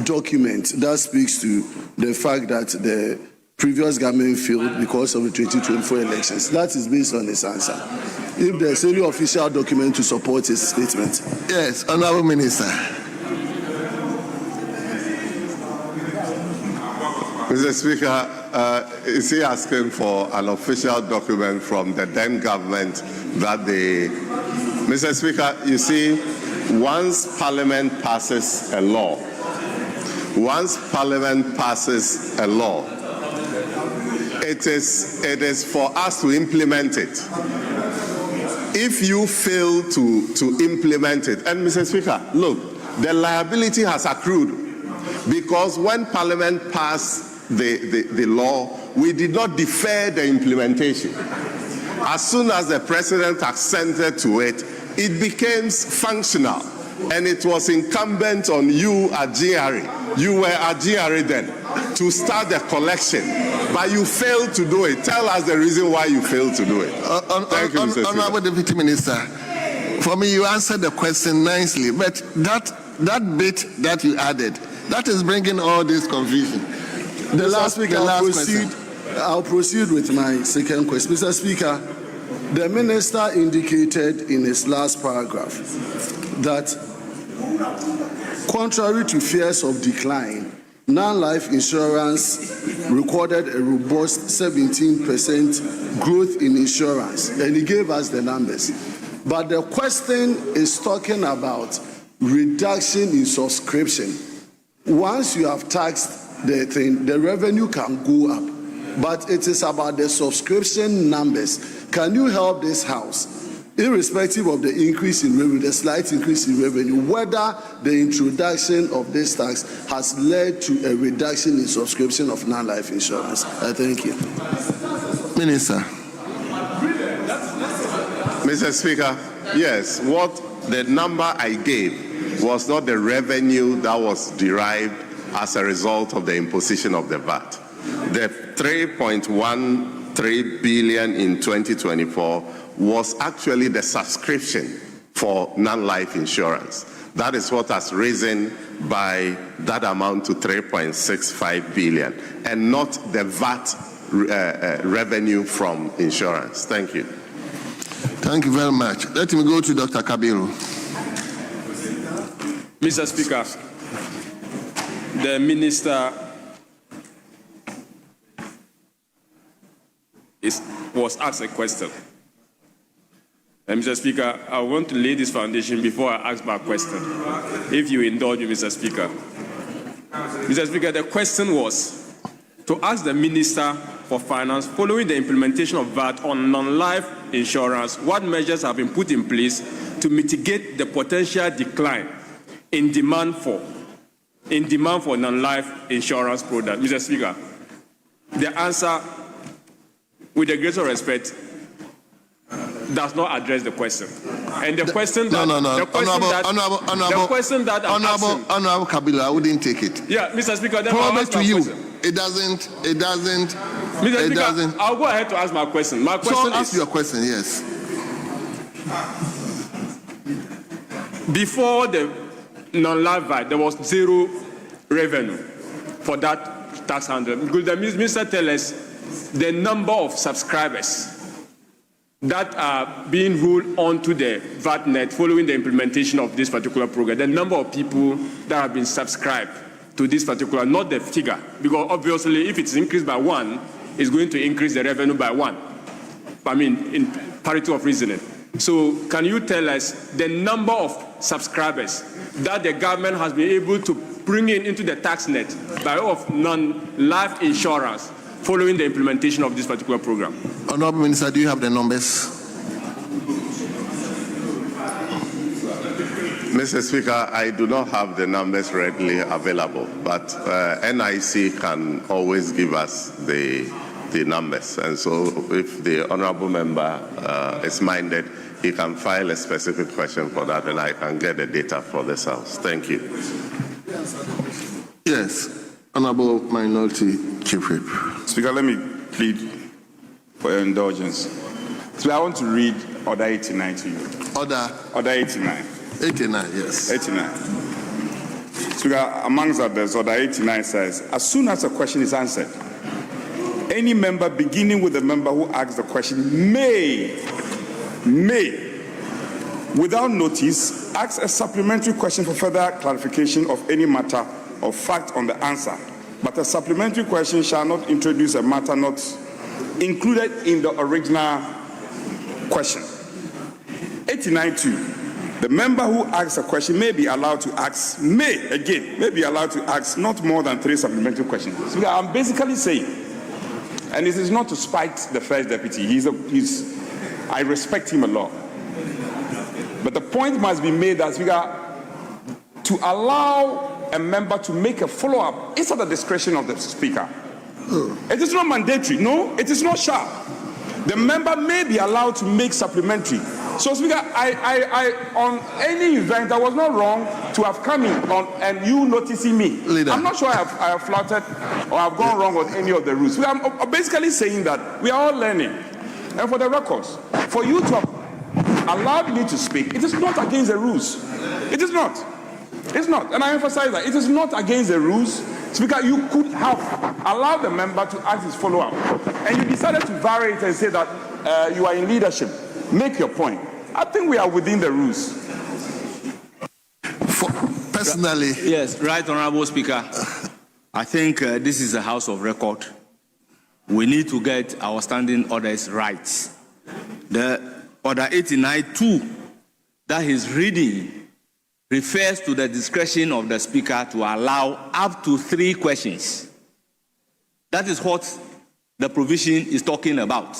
document that speaks to the fact that the previous government failed because of the 2024 elections. That is based on his answer. If there's any official document to support his statement. Yes, Honorable Minister. Mr. Speaker, is he asking for an official document from the then government that they... Mr. Speaker, you see, once Parliament passes a law, it is for us to implement it. If you fail to implement it, and Mr. Speaker, look, the liability has accrued because when Parliament passed the law, we did not defer the implementation. As soon as the President assented to it, it became functional, and it was incumbent on you at GRA. You were at GRA then to start the collection, but you failed to do it. Tell us the reason why you failed to do it. Thank you, Mr. Speaker. Honorable Deputy Minister, for me, you answered the question nicely, but that bit that you added, that is bringing all this confusion. I'll proceed with my second question. Mr. Speaker, the minister indicated in his last paragraph that contrary to fears of decline, non-life insurance recorded a robust 17% growth in insurance, and he gave us the numbers. But the question is talking about reduction in subscription. Once you have taxed the thing, the revenue can go up, but it is about the subscription numbers. Can you help this House, irrespective of the increase in revenue, the slight increase in revenue, whether the introduction of this tax has led to a reduction in subscription of non-life insurance? Thank you. Minister. Mr. Speaker, yes, what the number I gave was not the revenue that was derived as a result of the imposition of the VAT. The 3.13 billion in 2024 was actually the subscription for non-life insurance. That is what has risen by that amount to 3.65 billion, and not the VAT revenue from insurance. Thank you. Thank you very much. Let me go to Dr. Kabiru. Mr. Speaker, the minister was asked a question. Mr. Speaker, I want to lay this foundation before I ask my question, if you indulge me, Mr. Speaker. Mr. Speaker, the question was to ask the Minister for Finance, following the implementation of VAT on non-life insurance, what measures have been put in place to mitigate the potential decline in demand for non-life insurance products? Mr. Speaker, the answer, with the greatest respect, does not address the question. And the question that Honorable Kabila, I wouldn't take it. Yeah, Mr. Speaker, then promise to you, question. It doesn't. Mr. Speaker, I'll go ahead to ask my question. My question is, ask your question, yes. Before the non-life VAT, there was zero revenue for that tax handler. Could the minister tell us the number of subscribers that are being rolled onto the VAT net following the implementation of this particular program, the number of people that have been subscribed to this particular, not the figure, because obviously if it's increased by 1, it's going to increase the revenue by 1. I mean, in parity of reasoning. So can you tell us the number of subscribers that the government has been able to bring into the tax net by way of non-life insurance following the implementation of this particular program? Honorable Minister, do you have the numbers? Mr. Speaker, I do not have the numbers readily available, but NIC can always give us the numbers. And so if the honorable member is minded, he can file a specific question for that, and I can get the data for this House. Thank you. Yes. Honorable Minority Chief Whip. Speaker, let me plead for your indulgence. So I want to read Order 89 to you. Order 89. 89, yes. 89. Speaker, amongst others, Order 89 says, as soon as a question is answered, any member, beginning with the member who asks the question, may, without notice, ask a supplementary question for further clarification of any matter of fact on the answer. But a supplementary question shall not introduce a matter not included in the original question. 89.2. The member who asks a question may be allowed to ask, may be allowed to ask not more than 3 supplementary questions. So I'm basically saying, and this is not to spite the first deputy, I respect him a lot. But the point must be made that to allow a member to make a follow-up is at the discretion of the speaker. It is not mandatory, no, it is not sharp. The member may be allowed to make supplementary. So, Speaker, I on any event, I was not wrong to have come in on and you noticing me. Leader. I'm not sure I have flouted or I've gone wrong on any of the rules. I'm basically saying that we are all learning. And for the records, for you to have allowed me to speak, it is not against the rules. It is not. It's not. And I emphasize that it is not against the rules. Speaker, you could have allowed the member to ask his follow-up. And you decided to vary it and say that you are in leadership. Make your point. I think we are within the rules. Personally. Yes, right, Honorable Speaker. I think this is a house of record. We need to get our standing orders right. The Order 89.2 that he's reading refers to the discretion of the Speaker to allow up to 3 questions. That is what the provision is talking about.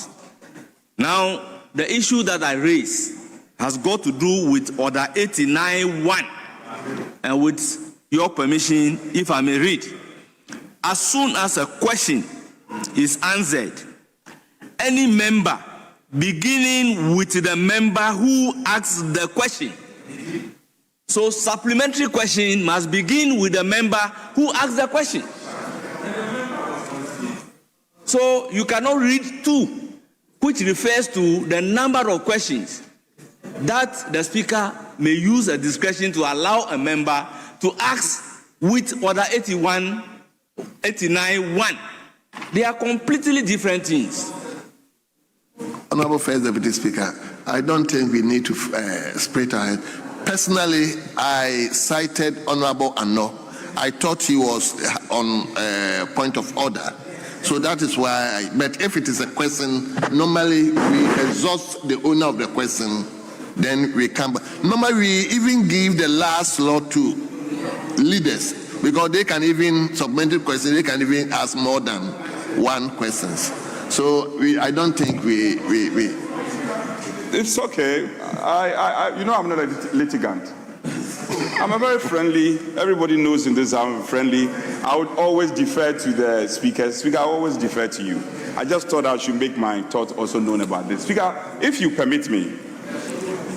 Now, the issue that I raise has got to do with Order 89.1. And with your permission, if I may read, as soon as a question is answered, any member, beginning with the member who asks the question. So supplementary question must begin with the member who asks the question. So you cannot read 2, which refers to the number of questions that the Speaker may use a discretion to allow a member to ask with Order 89.1. They are completely different things. Honorable First Deputy Speaker, I don't think we need to split our head. Personally, I cited Honorable Anno. I thought he was on point of order. So that is why but if it is a question, normally we exhaust the owner of the question, then we come back. Normally we even give the last slot to leaders because they can even submit a question, they can even ask more than 1 question. So I don't think we. It's okay. I'm not a litigant. I'm a very friendly. Everybody knows in this I'm friendly. I would always defer to the Speaker. Speaker, I always defer to you. I just thought I should make my thoughts also known about this. Speaker, if you permit me,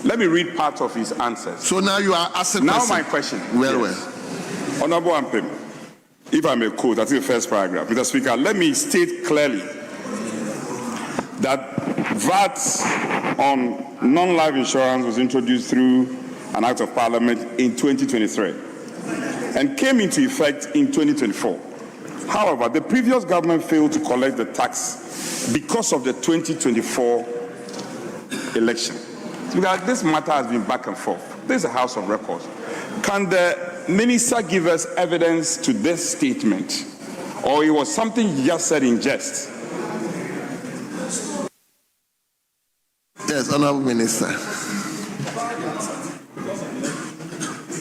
let me read part of his answers. So now you are asking. Now my question. Well. Honorable Ampem, if I may quote, I think the first paragraph. Mr. Speaker, let me state clearly that VAT on non-life insurance was introduced through an Act of Parliament in 2023 and came into effect in 2024. However, the previous government failed to collect the tax because of the 2024 election. So this matter has been back and forth. This is a house of records. Can the minister give us evidence to this statement, or it was something he just said in jest? Yes, Honorable Minister.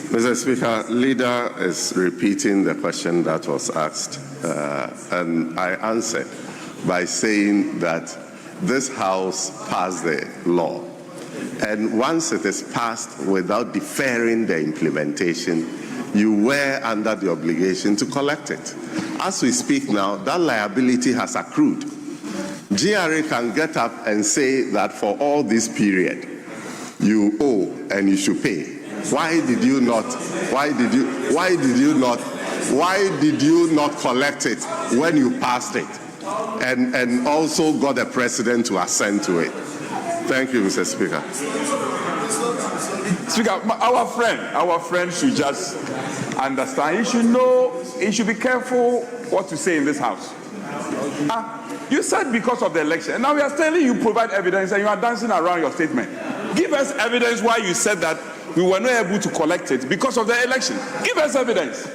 Mr. Speaker, leader is repeating the question that was asked, and I answered by saying that this House passed the law, and once it is passed without deferring the implementation, you were under the obligation to collect it. As we speak now, that liability has accrued. GRA can get up and say that for all this period, you owe and you should pay. Why did you not collect it when you passed it and also got the president to assent to it? Thank you, Mr. Speaker. Speaker, our friend should just understand. He should know, he should be careful what to say in this house. You said because of the election. Now we are telling you provide evidence and you are dancing around your statement. Give us evidence why you said that we were not able to collect it because of the election. Give us evidence.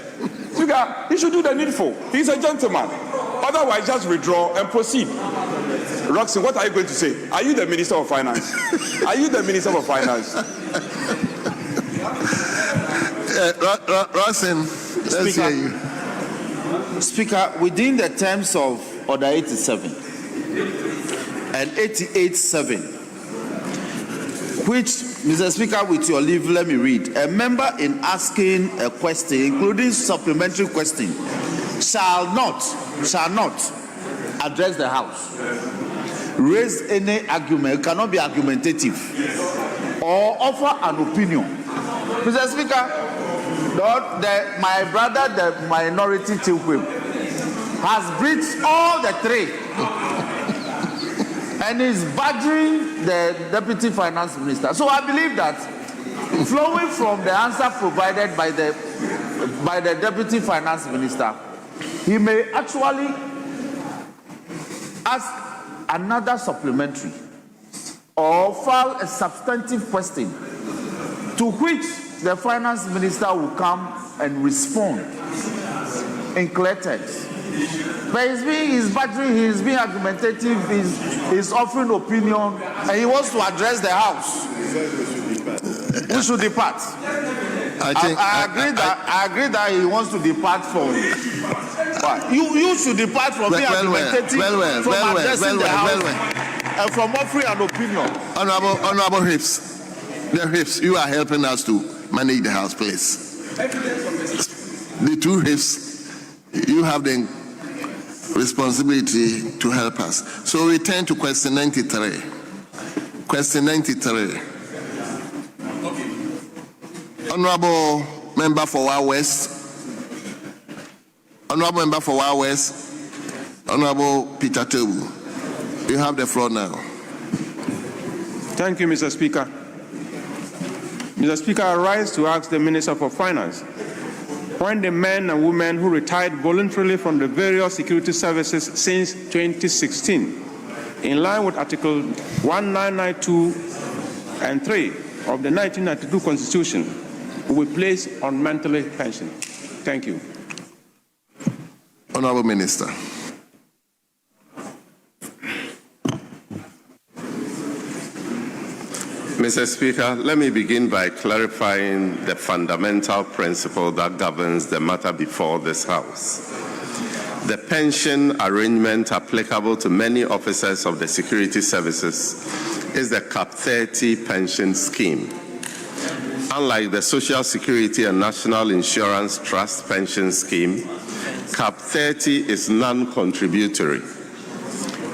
He should do the needful. He's a gentleman. Otherwise, just withdraw and proceed. Roxy, what are you going to say? Are you the Minister of Finance? Are you the Minister of Finance? Roxy, let's hear you. Speaker, within the terms of Order 87 and 88.7, which, Mr. Speaker, with your leave, let me read. A member in asking a question, including supplementary question, shall not address the House, raise any argument, cannot be argumentative, or offer an opinion. Mr. Speaker, my brother, the minority chief whip, has breached all the three and is badgering the Deputy Finance Minister. So I believe that flowing from the answer provided by the Deputy Finance Minister, he may actually ask another supplementary or file a substantive question to which the Finance Minister will come and respond in clear terms. But he's badgering, he's being argumentative, he's offering opinion, and he wants to address the House. We should depart. I agree that he wants to depart from. You should depart from being argumentative, from addressing the House, and from offering an opinion. Honorable Hips, you are helping us to manage the House, please. The two Hips, you have the responsibility to help us. So we turn to question 93. Question 93. Honorable Member for Wa West. Honorable Member for Wa West. Honorable Peter Tebu. You have the floor now. Thank you, Mr. Speaker. Mr. Speaker, I rise to ask the Minister for Finance when the men and women who retired voluntarily from the various security services since 2016, in line with Article 1992 and 3 of the 1992 Constitution, will be placed on monthly pension. Thank you. Honorable Minister. Mr. Speaker, let me begin by clarifying the fundamental principle that governs the matter before this House. The pension arrangement applicable to many officers of the security services is the CAP 30 pension scheme. Unlike the Social Security and National Insurance Trust pension scheme, CAP 30 is non-contributory.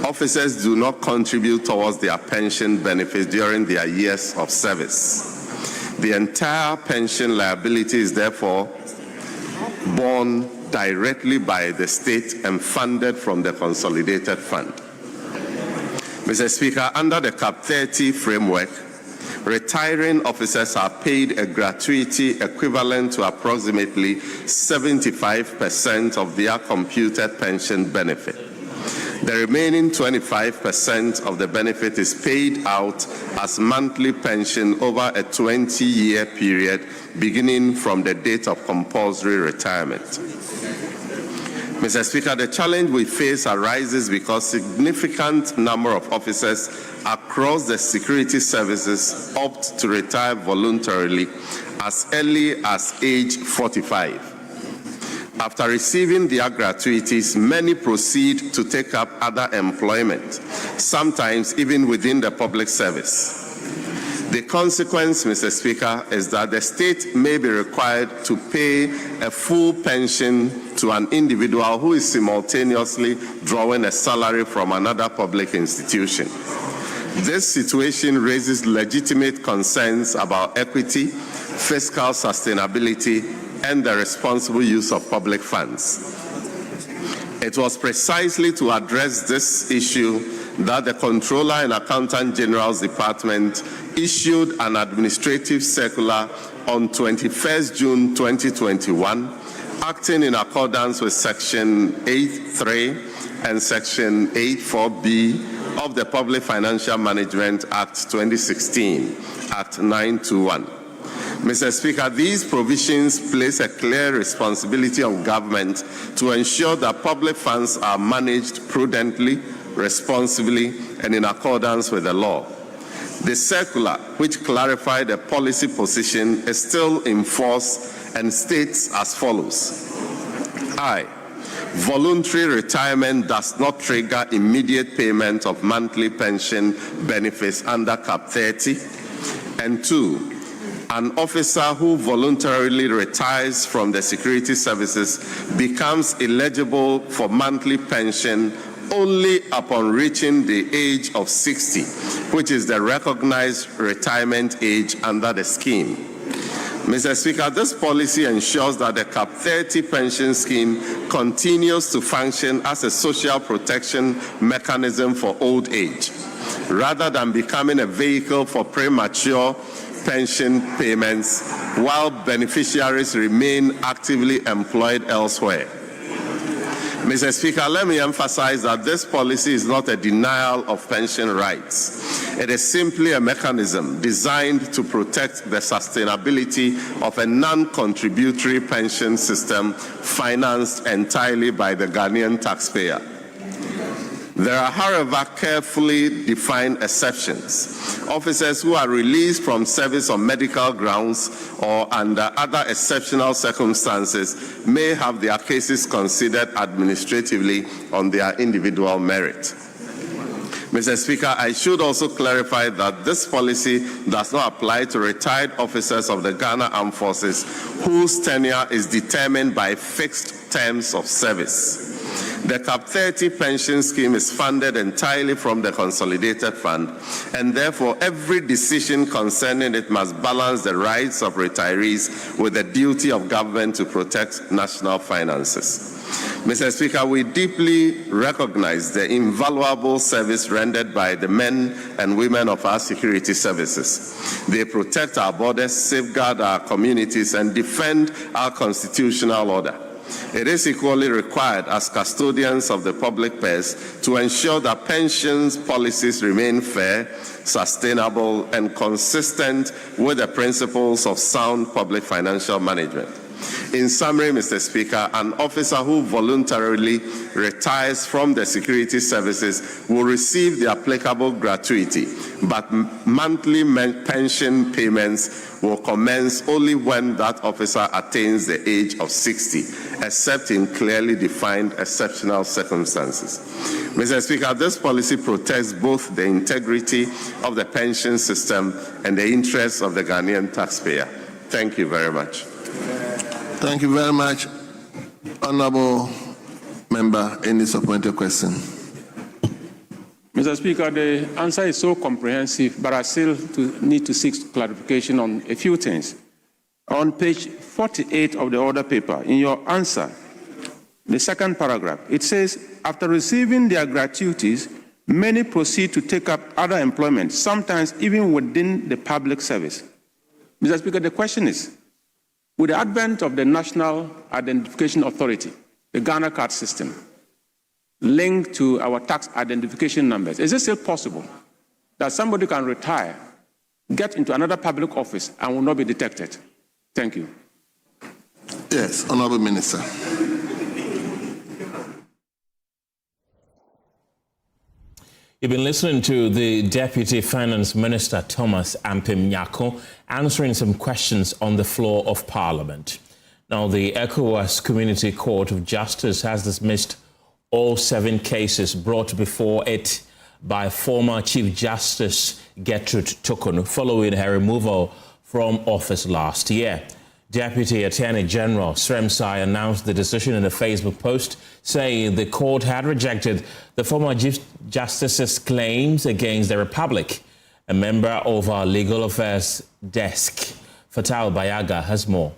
Officers do not contribute towards their pension benefits during their years of service. The entire pension liability is therefore borne directly by the state and funded from the consolidated fund. Mr. Speaker, under the CAP 30 framework, retiring officers are paid a gratuity equivalent to approximately 75% of their computed pension benefit. The remaining 25% of the benefit is paid out as monthly pension over a 20-year period beginning from the date of compulsory retirement. Mr. Speaker, the challenge we face arises because a significant number of officers across the security services opt to retire voluntarily as early as age 45. After receiving their gratuities, many proceed to take up other employment, sometimes even within the public service. The consequence, Mr. Speaker, is that the state may be required to pay a full pension to an individual who is simultaneously drawing a salary from another public institution. This situation raises legitimate concerns about equity, fiscal sustainability, and the responsible use of public funds. It was precisely to address this issue that the Comptroller and Accountant General's Department issued an administrative circular on 21st June 2021 acting in accordance with Section 8.3 and Section 8.4b of the Public Financial Management Act 2016, Act 921. Mr. Speaker, these provisions place a clear responsibility on government to ensure that public funds are managed prudently, responsibly, and in accordance with the law. The circular, which clarified the policy position, is still in force and states as follows. I. Voluntary retirement does not trigger immediate payment of monthly pension benefits under Cap 30. And 2. An officer who voluntarily retires from the security services becomes eligible for monthly pension only upon reaching the age of 60, which is the recognized retirement age under the scheme. Mr. Speaker, this policy ensures that the Cap 30 pension scheme continues to function as a social protection mechanism for old age, rather than becoming a vehicle for premature pension payments while beneficiaries remain actively employed elsewhere. Mr. Speaker, let me emphasize that this policy is not a denial of pension rights. It is simply a mechanism designed to protect the sustainability of a non-contributory pension system financed entirely by the Ghanaian taxpayer. There are, however, carefully defined exceptions. Officers who are released from service on medical grounds or under other exceptional circumstances may have their cases considered administratively on their individual merit. Mr. Speaker, I should also clarify that this policy does not apply to retired officers of the Ghana Armed Forces whose tenure is determined by fixed terms of service. The Cap 30 pension scheme is funded entirely from the Consolidated Fund, and therefore every decision concerning it must balance the rights of retirees with the duty of government to protect national finances. Mr. Speaker, we deeply recognize the invaluable service rendered by the men and women of our security services. They protect our borders, safeguard our communities, and defend our constitutional order. It is equally required as custodians of the public purse to ensure that pensions policies remain fair, sustainable, and consistent with the principles of sound public financial management. In summary, Mr. Speaker, an officer who voluntarily retires from the security services will receive the applicable gratuity, but monthly pension payments will commence only when that officer attains the age of 60, except in clearly defined exceptional circumstances. Mr. Speaker, this policy protects both the integrity of the pension system and the interests of the Ghanaian taxpayer. Thank you very much. Thank you very much. Honorable Member, any supplementary question? Mr. Speaker, the answer is so comprehensive, but I still need to seek clarification on a few things. On page 48 of the order paper, in your answer, the second paragraph, it says, after receiving their gratuities, many proceed to take up other employment, sometimes even within the public service. Mr. Speaker, the question is, with the advent of the National Identification Authority, the Ghana card system, linked to our tax identification numbers, is it still possible that somebody can retire, get into another public office, and will not be detected? Thank you. Yes, Honorable Minister. You've been listening to the Deputy Finance Minister, Thomas Ampim Nyako, answering some questions on the floor of Parliament. Now, the ECOWAS Community Court of Justice has dismissed all 7 cases brought before it by former Chief Justice Gertrude Torkornoo following her removal from office last year. Deputy Attorney General Sremsai announced the decision in a Facebook post, saying the court had rejected the former Chief Justice's claims against the Republic. A member of our Legal Affairs desk, Fatal Bayaga, has more.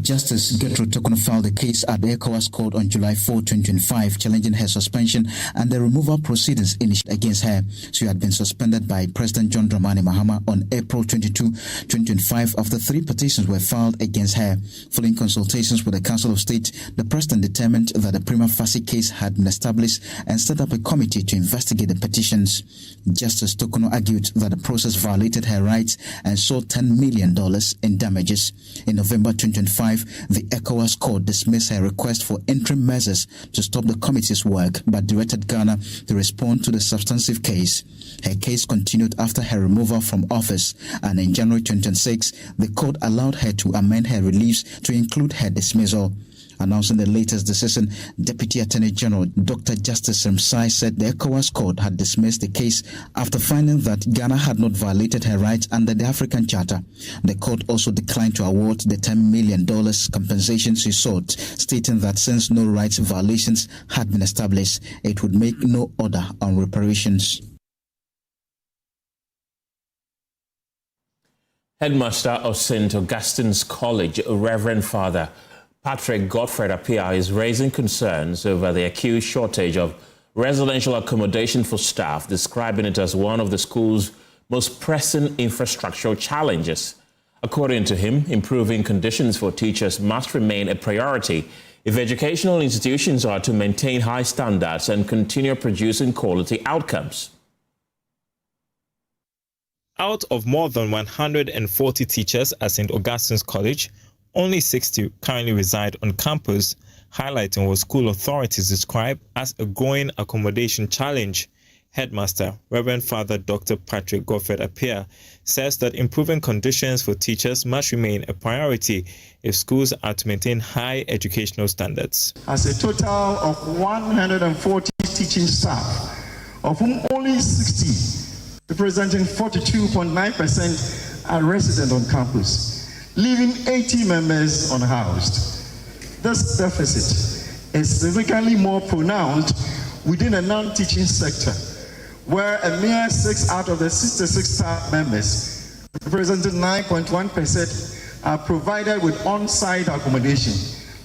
Justice Gertrude Torkornoo filed a case at the ECOWAS Court on July 4, 2025, challenging her suspension and the removal proceedings initiated against her. She had been suspended by President John Dramani Mahama on April 22, 2025, after 3 petitions were filed against her. Following consultations with the Council of State, the President determined that the prima facie case had been established and set up a committee to investigate the petitions. Justice Torkornoo argued that the process violated her rights and sought $10 million in damages. In November 2025, the ECOWAS Court dismissed her request for interim measures to stop the committee's work, but directed Ghana to respond to the substantive case. Her case continued after her removal from office, and in January 2026, the court allowed her to amend her reliefs to include her dismissal. Announcing the latest decision, Deputy Attorney General Dr. Justice Remsai said the ECOWAS Court had dismissed the case after finding that Ghana had not violated her rights under the African Charter. The court also declined to award the $10 million compensation she sought, stating that since no rights violations had been established, it would make no order on reparations. Headmaster of St. Augustine's College, Reverend Father Patrick Godfrey-Appiah, is raising concerns over the accused shortage of residential accommodation for staff, describing it as one of the school's most pressing infrastructural challenges. According to him, improving conditions for teachers must remain a priority if educational institutions are to maintain high standards and continue producing quality outcomes. Out of more than 140 teachers at St. Augustine's College, only 60 currently reside on campus, highlighting what school authorities describe as a growing accommodation challenge. Headmaster, Reverend Father Dr. Patrick Godfrey-Appiah, says that improving conditions for teachers must remain a priority if schools are to maintain high educational standards. As a total of 140 teaching staff, of whom only 60, representing 42.9%, are resident on campus, leaving 80 members unhoused. This deficit is significantly more pronounced within the non-teaching sector, where a mere 6 out of the 66 staff members, representing 9.1%, are provided with on-site accommodation,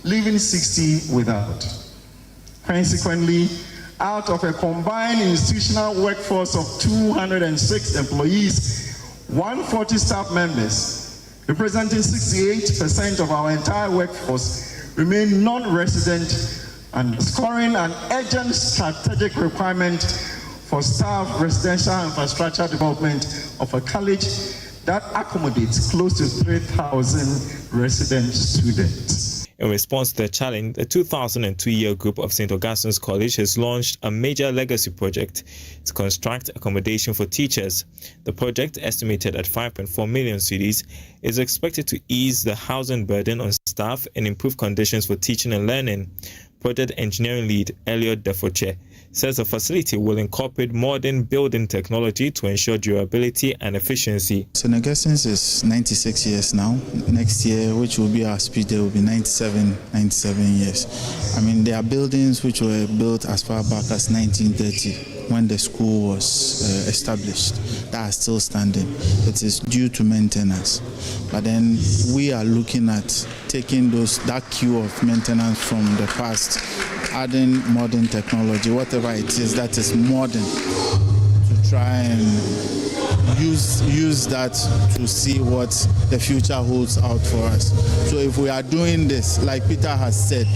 leaving 60 without. Consequently, out of a combined institutional workforce of 206 employees, 140 staff members, representing 68% of our entire workforce, remain non-resident, underscoring an urgent strategic requirement for staff residential infrastructure development of a college that accommodates close to 3,000 resident students. In response to the challenge, the 2002 group of St. Augustine's College has launched a major legacy project to construct accommodation for teachers. The project, estimated at 5.4 million cedis, is expected to ease the housing burden on staff and improve conditions for teaching and learning. Project engineering lead Elliot Defoche says the facility will incorporate modern building technology to ensure durability and efficiency. St. Augustine's is 96 years now. Next year, which will be our speech day, will be 97 years. I mean, there are buildings which were built as far back as 1930 when the school was established that are still standing. It is due to maintenance. But then we are looking at taking that queue of maintenance from the past, adding modern technology, whatever it is that is modern, to try and use that to see what the future holds out for us. So if we are doing this, like Peter has said,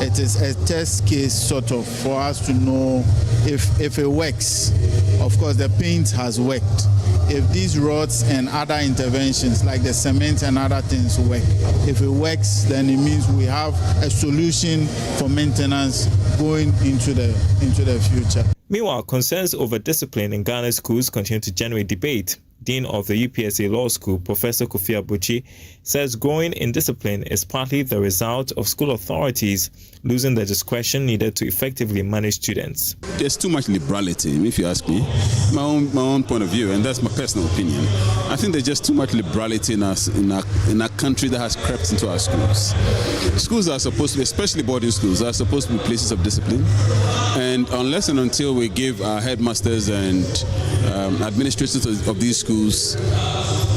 it is a test case sort of for us to know if it works. Of course, the paint has worked. If these rods and other interventions like the cement and other things work, if it works, then it means we have a solution for maintenance going into the future. Meanwhile, concerns over discipline in Ghana's schools continue to generate debate. Dean of the UPSA Law School, Professor Akufo-Addo, says growing indiscipline is partly the result of school authorities losing the discretion needed to effectively manage students. There's too much liberality, if you ask me. My own point of view, and that's my personal opinion. I think there's just too much liberality in a country that has crept into our schools. Schools are supposed to be, especially boarding schools, are supposed to be places of discipline. And unless and until we give our headmasters and administrators of these schools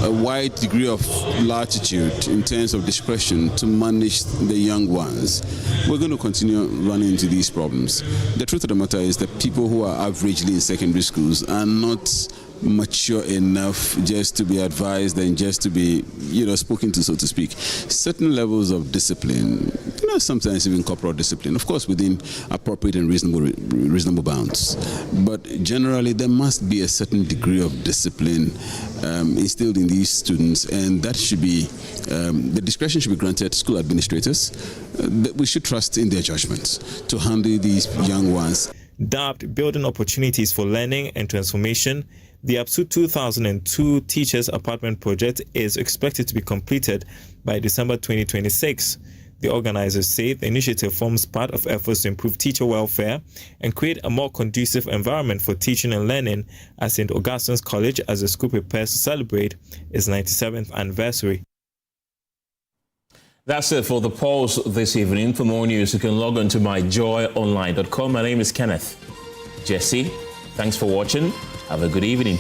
a wide degree of latitude in terms of discretion to manage the young ones, we're going to continue running into these problems. The truth of the matter is that people who are averagely in secondary schools are not mature enough just to be advised and just to be, spoken to, so to speak. Certain levels of discipline, sometimes even corporal discipline, of course within appropriate and reasonable bounds. But generally there must be a certain degree of discipline instilled in these students, and that should be, the discretion should be granted to school administrators. We should trust in their judgments to handle these young ones. Dubbed Building Opportunities for Learning and Transformation, the APSU 2002 Teachers Apartment project is expected to be completed by December 2026. The organizers say the initiative forms part of efforts to improve teacher welfare and create a more conducive environment for teaching and learning at St. Augustine's College as the school prepares to celebrate its 97th anniversary. That's it for the Pulse this evening. For more news, you can log on to myjoyonline.com. My name is Kenneth Gyasi. Thanks for watching. Have a good evening.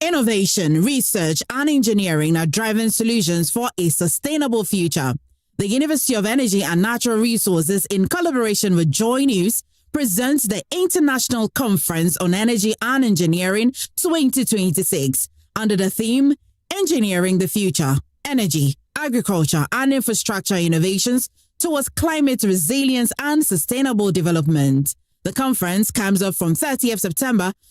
Innovation, research, and engineering are driving solutions for a sustainable future. The University of Energy and Natural Resources, in collaboration with Joy News, presents the International Conference on Energy and Engineering 2026 under the theme Engineering the Future, Energy, Agriculture, and Infrastructure Innovations towards Climate Resilience and Sustainable Development. The conference comes up from 30th September